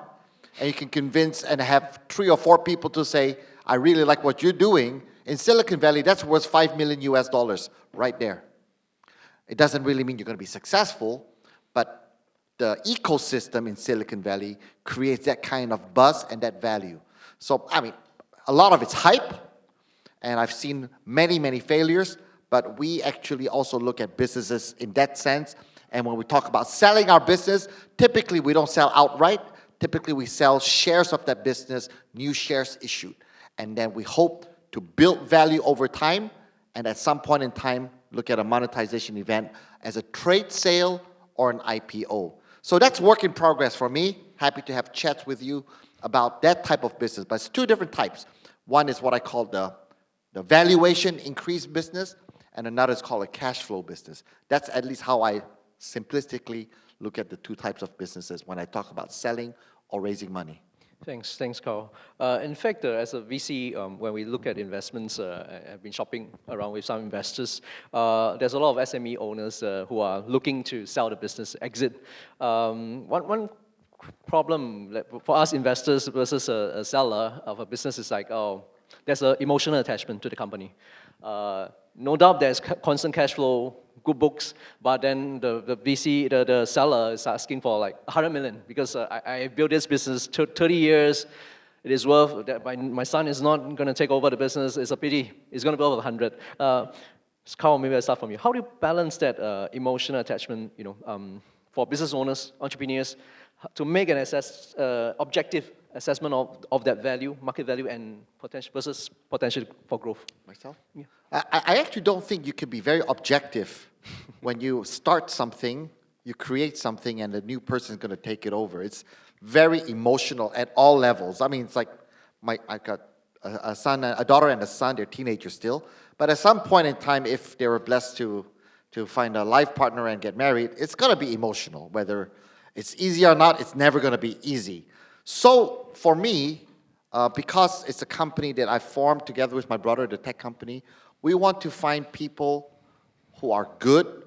and you can convince and have 3 or 4 people to say, I really like what you're doing, in Silicon Valley, that's worth $5 million US right there. It doesn't really mean you're going to be successful, but the ecosystem in Silicon Valley creates that kind of buzz and that value. So, I mean, a lot of it's hype, and I've seen many, many failures, but we actually also look at businesses in that sense. And when we talk about selling our business, typically we don't sell outright. Typically we sell shares of that business, new shares issued. And then we hope to build value over time, and at some point in time, look at a monetization event as a trade sale or an IPO. So that's work in progress for me. Happy to have chats with you about that type of business. But it's two different types. One is what I call the valuation increase business, and another is called a cash flow business. That's at least how I simplistically look at the two types of businesses when I talk about selling or raising money? Thanks, Carl. In fact, as a VC, when we look at investments, I've been shopping around with some investors. There's a lot of SME owners who are looking to sell the business, exit. One problem for us investors versus a seller of a business is like, there's an emotional attachment to the company. No doubt there's constant cash flow, good books, but then the VC, the seller is asking for like 100 million because I built this business 30 years. It is worth that my son is not going to take over the business. It's a pity. It's going to be over 100. Carl, maybe I start from you. How do you balance that emotional attachment, for business owners, entrepreneurs, to make an objective assessment of that value, market value, and potential versus potential for growth? Myself? Yeah. I actually don't think you can be very objective when you start something, you create something, and the new person is going to take it over. It's very emotional at all levels. I mean, it's like I got a daughter and a son. They're teenagers still, but at some point in time, if they were blessed to find a life partner and get married, it's going to be emotional. Whether it's easy or not, it's never going to be easy. So for me, because it's a company that I formed together with my brother, the tech company, we want to find people who are good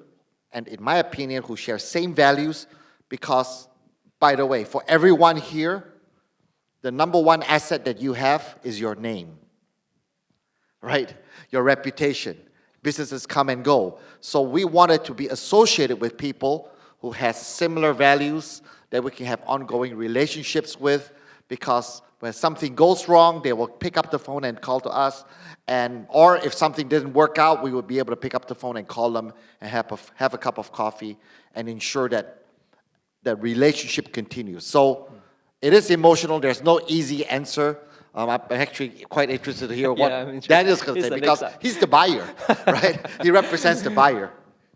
and, in my opinion, who share same values because, by the way, for everyone here, the number one asset that you have is your name, right? Your reputation. Businesses come and go. So we wanted to be associated with people who has similar values that we can have ongoing relationships with, because when something goes wrong, they will pick up the phone and call to us, or if something didn't work out, we will be able to pick up the phone and call them and have a cup of coffee and ensure that the relationship continues. So it is emotional. There's no easy answer. I'm actually quite interested to hear what Daniel's going to say, because he's the buyer, right? He represents the buyer.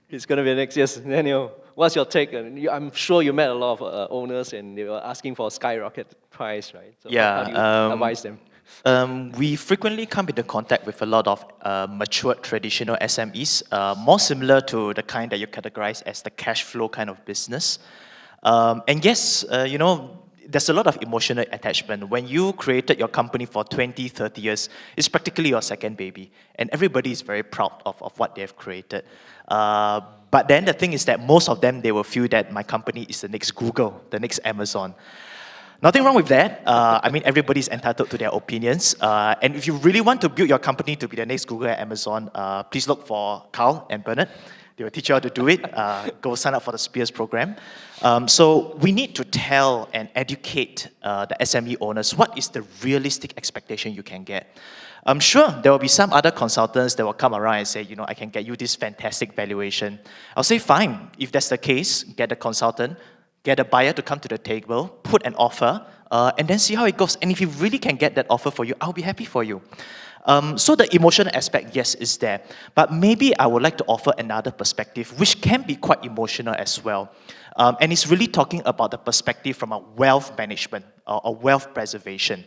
He's going to be next. Yes, Daniel, what's your take? I'm sure you met a lot of owners and they were asking for a skyrocket price, right? So how do you advise them? We frequently come into contact with a lot of matured traditional SMEs, more similar to the kind that you categorize as the cash flow kind of business. And yes, there's a lot of emotional attachment. When you created your company for 20, 30 years, it's practically your second baby. And everybody is very proud of what they've created. But then the thing is that most of them, they will feel that my company is the next Google, the next Amazon. Nothing wrong with that. I mean, everybody's entitled to their opinions. And if you really want to build your company to be the next Google and Amazon, please look for Carl and Bernard. They will teach you how to do it. Go sign up for the Spears program. So we need to tell and educate the SME owners what is the realistic expectation you can get. I'm sure there will be some other consultants that will come around and say, I can get you this fantastic valuation. I'll say, fine. If that's the case, get a consultant, get a buyer to come to the table, put an offer, and then see how it goes. And if you really can get that offer for you, I'll be happy for you. So the emotional aspect, yes, is there. But maybe I would like to offer another perspective, which can be quite emotional as well. And it's really talking about the perspective from a wealth management or wealth preservation.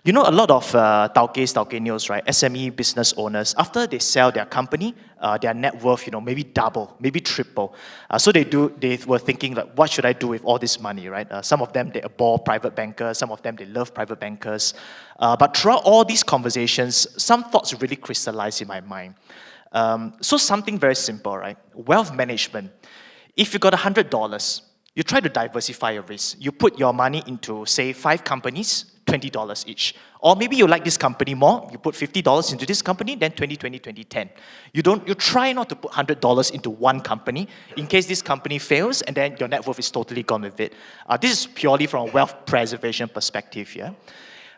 A lot of taukeneos, right, SME business owners, after they sell their company, their net worth, maybe double, maybe triple. So they were thinking, like, what should I do with all this money, right? Some of them, they abhor private bankers. Some of them, they love private bankers. But throughout all these conversations, some thoughts really crystallized in my mind. So something very simple, right? Wealth management. If you got $100, you try to diversify your risk. You put your money into, say, 5 companies, $20 each. Or maybe you like this company more, you put $50 into this company, then 20, 20, 20, 10. You try not to put $100 into one company in case this company fails and then your net worth is totally gone with it. This is purely from a wealth preservation perspective, yeah?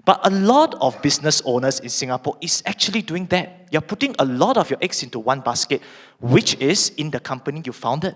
But a lot of business owners in Singapore is actually doing that. You're putting a lot of your eggs into one basket, which is in the company you founded.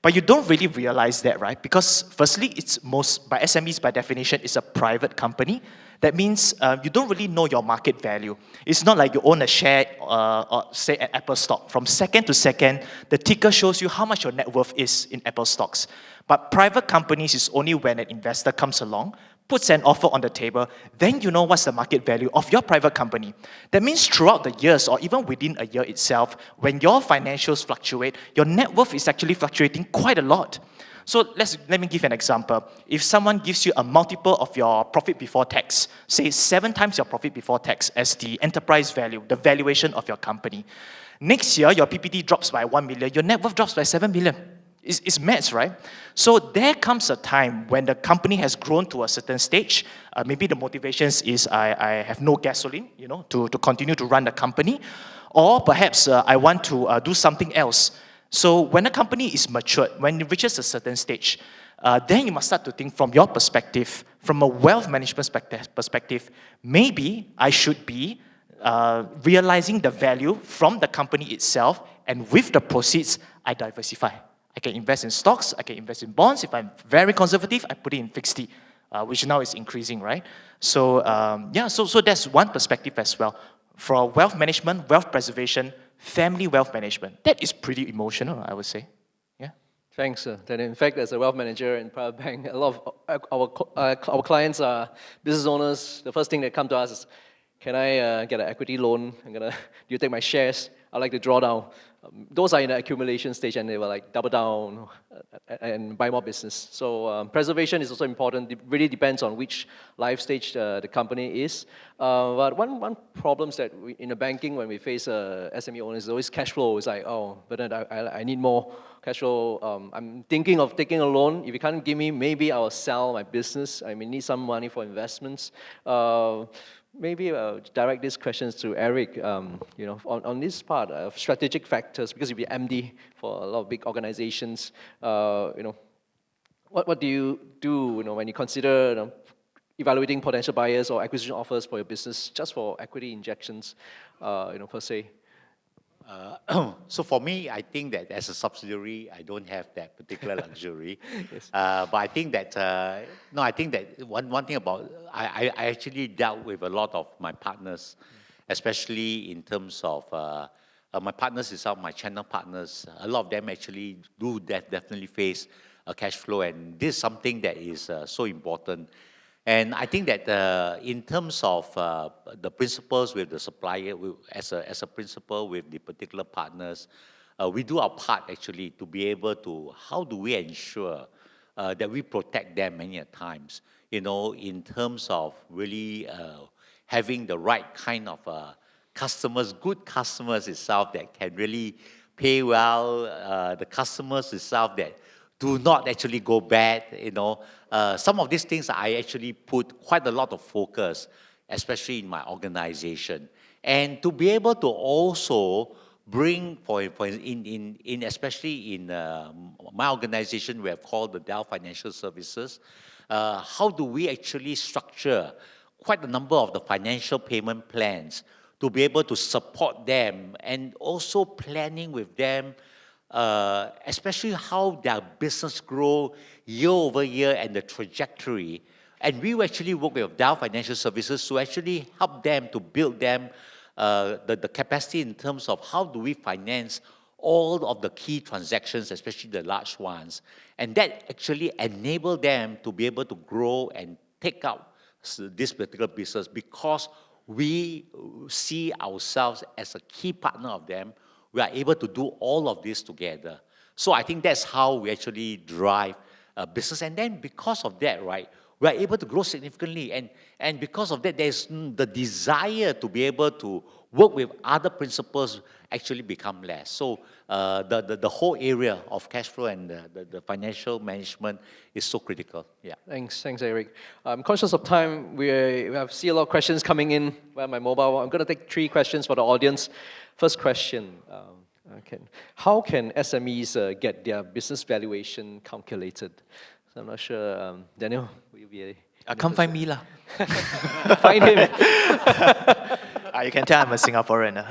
But you don't really realize that, right? Because firstly, by SMEs, by definition, it's a private company. That means you don't really know your market value. It's not like you own a share, or say an Apple stock. From second to second, the ticker shows you how much your net worth is in Apple stocks. But private companies is only when an investor comes along, puts an offer on the table, then you know what's the market value of your private company. That means throughout the years, or even within a year itself, when your financials fluctuate, your net worth is actually fluctuating quite a lot. So let me give an example. If someone gives you a multiple of your profit before tax, say 7 times your profit before tax as the enterprise value, the valuation of your company, next year your PPT drops by 1 million, your net worth drops by 7 million. It's maths, right? So there comes a time when the company has grown to a certain stage. Maybe the motivations is I have no gasoline, to continue to run the company. Or perhaps I want to do something else. So when a company is matured, when it reaches a certain stage, then you must start to think from your perspective, from a wealth management perspective, maybe I should be realizing the value from the company itself, and with the proceeds, I diversify. I can invest in stocks, I can invest in bonds. If I'm very conservative, I put it in fixed D, which now is increasing, right? So so that's one perspective as well. For wealth management, wealth preservation, family wealth management, that is pretty emotional, I would say. Yeah. Thanks, Daniel. In fact, as a wealth manager in private bank, a lot of our clients are business owners. The first thing that come to us is, can I get an equity loan? Do you take my shares? I'd like to draw down. Those are in the accumulation stage, and they will like double down and buy more business. So preservation is also important. It really depends on which life stage the company is. But one problem that in the banking, when we face SME owners, is always cash flow. It's like, oh, but then I need more cash flow. I'm thinking of taking a loan. If you can't give me, maybe I'll sell my business. I may need some money for investments. Maybe direct these questions to Eric, on this part of strategic factors, because you'll be MD for a lot of big organizations. What do you do, when you consider evaluating potential buyers or acquisition offers for your business, just for equity injections, per se? So for me, I think that as a subsidiary, I don't have that particular luxury. Yes. But I think that, I think that one thing about, I actually dealt with a lot of my partners, especially in terms of, my partners itself, my channel partners, a lot of them actually do definitely face a cash flow, and this is something that is so important. And I think that in terms of the principles with the supplier, as a principal with the particular partners, we do our part actually to be able to, how do we ensure that we protect them many a times, in terms of really having the right kind of customers, good customers itself that can really pay well, the customers itself that do not actually go bad, Some of these things I actually put quite a lot of focus, especially in my organization. And to be able to also bring, especially in my organization, we have called the Dell Financial Services, how do we actually structure quite a number of the financial payment plans to be able to support them, and also planning with them, especially how their business grow year over year and the trajectory. And we actually work with Dell Financial Services to actually help them to build them the capacity in terms of how do we finance all of the key transactions, especially the large ones. And that actually enable them to be able to grow and take up this particular business, because we see ourselves as a key partner of them. We are able to do all of this together. So I think that's how we actually drive business. And then because of that, right, we are able to grow significantly. And because of that, there's the desire to be able to work with other principals actually become less. So the whole area of cash flow and the financial management is so critical. Yeah. Thanks, Eric. I'm conscious of time. We have see a lot of questions coming in via my mobile. I'm going to take 3 questions for the audience. First question, how can SMEs get their business valuation calculated? So I'm not sure, Daniel, will you be Come find me lah. Find him. You can tell I'm a Singaporean.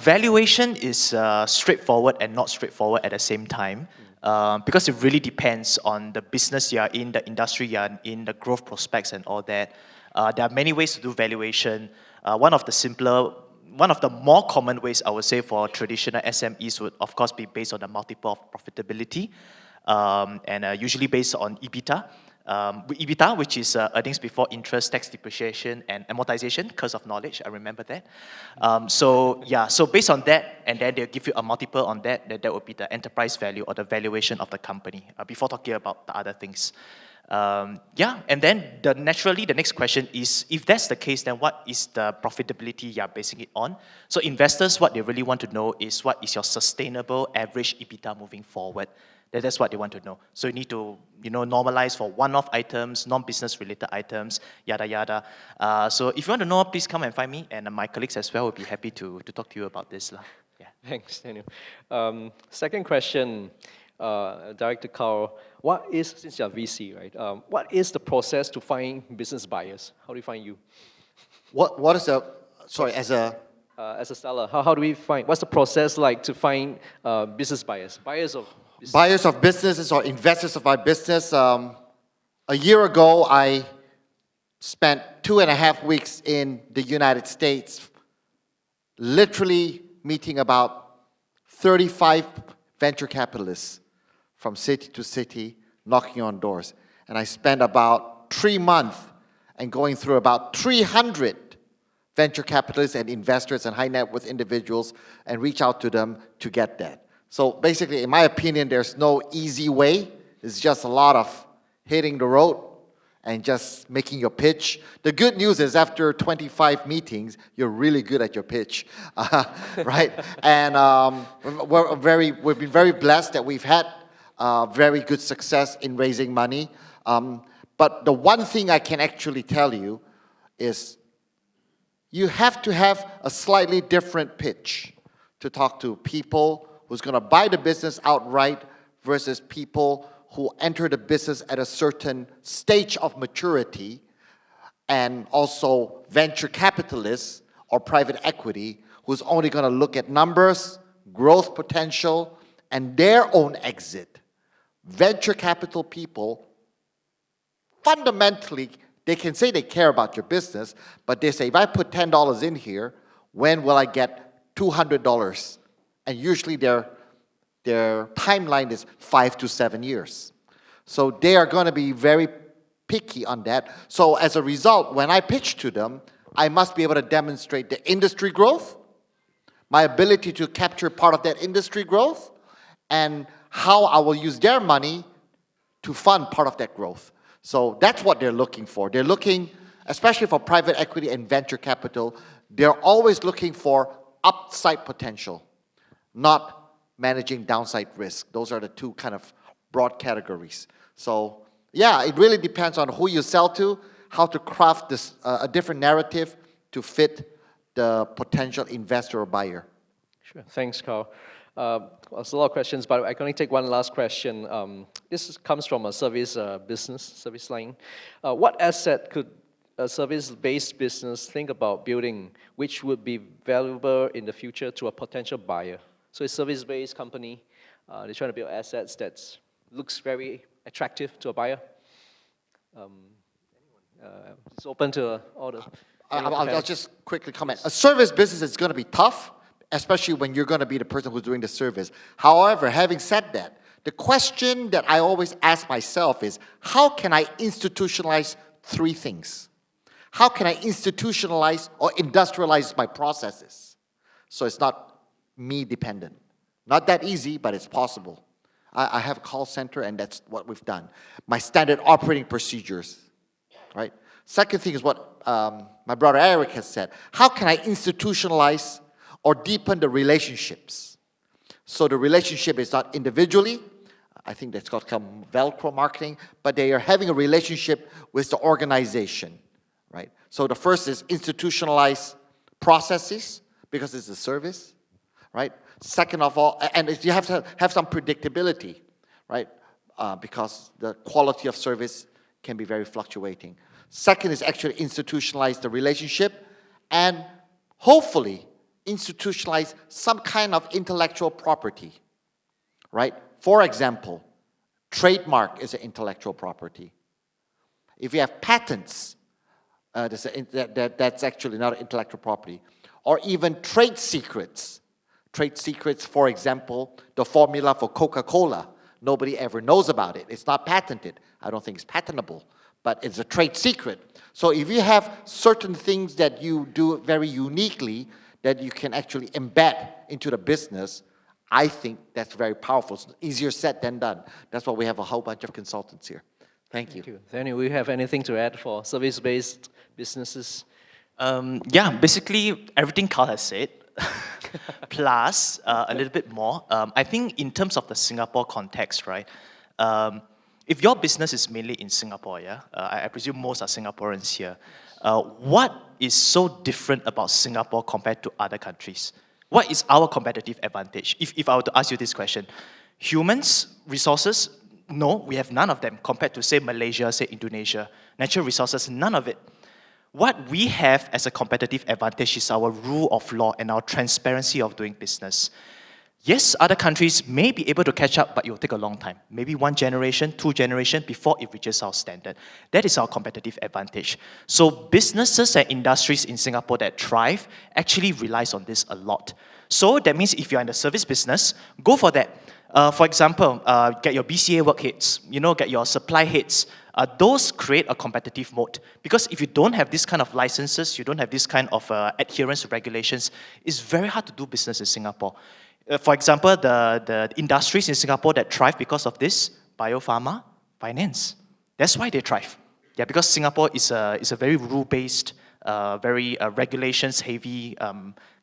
Valuation is straightforward and not straightforward at the same time, because it really depends on the business you are in, the industry you are in, the growth prospects and all that. There are many ways to do valuation. One of the more common ways, I would say, for traditional SMEs would, of course, be based on the multiple of profitability, and usually based on EBITDA. EBITDA, which is earnings before interest, tax depreciation, and amortization, curse of knowledge, I remember that. So based on that, and then they'll give you a multiple on that, that would be the enterprise value or the valuation of the company, before talking about the other things. And then naturally the next question is, if that's the case, then what is the profitability you're basing it on? So investors, what they really want to know is, what is your sustainable average EBITDA moving forward? That's what they want to know. So you need to, normalize for one-off items, non-business related items, yada yada. So if you want to know, please come and find me, and my colleagues as well will be happy to talk to you about this. Yeah. Thanks, Daniel. Second question, Director Carl. Since you're VC, right? What is the process to find business buyers? How do we find you? What is as a seller, how do we find, what's the process like to find business buyers? Buyers of businesses or investors of my business. A year ago, I spent 2.5 weeks in the United States, literally meeting about 35 venture capitalists from city to city, knocking on doors. And I spent about 3 months and going through about 300 venture capitalists and investors and high net worth individuals and reach out to them to get that. So basically, in my opinion, there's no easy way. It's just a lot of hitting the road and just making your pitch. The good news is after 25 meetings, you're really good at your pitch, right? And we've been very blessed that we've had very good success in raising money. But the one thing I can actually tell you is you have to have a slightly different pitch to talk to people who's going to buy the business outright versus people who enter the business at a certain stage of maturity, and also venture capitalists or private equity who's only going to look at numbers, growth potential, and their own exit. Venture capital people, fundamentally, they can say they care about your business, but they say, if I put $10 in here, when will I get $200? And usually their timeline is 5 to 7 years. So they are going to be very picky on that. So as a result, when I pitch to them, I must be able to demonstrate the industry growth, my ability to capture part of that industry growth, and how I will use their money to fund part of that growth. So that's what they're looking for. They're looking, especially for private equity and venture capital, they're always looking for upside potential, not managing downside risk. Those are the two kind of broad categories. So yeah, it really depends on who you sell to, how to craft this a different narrative to fit the potential investor or buyer. Sure, thanks, Carl. There's a lot of questions, but I can only take one last question. This comes from a service line. What asset could a service-based business think about building which would be valuable in the future to a potential buyer? So a service-based company, they're trying to build assets that looks very attractive to a buyer. It's open to all the... I'll just quickly comment. A service business is going to be tough, especially when you're going to be the person who's doing the service. However, having said that, the question that I always ask myself is, how can I institutionalize 3 things? How can I institutionalize or industrialize my processes so it's not me dependent? Not that easy, but it's possible. I have a call center, and that's what we've done. My standard operating procedures, right? Second thing is what my brother Eric has said. How can I institutionalize or deepen the relationships? So the relationship is not individually, I think that's called Velcro marketing, but they are having a relationship with the organization, right? So the first is institutionalize processes, because it's a service, right? Second of all, and you have to have some predictability, right? Because the quality of service can be very fluctuating. Second is actually institutionalize the relationship and hopefully institutionalize some kind of intellectual property, right? For example, trademark is an intellectual property. If you have patents, that's actually not intellectual property. Or even trade secrets. Trade secrets, for example, the formula for Coca-Cola, Nobody ever knows about it. It's not patented. I don't think it's patentable, but it's a trade secret. So if you have certain things that you do very uniquely that you can actually embed into the business, I think that's very powerful. It's easier said than done. That's why we have a whole bunch of consultants here. Thank you. Daniel, we have anything to add for service-based businesses? Yeah, basically everything Carl has said, plus a little bit more. I think in terms of the Singapore context, right? If your business is mainly in Singapore, yeah, I presume most are Singaporeans here. What is so different about Singapore compared to other countries? What is our competitive advantage? If I were to ask you this question, humans, resources, no, we have none of them compared to, say, Malaysia, say, Indonesia. Natural resources, none of it. What we have as a competitive advantage is our rule of law and our transparency of doing business. Yes, other countries may be able to catch up, but it will take a long time. Maybe 1 generation, 2 generations before it reaches our standard. That is our competitive advantage. So businesses and industries in Singapore that thrive actually relies on this a lot. So that means if you're in the service business, go for that. For example, get your BCA work heads, get your supply heads. Those create a competitive moat. Because if you don't have this kind of licenses, you don't have this kind of adherence to regulations, it's very hard to do business in Singapore. For example, the industries in Singapore that thrive because of this, biopharma, finance. That's why they thrive. Yeah, because Singapore is a very rule-based, very regulations-heavy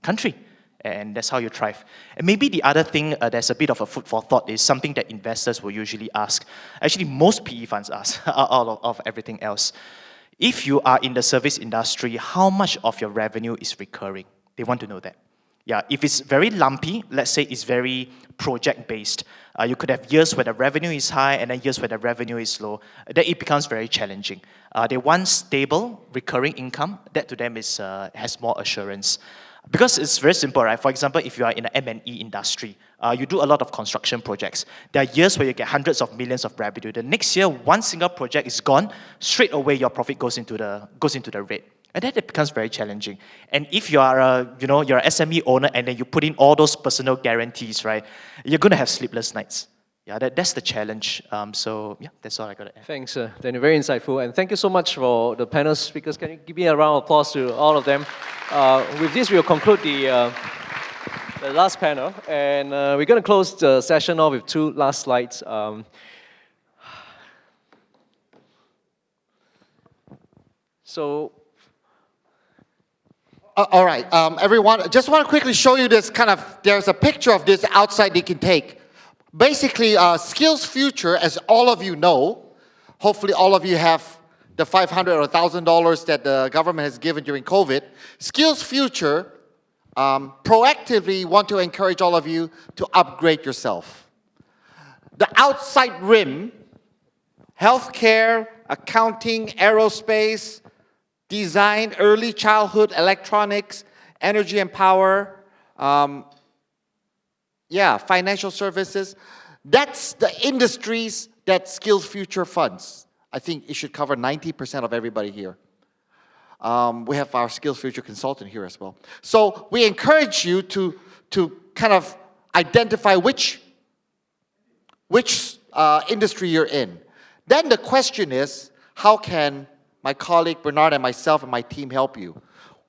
country. And that's how you thrive. And maybe the other thing there's a bit of a food for thought is something that investors will usually ask. Actually, most PE funds ask out of everything else. If you are in the service industry, how much of your revenue is recurring? They want to know that. Yeah, if it's very lumpy, let's say it's very project-based, you could have years where the revenue is high and then years where the revenue is low, then it becomes very challenging. They want stable, recurring income. That to them has more assurance. Because it's very simple, right? For example, if you are in the M&E industry, you do a lot of construction projects. There are years where you get hundreds of millions of revenue. The next year, one single project is gone, straight away your profit goes into the red. And then it becomes very challenging. And if you are you're an SME owner and then you put in all those personal guarantees, right? You're going to have sleepless nights. Yeah, that's the challenge. So yeah, that's all I got to add. Thanks, Daniel. Very insightful. And thank you so much for the panel speakers. Can you give me a round of applause to all of them? With this, we'll conclude the last panel. And we're going to close the session off with 2 last slides. All right, everyone, just want to quickly show you this there's a picture of this outside you can take. Basically, Skills Future, as all of you know, hopefully all of you have the $500 or $1,000 that the government has given during COVID. Skills Future proactively want to encourage all of you to upgrade yourself. The outside rim, healthcare, accounting, aerospace, design, early childhood, electronics, energy and power, financial services. That's the industries that Skills Future funds. I think it should cover 90% of everybody here. We have our Skills Future consultant here as well. So we encourage you to kind of identify which industry you're in. Then the question is, how can my colleague Bernard and myself and my team help you?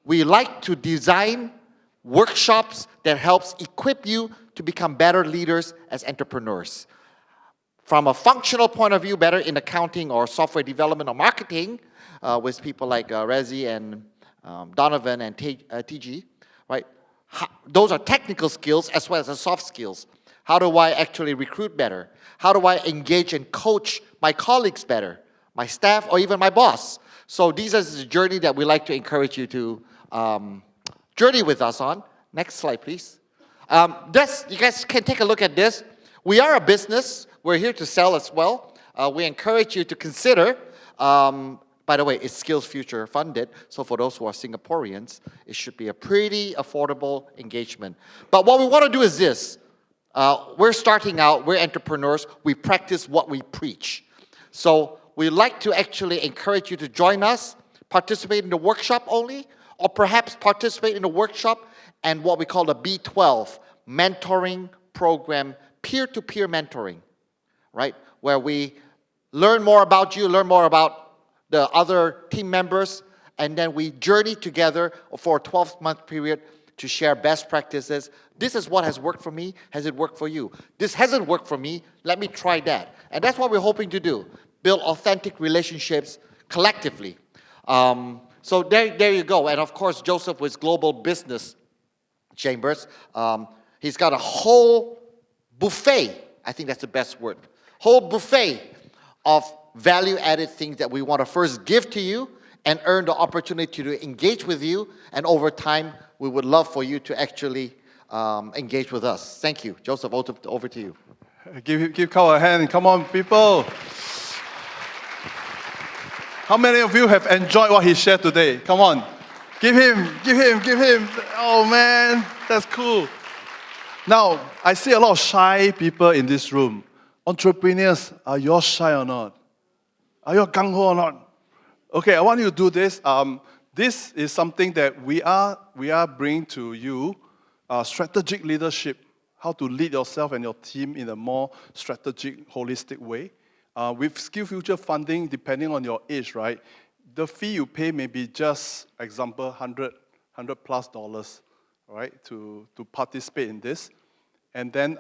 We like to design workshops that helps equip you to become better leaders as entrepreneurs. From a functional point of view, better in accounting or software development or marketing, with people like Rezi and Donovan and TG, right? Those are technical skills as well as the soft skills. How do I actually recruit better? How do I engage and coach my colleagues better? My staff or even my boss? So these are the journey that we like to encourage you to journey with us on. Next slide, please. You guys can take a look at this. We are a business. We're here to sell as well. We encourage you to consider, by the way, it's Skills Future funded, so for those who are Singaporeans, it should be a pretty affordable engagement. But what we want to do is this. We're starting out, we're entrepreneurs, we practice what we preach. So we like to actually encourage you to join us, participate in the workshop only, or perhaps participate in the workshop and what we call the B12, mentoring program, peer-to-peer mentoring, right? Where we learn more about you, learn more about the other team members, and then we journey together for a 12-month period to share best practices. This is what has worked for me. Has it worked for you? This hasn't worked for me. Let me try that. And that's what we're hoping to do, build authentic relationships collectively. So there you go. And of course, Joseph with Global Business Chambers, he's got a whole buffet, I think that's the best word, whole buffet of value-added things that we want to first give to you and earn the opportunity to engage with you. And over time, we would love for you to actually engage with us. Thank you. Joseph, over to you. Give Carl a hand. Come on, people. How many of you have enjoyed what he shared today? Come on. Give him. Oh, man, that's cool. Now, I see a lot of shy people in this room. Entrepreneurs, are you all shy or not? Are you all gung-ho or not? Okay, I want you to do this. This is something that we are bringing to you, strategic leadership, how to lead yourself and your team in a more strategic, holistic way. With SkillsFuture funding, depending on your age, right, the fee you pay may be just, example, $100 plus, right, to participate in this. And then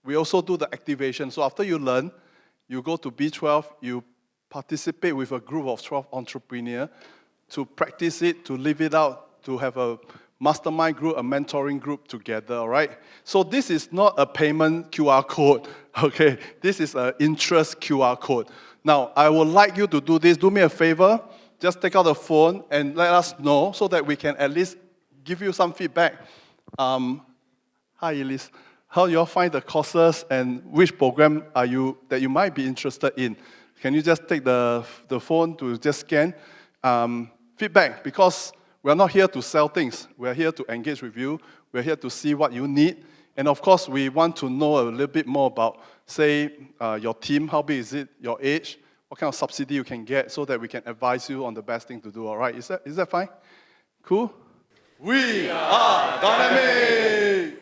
we also do the activation. So after you learn, you go to B12, you participate with a group of 12 entrepreneurs to practice it, to live it out, to have a mastermind group, a mentoring group together, all right? So this is not a payment QR code, okay? This is an interest QR code. Now, I would like you to do this. Do me a favor. Just take out the phone and let us know so that we can at least give you some feedback. Hi, Elise. How you all find the courses and which program that you might be interested in? Can you just take the phone to just scan feedback? Because we're not here to sell things. We're here to engage with you. We're here to see what you need. And of course, we want to know a little bit more about, say, your team. How big is it? Your age? What kind of subsidy you can get so that we can advise you on the best thing to do, all right? Is that fine? Cool? We are dynamic!